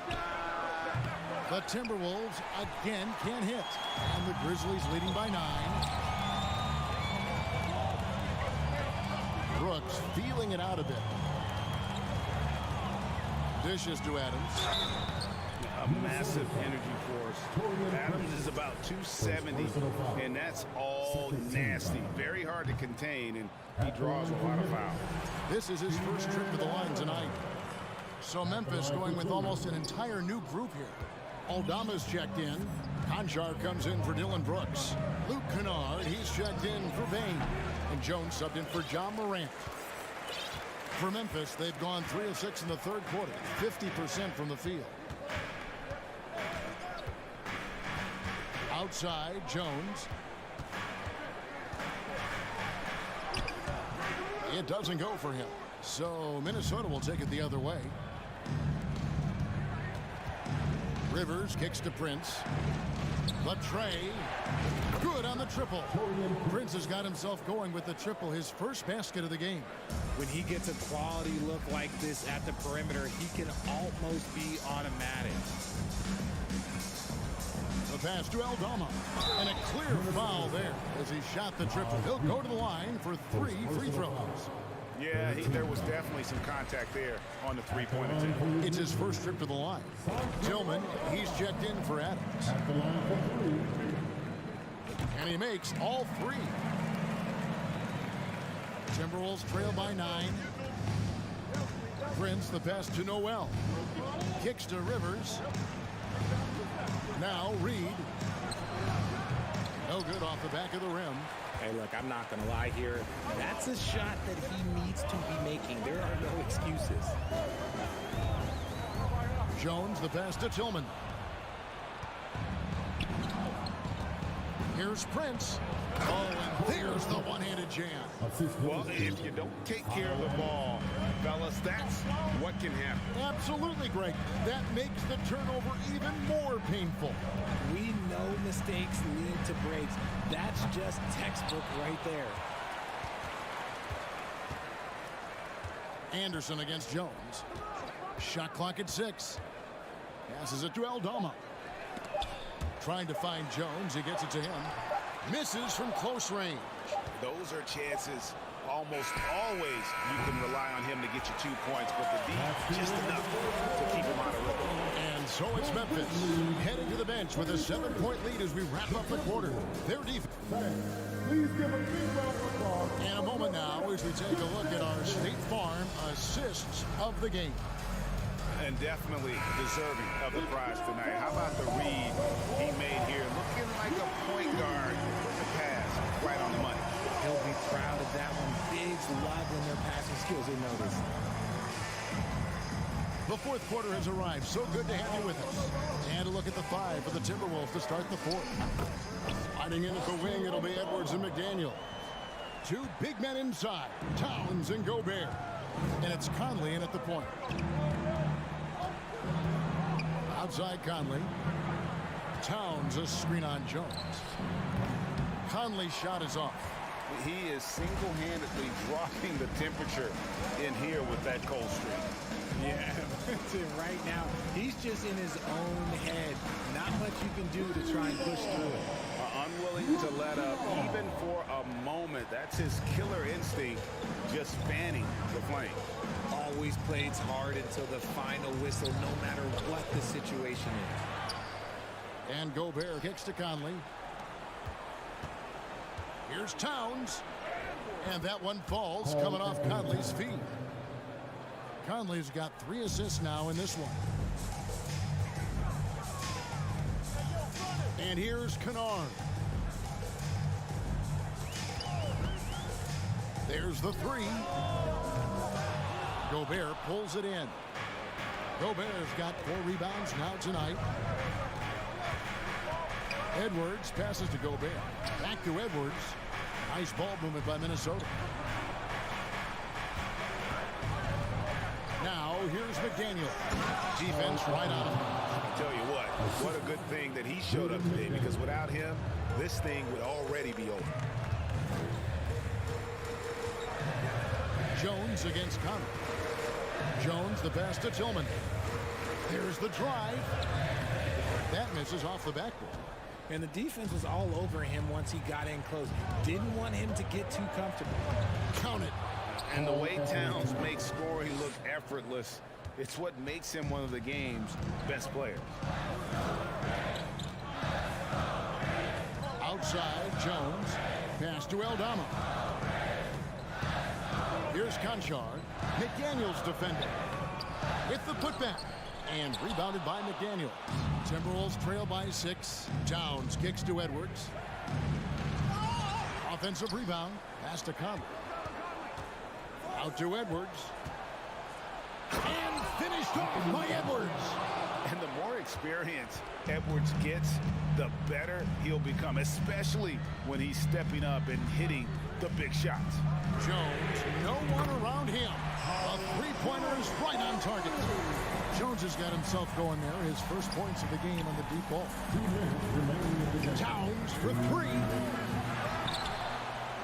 The Timberwolves again can't hit. And the Grizzlies leading by 9. Brooks feeling it out a bit. Dishes to Adams. A massive energy force. Adams is about 270, and that's all nasty. Very hard to contain, and he draws a lot of fouls. This is his first trip to the line tonight. So Memphis going with almost an entire new group here. Aldama's checked in. Conchar comes in for Dylan Brooks. Luke Kennard, he's checked in for Payne. And Jones subbed in for John Morant. For Memphis, they've gone 3 of 6 in the third quarter, 50% from the field. Outside, Jones. It doesn't go for him. So Minnesota will take it the other way. Rivers kicks to Prince. The tray. Good on the triple. Prince has got himself going with the triple, his first basket of the game. When he gets a quality look like this at the perimeter, he can almost be automatic. The pass to Aldama. And a clear foul there as he shot the triple. He'll go to the line for 3 free throws. Yeah, there was definitely some contact there on the three-point attempt. It's his first trip to the line. Tillman, he's checked in for Adams. And he makes all 3. Timberwolves trail by 9. Prince, the pass to Noel. Kicks to Rivers. Now Reed. No good off the back of the rim. Hey, look, I'm not going to lie here. That's a shot that he needs to be making. There are no excuses. Jones, the pass to Tillman. Here's Prince. Oh, and there's the one-handed jam. Well, if you don't take care of the ball, fellas, that's what can happen. Absolutely, Greg. That makes the turnover even more painful. We know mistakes lead to breaks. That's just textbook right there. Anderson against Jones. Shot clock at 6. Passes it to Aldama. Trying to find Jones. He gets it to him. Misses from close range. Those are chances almost always you can rely on him to get you 2 points, but the D just enough to keep him out of rhythm. And so it's Memphis heading to the bench with a 7-point lead as we wrap up the quarter. Their defense. Please give a big round of applause. In a moment now as we take a look at our State Farm assists of the game. And definitely deserving of the prize tonight. How about the read he made here? Looking like a point guard with the pass right on the money. He'll be proud of that one. Bigs love when their passing skills are noticed. The fourth quarter has arrived. So good to have you with us. And a look at the 5 for the Timberwolves to start the fourth. Sliding in at the wing, it'll be Edwards and McDaniel. 2 big men inside, Towns and Gobert. And it's Conley in at the point. Outside Conley. Towns a screen on Jones. Conley's shot is off. He is single-handedly dropping the temperature in here with that cold streak. Yeah, right now, he's just in his own head. Not much you can do to try and push through it. Unwilling to let up even for a moment. That's his killer instinct, just fanning the flame. Always plays hard until the final whistle, no matter what the situation is. And Gobert kicks to Conley. Here's Towns. And that one falls, coming off Conley's feet. Conley's got 3 assists now in this one. And here's Kennard. There's the 3. Gobert pulls it in. Gobert's got 4 rebounds now tonight. Edwards passes to Gobert. Back to Edwards. Nice ball movement by Minnesota. Now here's McDaniel. Defense right on him. I tell you what a good thing that he showed up today, because without him, this thing would already be over. Jones against Conley. Jones the pass to Tillman. There's the drive. That misses off the backboard. And the defense was all over him once he got in close. Didn't want him to get too comfortable. Count it. And the way Towns makes scoring look effortless, it's what makes him one of the game's best players. Outside, Jones. Pass to Aldama. Here's Conchard. McDaniel's defending. With the putback. And rebounded by McDaniel. Timberwolves trail by 6. Towns kicks to Edwards. Offensive rebound. Pass to Conley. Out to Edwards. And finished off by Edwards. And the more experience Edwards gets, the better he'll become, especially when he's stepping up and hitting the big shots. Jones, no one around him. A three-pointer is right on target. Jones has got himself going there. His first points of the game on the deep ball. Towns for 3.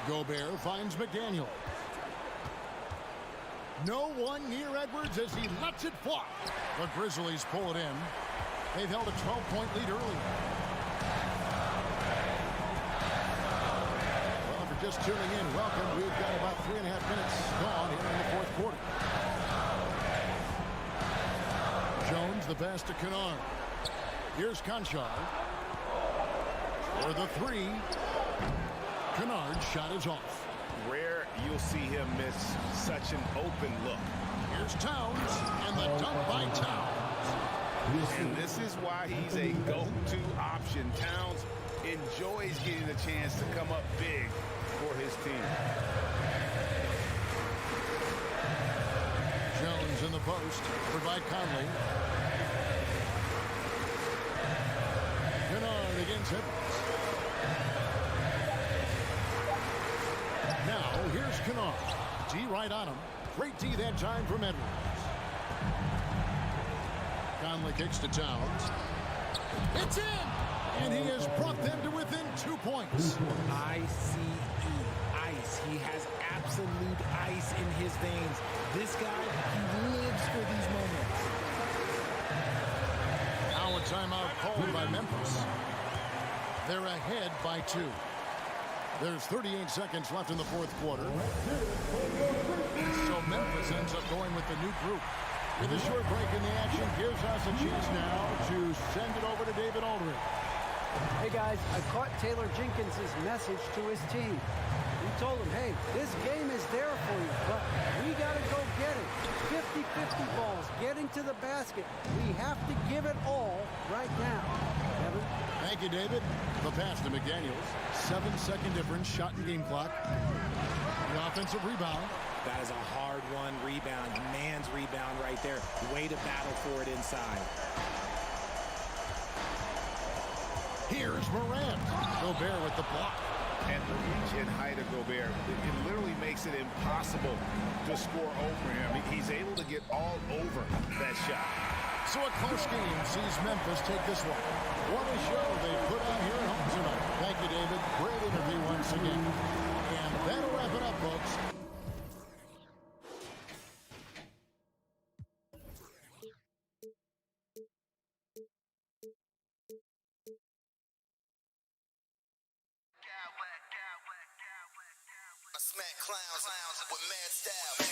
Gobert finds McDaniel. No one near Edwards as he lets it fly. The Grizzlies pull it in. They've held a 12-point lead early. Well, if you're just tuning in, welcome. We've got about 3.5 minutes gone here in the fourth quarter. Jones, the pass to Kennard. Here's Conchard. For the 3. Kennard's shot is off. Rare you'll see him miss such an open look. Here's Towns, and the dunk by Towns. And this is why he's a go-to option. Towns enjoys getting the chance to come up big for his team. Jones in the post, provide Conley. Kennard against Edwards. Now, here's Kennard. D right on him. Great D that time from Edwards. Conley kicks to Towns. It's in! And he has brought them to within 2 points. ICE. Ice. He has absolute ice in his veins. This guy, he lives for these moments. Now a timeout called by Memphis. They're ahead by 2. There's 38 seconds left in the fourth quarter. So Memphis ends up going with the new group. With a short break in the action, gives us a chance now to send it over to David Aldridge. Hey guys, I caught Taylor Jenkins' message to his team. He told them, hey, this game is there for you, but we got to go get it. 50-50 balls, getting to the basket. We have to give it all right now. Kevin? Thank you, David. The pass to McDaniels. 7-second difference, shot and game clock. The offensive rebound. That is a hard-won rebound, man's rebound right there. Way to battle for it inside. Here's Morant. Gobert with the block. And the reach and height of Gobert, it literally makes it impossible to score over him. He's able to get all over that shot. So a close game sees Memphis take this one. What a show they put on here at home tonight. Thank you, David. Great interview once again. And that'll wrap it up, folks. I smack clowns with mad style.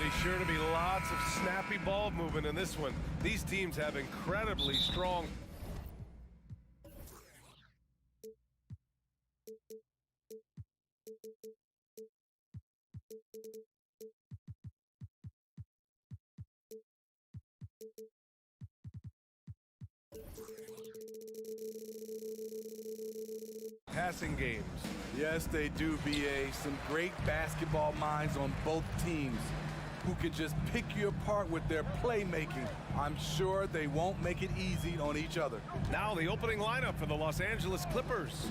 be sure to be lots of snappy ball movement in this one. These teams have incredibly strong. Passing games. Yes, they do, BA. Some great basketball minds on both teams who can just pick you apart with their playmaking. I'm sure they won't make it easy on each other. Now the opening lineup for the Los Angeles Clippers.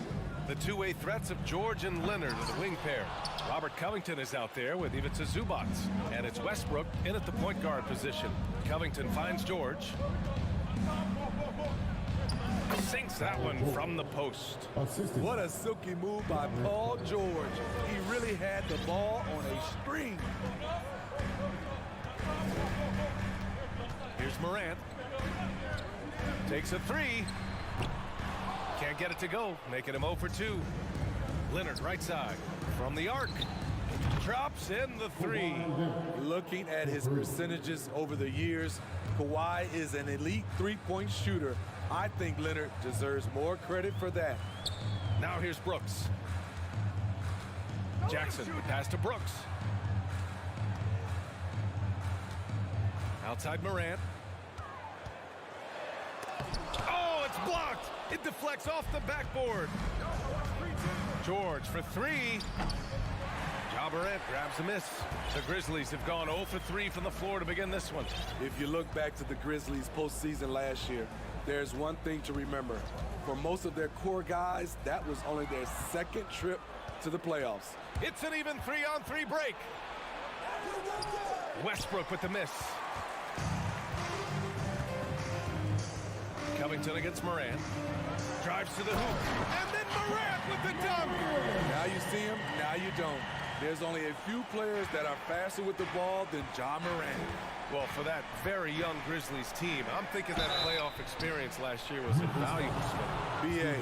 The two-way threats of George and Leonard are the wing pair. Robert Covington is out there with Ivica Zubac. And it's Westbrook in at the point guard position. Covington finds George. Sinks that one from the post. What a silky move by Paul George. He really had the ball on a string. Here's Morant. Takes a three. Can't get it to go, making him 0 for 2. Leonard right side from the arc. Drops in the three. Looking at his percentages over the years, Kawhi is an elite three-point shooter. I think Leonard deserves more credit for that. Now here's Brooks. Jackson, pass to Brooks. Outside Morant. Oh, it's blocked. It deflects off the backboard. George for three. Ja Morant grabs a miss. The Grizzlies have gone 0 for 3 from the floor to begin this one. If you look back to the Grizzlies postseason last year, there's one thing to remember. For most of their core guys, that was only their second trip to the playoffs. It's an even 3-on-3 break. Westbrook with the miss. Covington against Morant. Drives to the hoop. And then Morant with the dunk. Now you see him, now you don't. There's only a few players that are faster with the ball than Ja Morant. Well, for that very young Grizzlies team, I'm thinking that playoff experience last year was invaluable. BA,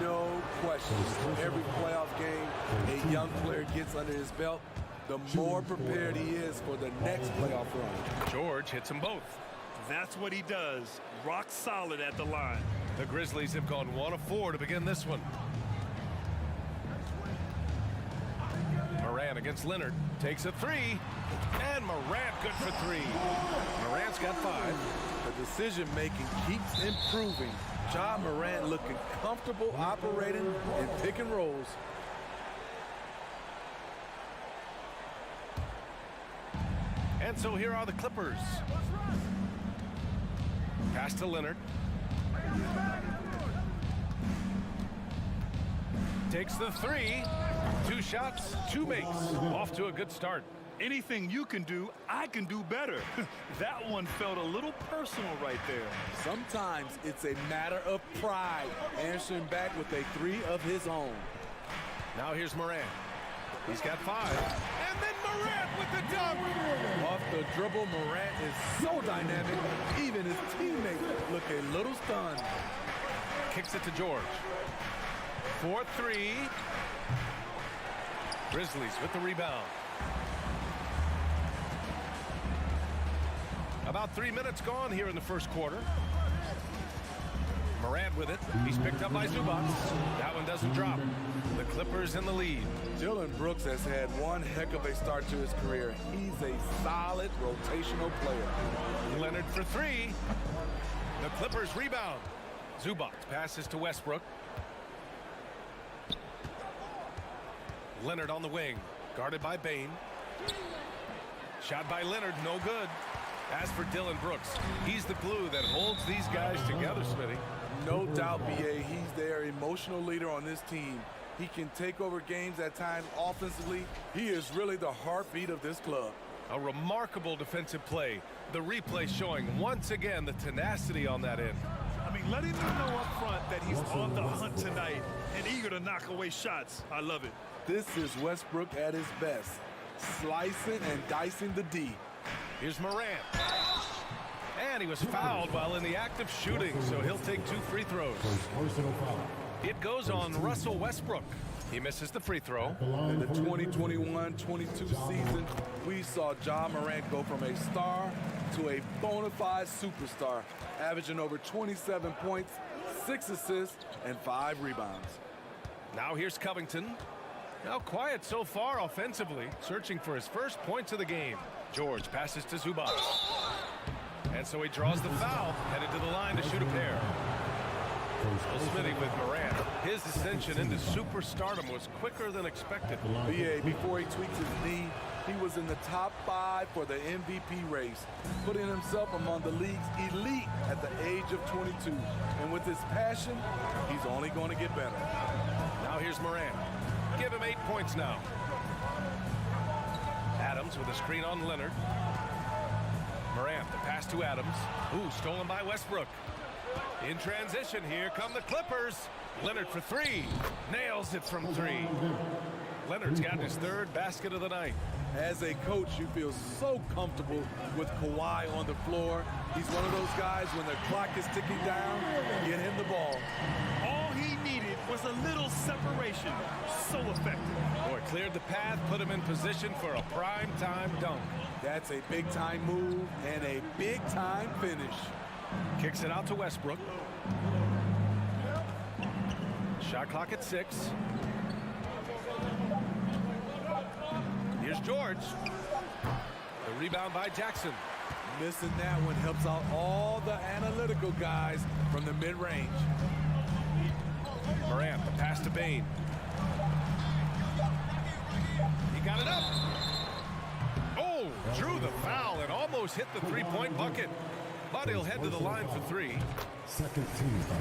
no question. Every playoff game a young player gets under his belt, the more prepared he is for the next playoff run. George hits them both. That's what he does. Rock solid at the line. The Grizzlies have gone 1 of 4 to begin this one. Morant against Leonard. Takes a three. And Morant good for 3. Morant's got 5. The decision-making keeps improving. Ja Morant looking comfortable operating in pick and rolls. And so here are the Clippers. Pass to Leonard. Takes the 3. 2 shots, 2 makes. Off to a good start. Anything you can do, I can do better. That one felt a little personal right there. Sometimes it's a matter of pride, answering back with a 3 of his own. Now here's Morant. He's got 5. And then Morant with the dunk. Off the dribble, Morant is so dynamic, even his teammates look a little stunned. Kicks it to George. 4-3. Grizzlies with the rebound. About 3 minutes gone here in the first quarter. Morant with it. He's picked up by Zubac. That one doesn't drop. The Clippers in the lead. Dillon Brooks has had one heck of a start to his career. He's a solid rotational player. Leonard for 3. The Clippers rebound. Zubac passes to Westbrook. Leonard on the wing. Guarded by Bane. Shot by Leonard, no good. As for Dillon Brooks, he's the glue that holds these guys together, Smitty. No doubt, BA, he's their emotional leader on this team. He can take over games at times offensively. He is really the heartbeat of this club. A remarkable defensive play. The replay showing once again the tenacity on that end. I mean, letting them know up front that he's on the hunt tonight and eager to knock away shots. I love it. This is Westbrook at his best, slicing and dicing the D. Here's Morant. And he was fouled while in the act of shooting, so he'll take 2 free throws. It goes on Russell Westbrook. He misses the free throw. In the 2021-22 season, we saw John Morant go from a star to a bona fide superstar, averaging over 27 points, 6 assists, and 5 rebounds. Now here's Covington. Now quiet so far offensively, searching for his first points of the game. George passes to Zubac. And so he draws the foul, headed to the line to shoot a pair. Well, Smitty with Morant. His ascension into superstardom was quicker than expected. BA, before he tweaked his knee, he was in the top 5 for the MVP race, putting himself among the league's elite at the age of 22. And with his passion, he's only going to get better. Now here's Morant. Give him 8 points now. Adams with a screen on Leonard. Morant, the pass to Adams. Ooh, stolen by Westbrook. In transition, here come the Clippers. Leonard for 3. Nails it from 3. Leonard's got his 3rd basket of the night. As a coach, you feel so comfortable with Kawhi on the floor. He's one of those guys, when the clock is ticking down, get him the ball. All he needed was a little separation. So effective. Boy, cleared the path, put him in position for a prime-time dunk. That's a big-time move and a big-time finish. Kicks it out to Westbrook. Shot clock at 6. Here's George. The rebound by Jackson. Missing that one helps out all the analytical guys from the mid-range. Morant, the pass to Bane. He got it up. Oh, drew the foul and almost hit the three-point bucket. But he'll head to the line for 3.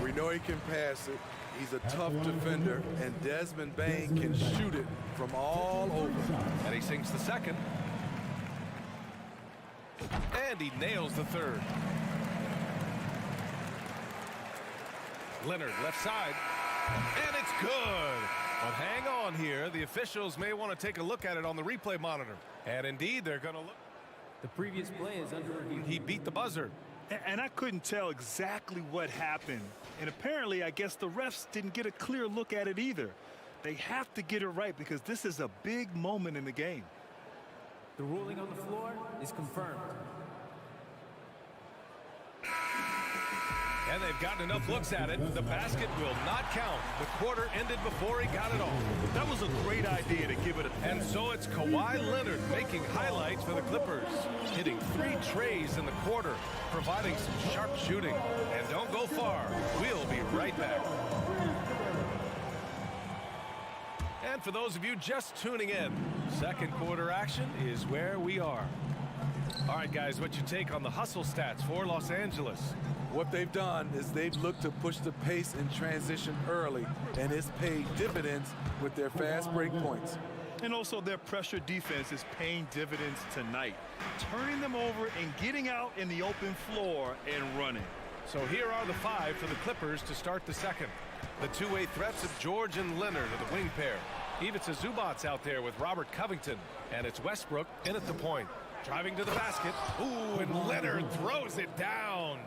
We know he can pass it. He's a tough defender, and Desmond Bane can shoot it from all over. And he sinks the 2nd. And he nails the 3rd. Leonard, left side. And it's good. But hang on here. The officials may want to take a look at it on the replay monitor. And indeed, they're going to look. The previous play is under review. He beat the buzzer. And I couldn't tell exactly what happened. And apparently, I guess the refs didn't get a clear look at it either. They have to get it right because this is a big moment in the game. The ruling on the floor is confirmed. And they've gotten enough looks at it. The basket will not count. The quarter ended before he got it off. That was a great idea to give it a... And so it's Kawhi Leonard making highlights for the Clippers. Hitting 3 trays in the quarter, providing some sharp shooting. And don't go far. We'll be right back. And for those of you just tuning in, second quarter action is where we are. All right, guys, what's your take on the hustle stats for Los Angeles? What they've done is they've looked to push the pace in transition early, and it's paid dividends with their fast break points. And also their pressure defense is paying dividends tonight, turning them over and getting out in the open floor and running. So here are the 5 for the Clippers to start the second. The two-way threats of George and Leonard are the wing pair. Ivica Zubac's out there with Robert Covington, and it's Westbrook in at the point. Driving to the basket. Ooh, and Leonard throws it down.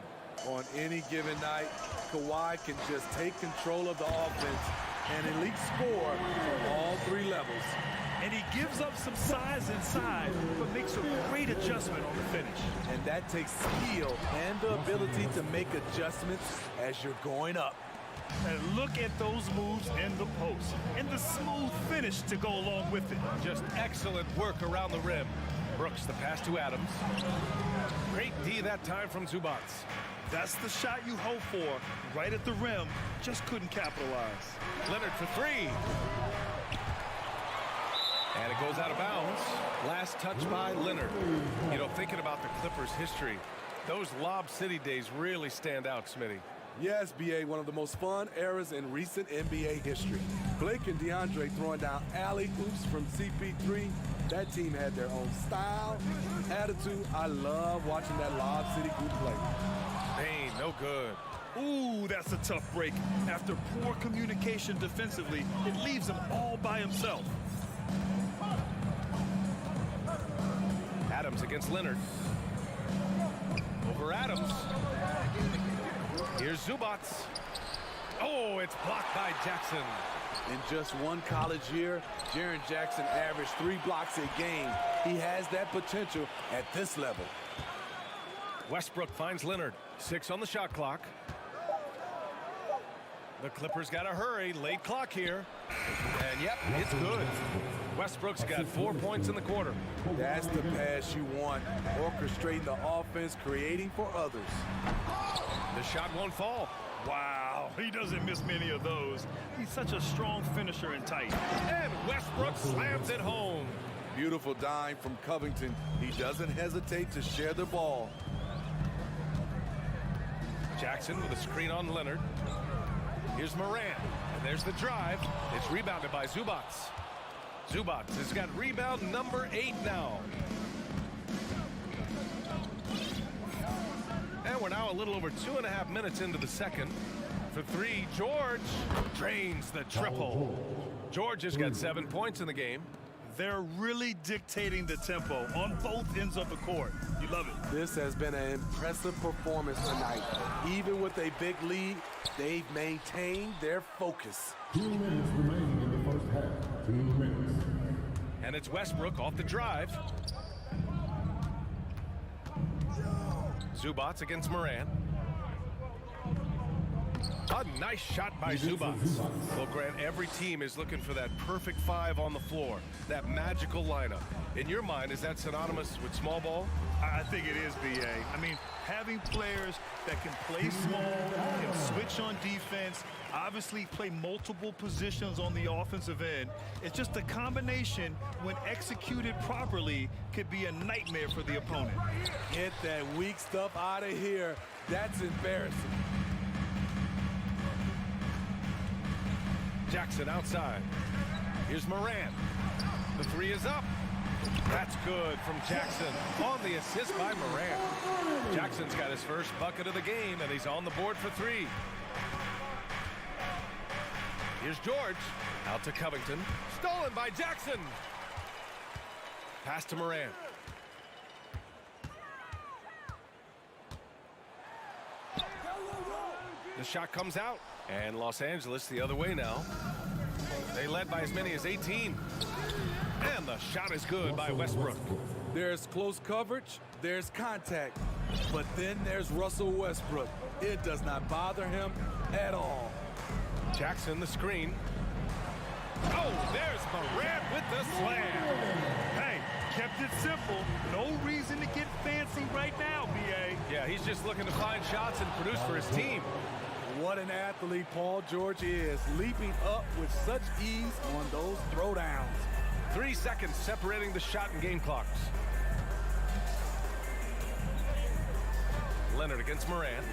On any given night, Kawhi can just take control of the offense and elite score from all 3 levels. And he gives up some size inside, but makes a great adjustment on the finish. And that takes skill and the ability to make adjustments as you're going up. And look at those moves in the post and the smooth finish to go along with it. Just excellent work around the rim. Brooks, the pass to Adams. Great D that time from Zubac. That's the shot you hope for, right at the rim. Just couldn't capitalize. Leonard for 3. And it goes out of bounds. Last touch by Leonard. You know, thinking about the Clippers' history, those Lob City days really stand out, Smitty. Yes, BA, one of the most fun eras in recent NBA history. Blake and DeAndre throwing down alley-oops from CP3. That team had their own style, attitude. I love watching that Lob City group play. Bane, no good. Ooh, that's a tough break. After poor communication defensively, it leaves him all by himself. Adams against Leonard. Over Adams. Here's Zubac. Oh, it's blocked by Jackson. In just one college year, Jaren Jackson averaged 3 blocks a game. He has that potential at this level. Westbrook finds Leonard. 6 on the shot clock. The Clippers got to hurry. Late clock here. And yep, it's good. Westbrook's got 4 points in the quarter. That's the pass you want. Orchestrating the offense, creating for others. The shot won't fall. Wow, he doesn't miss many of those. He's such a strong finisher and tight. And Westbrook slams it home. Beautiful dime from Covington. He doesn't hesitate to share the ball. Jackson with a screen on Leonard. Here's Morant. And there's the drive. It's rebounded by Zubac. Zubac has got rebound number 8 now. And we're now a little over 2.5 minutes into the second. For 3, George drains the triple. George has got 7 points in the game. They're really dictating the tempo on both ends of the court. You love it. This has been an impressive performance tonight. Even with a big lead, they've maintained their focus. 2 minutes remaining in the first half. 2 minutes. And it's Westbrook off the drive. Zubac against Morant. A nice shot by Zubac. Well, Grant, every team is looking for that perfect 5 on the floor, that magical lineup. In your mind, is that synonymous with small ball? I think it is, B.A. I mean, having players that can play small, can switch on defense, obviously play multiple positions on the offensive end. It's just a combination, when executed properly, could be a nightmare for the opponent. Get that weak stuff out of here. That's embarrassing. Jackson outside. Here's Morant. The 3 is up. That's good from Jackson on the assist by Morant. Jackson's got his first bucket of the game, and he's on the board for 3. Here's George. Out to Covington. Stolen by Jackson. Pass to Morant. The shot comes out. And Los Angeles the other way now. They led by as many as 18. And the shot is good by Westbrook. There's close coverage, there's contact, but then there's Russell Westbrook. It does not bother him at all. Jackson the screen. Oh, there's Morant with the slam. Hey, kept it simple. No reason to get fancy right now, B.A. Yeah, he's just looking to find shots and produce for his team. What an athlete Paul George is, leaping up with such ease on those throwdowns. 3 seconds separating the shot and game clocks. Leonard against Morant.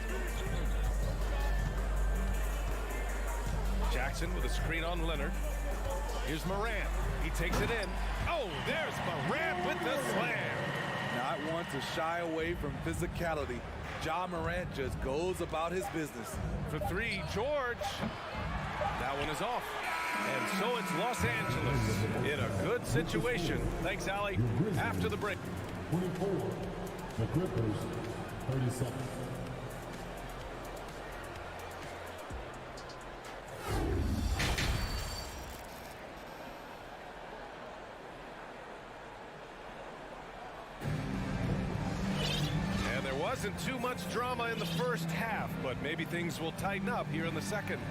Jackson with a screen on Leonard. Here's Morant. He takes it in. Oh, there's Morant with the slam. Not one to shy away from physicality. Ja Morant just goes about his business. For 3, George. That one is off. And so it's Los Angeles in a good situation. Thanks, Allie. After the break. 24. The Clippers, 37. And there wasn't too much drama in the first half, but maybe things will tighten up here in the second.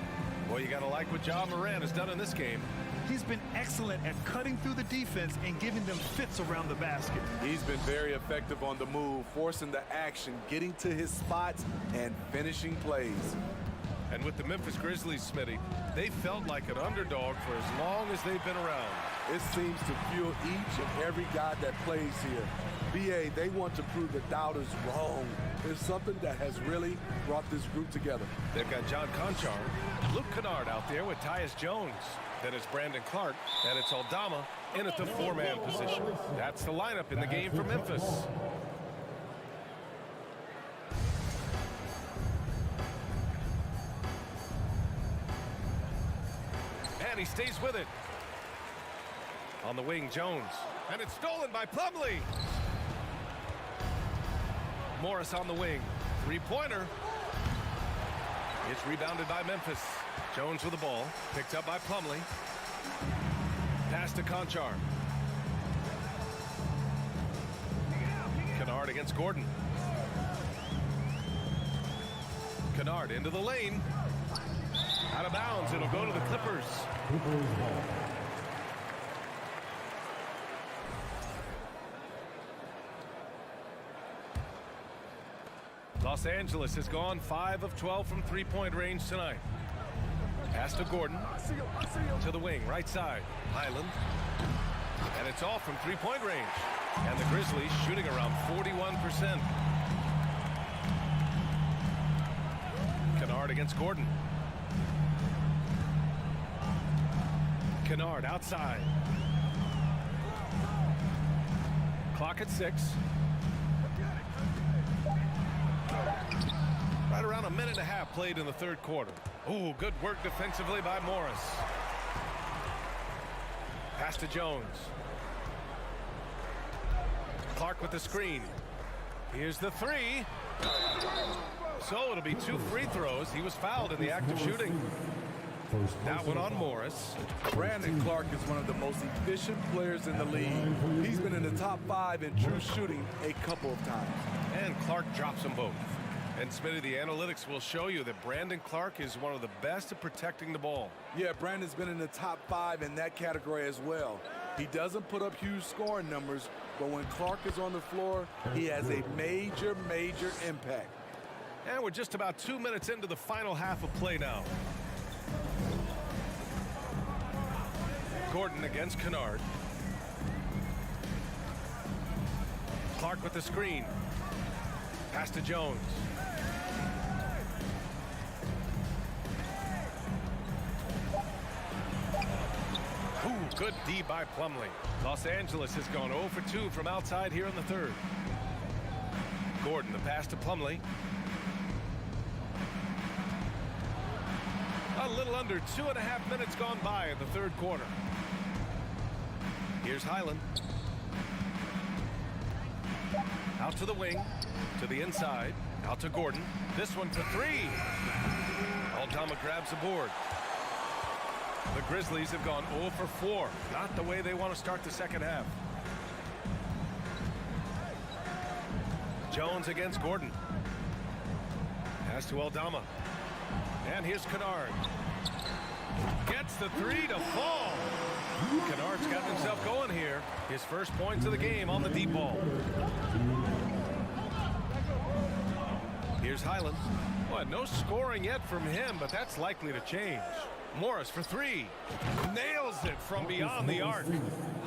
Well, you got to like what Ja Morant has done in this game. He's been excellent at cutting through the defense and giving them fits around the basket. He's been very effective on the move, forcing the action, getting to his spots, and finishing plays. And with the Memphis Grizzlies, Smitty, they felt like an underdog for as long as they've been around. It seems to fuel each and every guy that plays here. BA, they want to prove the doubters wrong. It's something that has really brought this group together. They've got John Conchar, Luke Kennard out there with Tyus Jones. Then it's Brandon Clark, and it's Aldama in at the 4-man position. That's the lineup in the game for Memphis. And he stays with it. On the wing, Jones. And it's stolen by Plumlee. Morris on the wing. 3-pointer. It's rebounded by Memphis. Jones with the ball. Picked up by Plumlee. Pass to Conchar. Kennard against Gordon. Kennard into the lane. Out of bounds. It'll go to the Clippers. Los Angeles has gone 5 of 12 from three-point range tonight. Pass to Gordon. To the wing, right side. Highland. And it's all from three-point range. And the Grizzlies shooting around 41%. Kennard against Gordon. Kennard outside. Clock at 6. Right around a minute and a half played in the third quarter. Ooh, good work defensively by Morris. Pass to Jones. Clark with the screen. Here's the three. So it'll be 2 free throws. He was fouled in the act of shooting. That one on Morris. Brandon Clark is one of the most efficient players in the league. He's been in the top 5 in true shooting a couple of times. And Clark drops them both. And Smitty, the analytics will show you that Brandon Clark is one of the best at protecting the ball. Yeah, Brandon's been in the top 5 in that category as well. He doesn't put up huge scoring numbers, but when Clark is on the floor, he has a major, major impact. And we're just about 2 minutes into the final half of play now. Gordon against Kennard. Clark with the screen. Pass to Jones. Ooh, good D by Plumlee. Los Angeles has gone 0 for 2 from outside here in the third. Gordon, the pass to Plumlee. A little under 2.5 minutes gone by in the third quarter. Here's Highland. Out to the wing. To the inside. Out to Gordon. This one for 3. Aldama grabs the board. The Grizzlies have gone 0 for 4. Not the way they want to start the second half. Jones against Gordon. Pass to Aldama. And here's Kennard. Gets the 3 to fall. Kennard's got himself going here. His first points of the game on the deep ball. Here's Highland. Well, no scoring yet from him, but that's likely to change. Morris for 3. Nails it from beyond the arc.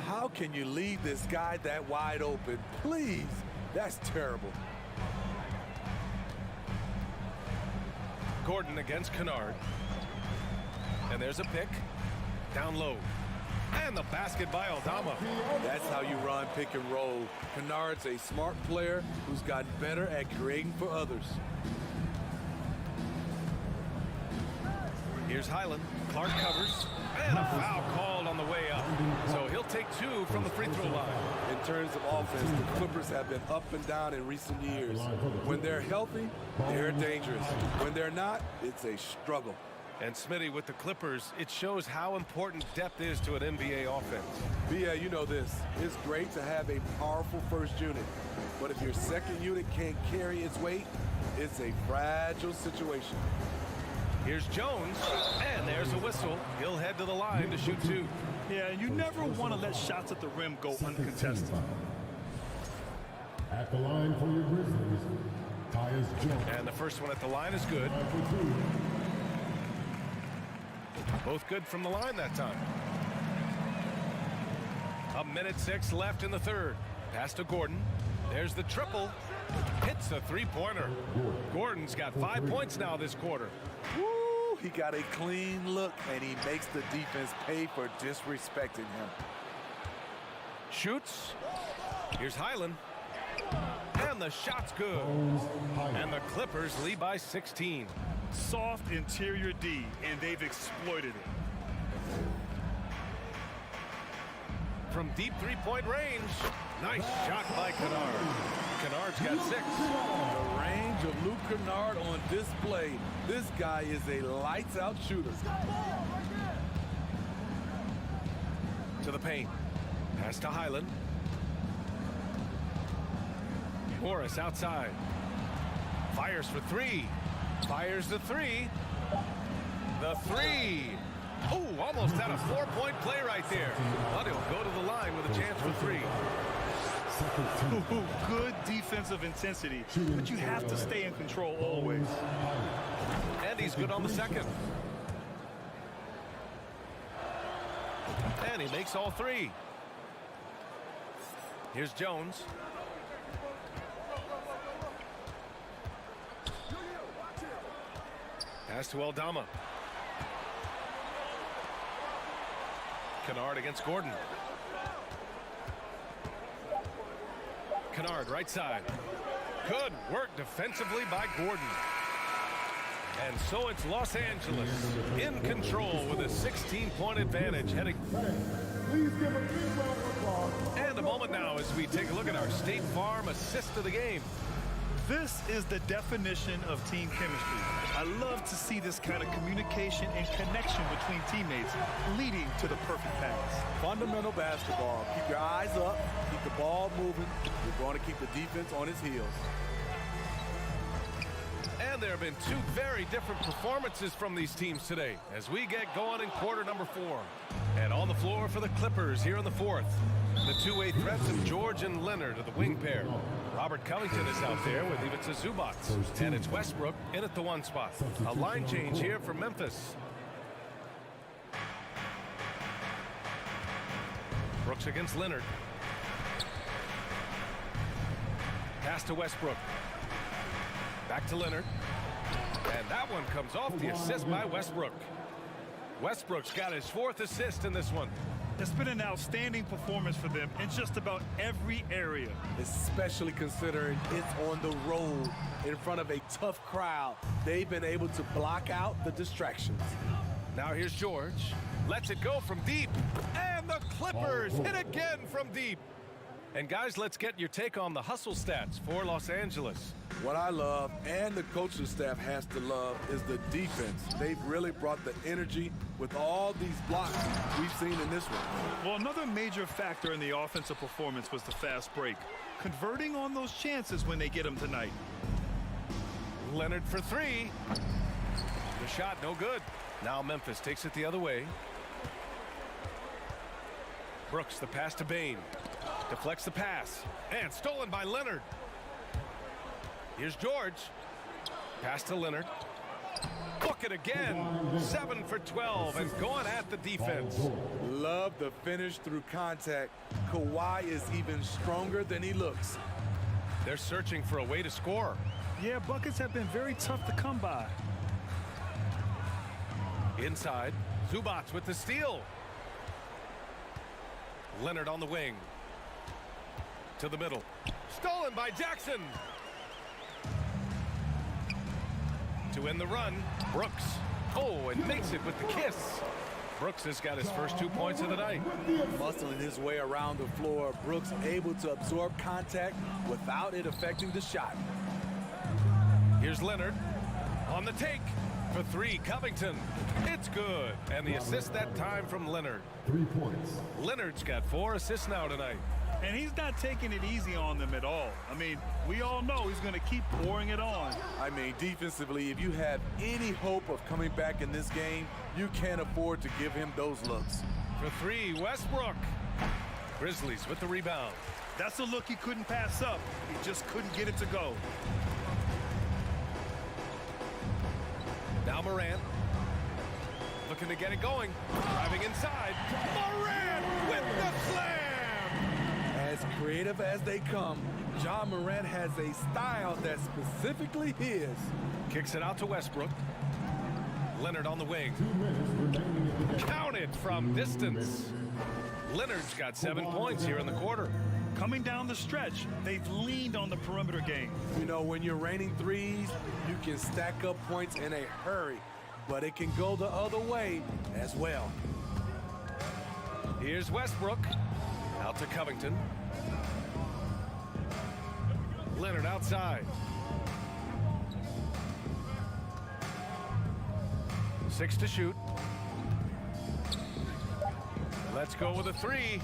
How can you leave this guy that wide open? Please. That's terrible. Gordon against Kennard. And there's a pick. Down low. And the basket by Aldama. That's how you run pick and roll. Kennard's a smart player who's gotten better at creating for others. Here's Highland. Clark covers. And a foul called on the way up. So he'll take 2 from the free throw line. In terms of offense, the Clippers have been up and down in recent years. When they're healthy, they're dangerous. When they're not, it's a struggle. And Smitty, with the Clippers, it shows how important depth is to an NBA offense. Yeah, you know this. It's great to have a powerful first unit. But if your second unit can't carry its weight, it's a fragile situation. Here's Jones, and there's a whistle. He'll head to the line to shoot 2. Yeah, you never want to let shots at the rim go uncontested. At the line for your Grizzlies, Tyus Jones. And the first one at the line is good. Both good from the line that time. 1:06 left in the third. Pass to Gordon. There's the triple. Hits a three-pointer. Gordon's got 5 points now this quarter. Woo! He got a clean look, and he makes the defense pay for disrespecting him. Shoots. Here's Highland. And the shot's good. And the Clippers lead by 16. Soft interior D, and they've exploited it. From deep three-point range. Nice shot by Kennard. Kennard's got 6. The range of Luke Kennard on display. This guy is a lights-out shooter. To the paint. Pass to Highland. Morris outside. Fires for three. Fires the three. The three. Oh, almost had a 4-point play right there. But he'll go to the line with a chance for three. Good defensive intensity, but you have to stay in control always. And he's good on the second. And he makes all three. Here's Jones. Pass to Aldama. Kennard against Gordon. Kennard right side. Good work defensively by Gordon. And so it's Los Angeles in control with a 16-point advantage heading. Please give a big round of applause. And a moment now as we take a look at our State Farm assist of the game. This is the definition of team chemistry. I love to see this kind of communication and connection between teammates leading to the perfect pass. Fundamental basketball. Keep your eyes up, keep the ball moving. You're going to keep the defense on its heels. And there have been two very different performances from these teams today as we get going in quarter number 4. And on the floor for the Clippers here in the 4th, the two-way threats of George and Leonard of the wing pair. Robert Covington is out there with Ivica Zubac. And it's Westbrook in at the 1 spot. A line change here for Memphis. Brooks against Leonard. Pass to Westbrook. Back to Leonard. And that one comes off the assist by Westbrook. Westbrook's got his 4th assist in this one. It's been an outstanding performance for them in just about every area. Especially considering it's on the road in front of a tough crowd. They've been able to block out the distractions. Now here's George. Lets it go from deep. And the Clippers hit again from deep. And guys, let's get your take on the hustle stats for Los Angeles. What I love, and the coaching staff has to love, is the defense. They've really brought the energy with all these blocks we've seen in this one. Well, another major factor in the offensive performance was the fast break. Converting on those chances when they get them tonight. Leonard for three. The shot no good. Now Memphis takes it the other way. Brooks, the pass to Bane. Deflects the pass. And stolen by Leonard. Here's George. Pass to Leonard. Book it again. 7 for 12 and going at the defense. Love the finish through contact. Kawhi is even stronger than he looks. They're searching for a way to score. Yeah, buckets have been very tough to come by. Inside, Zubac with the steal. Leonard on the wing. To the middle. Stolen by Jackson. To end the run, Brooks. Oh, and makes it with the kiss. Brooks has got his first 2 points of the night. Muscling his way around the floor, Brooks able to absorb contact without it affecting the shot. Here's Leonard on the take for three. Covington. It's good. And the assist that time from Leonard. 3 points. Leonard's got 4 assists now tonight. And he's not taking it easy on them at all. I mean, we all know he's going to keep pouring it on. I mean, defensively, if you have any hope of coming back in this game, you can't afford to give him those looks. For three, Westbrook. Grizzlies with the rebound. That's a look he couldn't pass up. He just couldn't get it to go. Now Morant. Looking to get it going. Driving inside. Morant with the slam. As creative as they come, John Morant has a style that's specifically his. Kicks it out to Westbrook. Leonard on the wing. Count it from distance. Leonard's got 7 points here in the quarter. Coming down the stretch, they've leaned on the perimeter game. You know, when you're raining threes, you can stack up points in a hurry, but it can go the other way as well. Here's Westbrook. Out to Covington. Leonard outside. 6 to shoot. Let's go with a 3.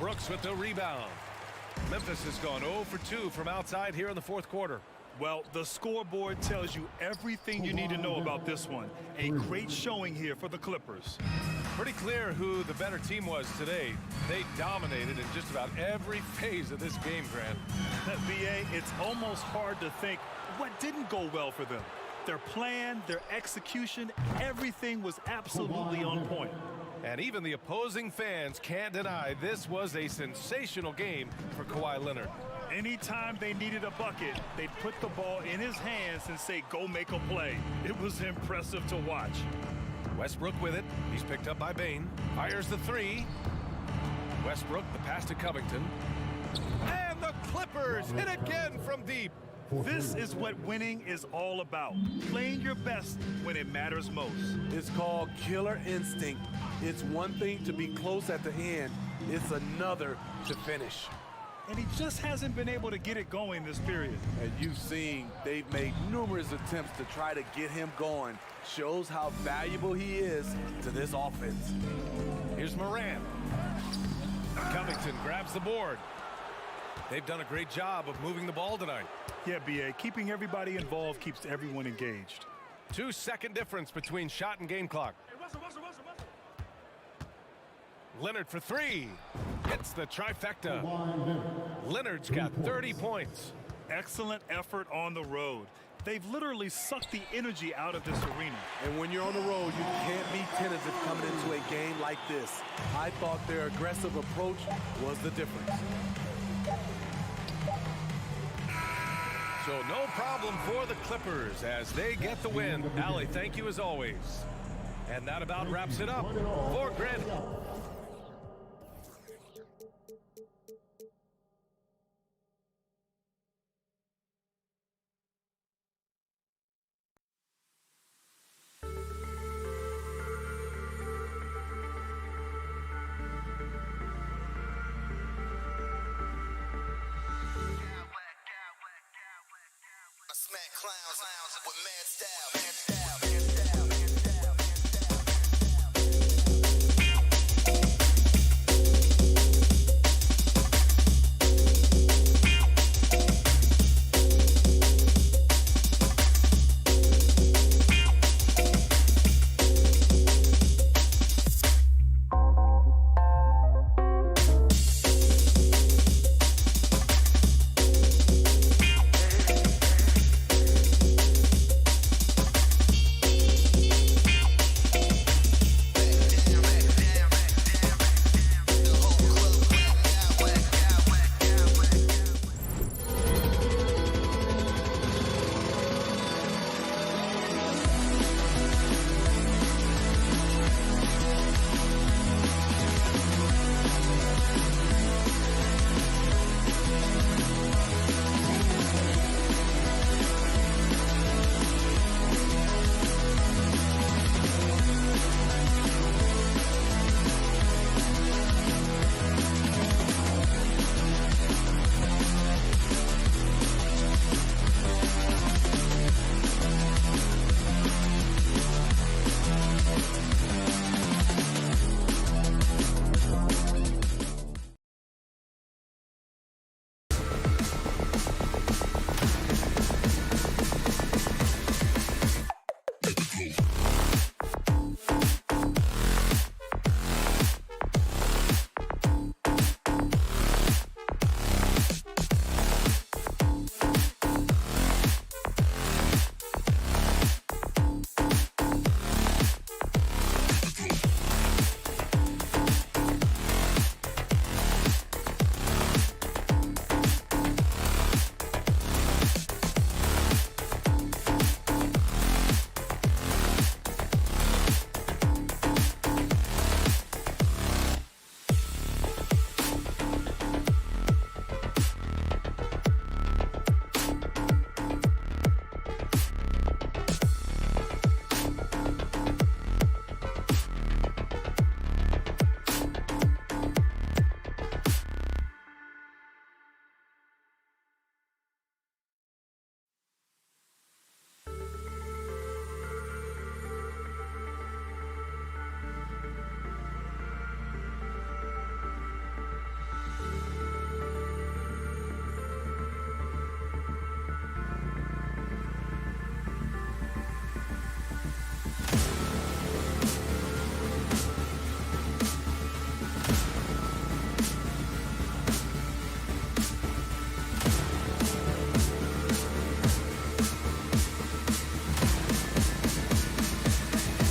Brooks with the rebound. Memphis has gone 0 for 2 from outside here in the fourth quarter. Well, the scoreboard tells you everything you need to know about this one. A great showing here for the Clippers. Pretty clear who the better team was today. They dominated in just about every phase of this game, Grant. BA, it's almost hard to think what didn't go well for them. Their plan, their execution, everything was absolutely on point. And even the opposing fans can't deny this was a sensational game for Kawhi Leonard. Anytime they needed a bucket, they'd put the ball in his hands and say, go make a play. It was impressive to watch. Westbrook with it. He's picked up by Bane. Fires the 3. Westbrook, the pass to Covington. And the Clippers hit again from deep. This is what winning is all about. Playing your best when it matters most. It's called killer instinct. It's one thing to be close at the end. It's another to finish. And he just hasn't been able to get it going this period. As you've seen, they've made numerous attempts to try to get him going. Shows how valuable he is to this offense. Here's Morant. Covington grabs the board. They've done a great job of moving the ball tonight. Yeah, BA, keeping everybody involved keeps everyone engaged. 2-second difference between shot and game clock. Leonard for 3. Hits the trifecta. Leonard's got 30 points. Excellent effort on the road. They've literally sucked the energy out of this arena. And when you're on the road, you can't be tentative coming into a game like this. I thought their aggressive approach was the difference. So no problem for the Clippers as they get the win. Allie, thank you as always. And that about wraps it up for Grant. Smack clowns with mad style.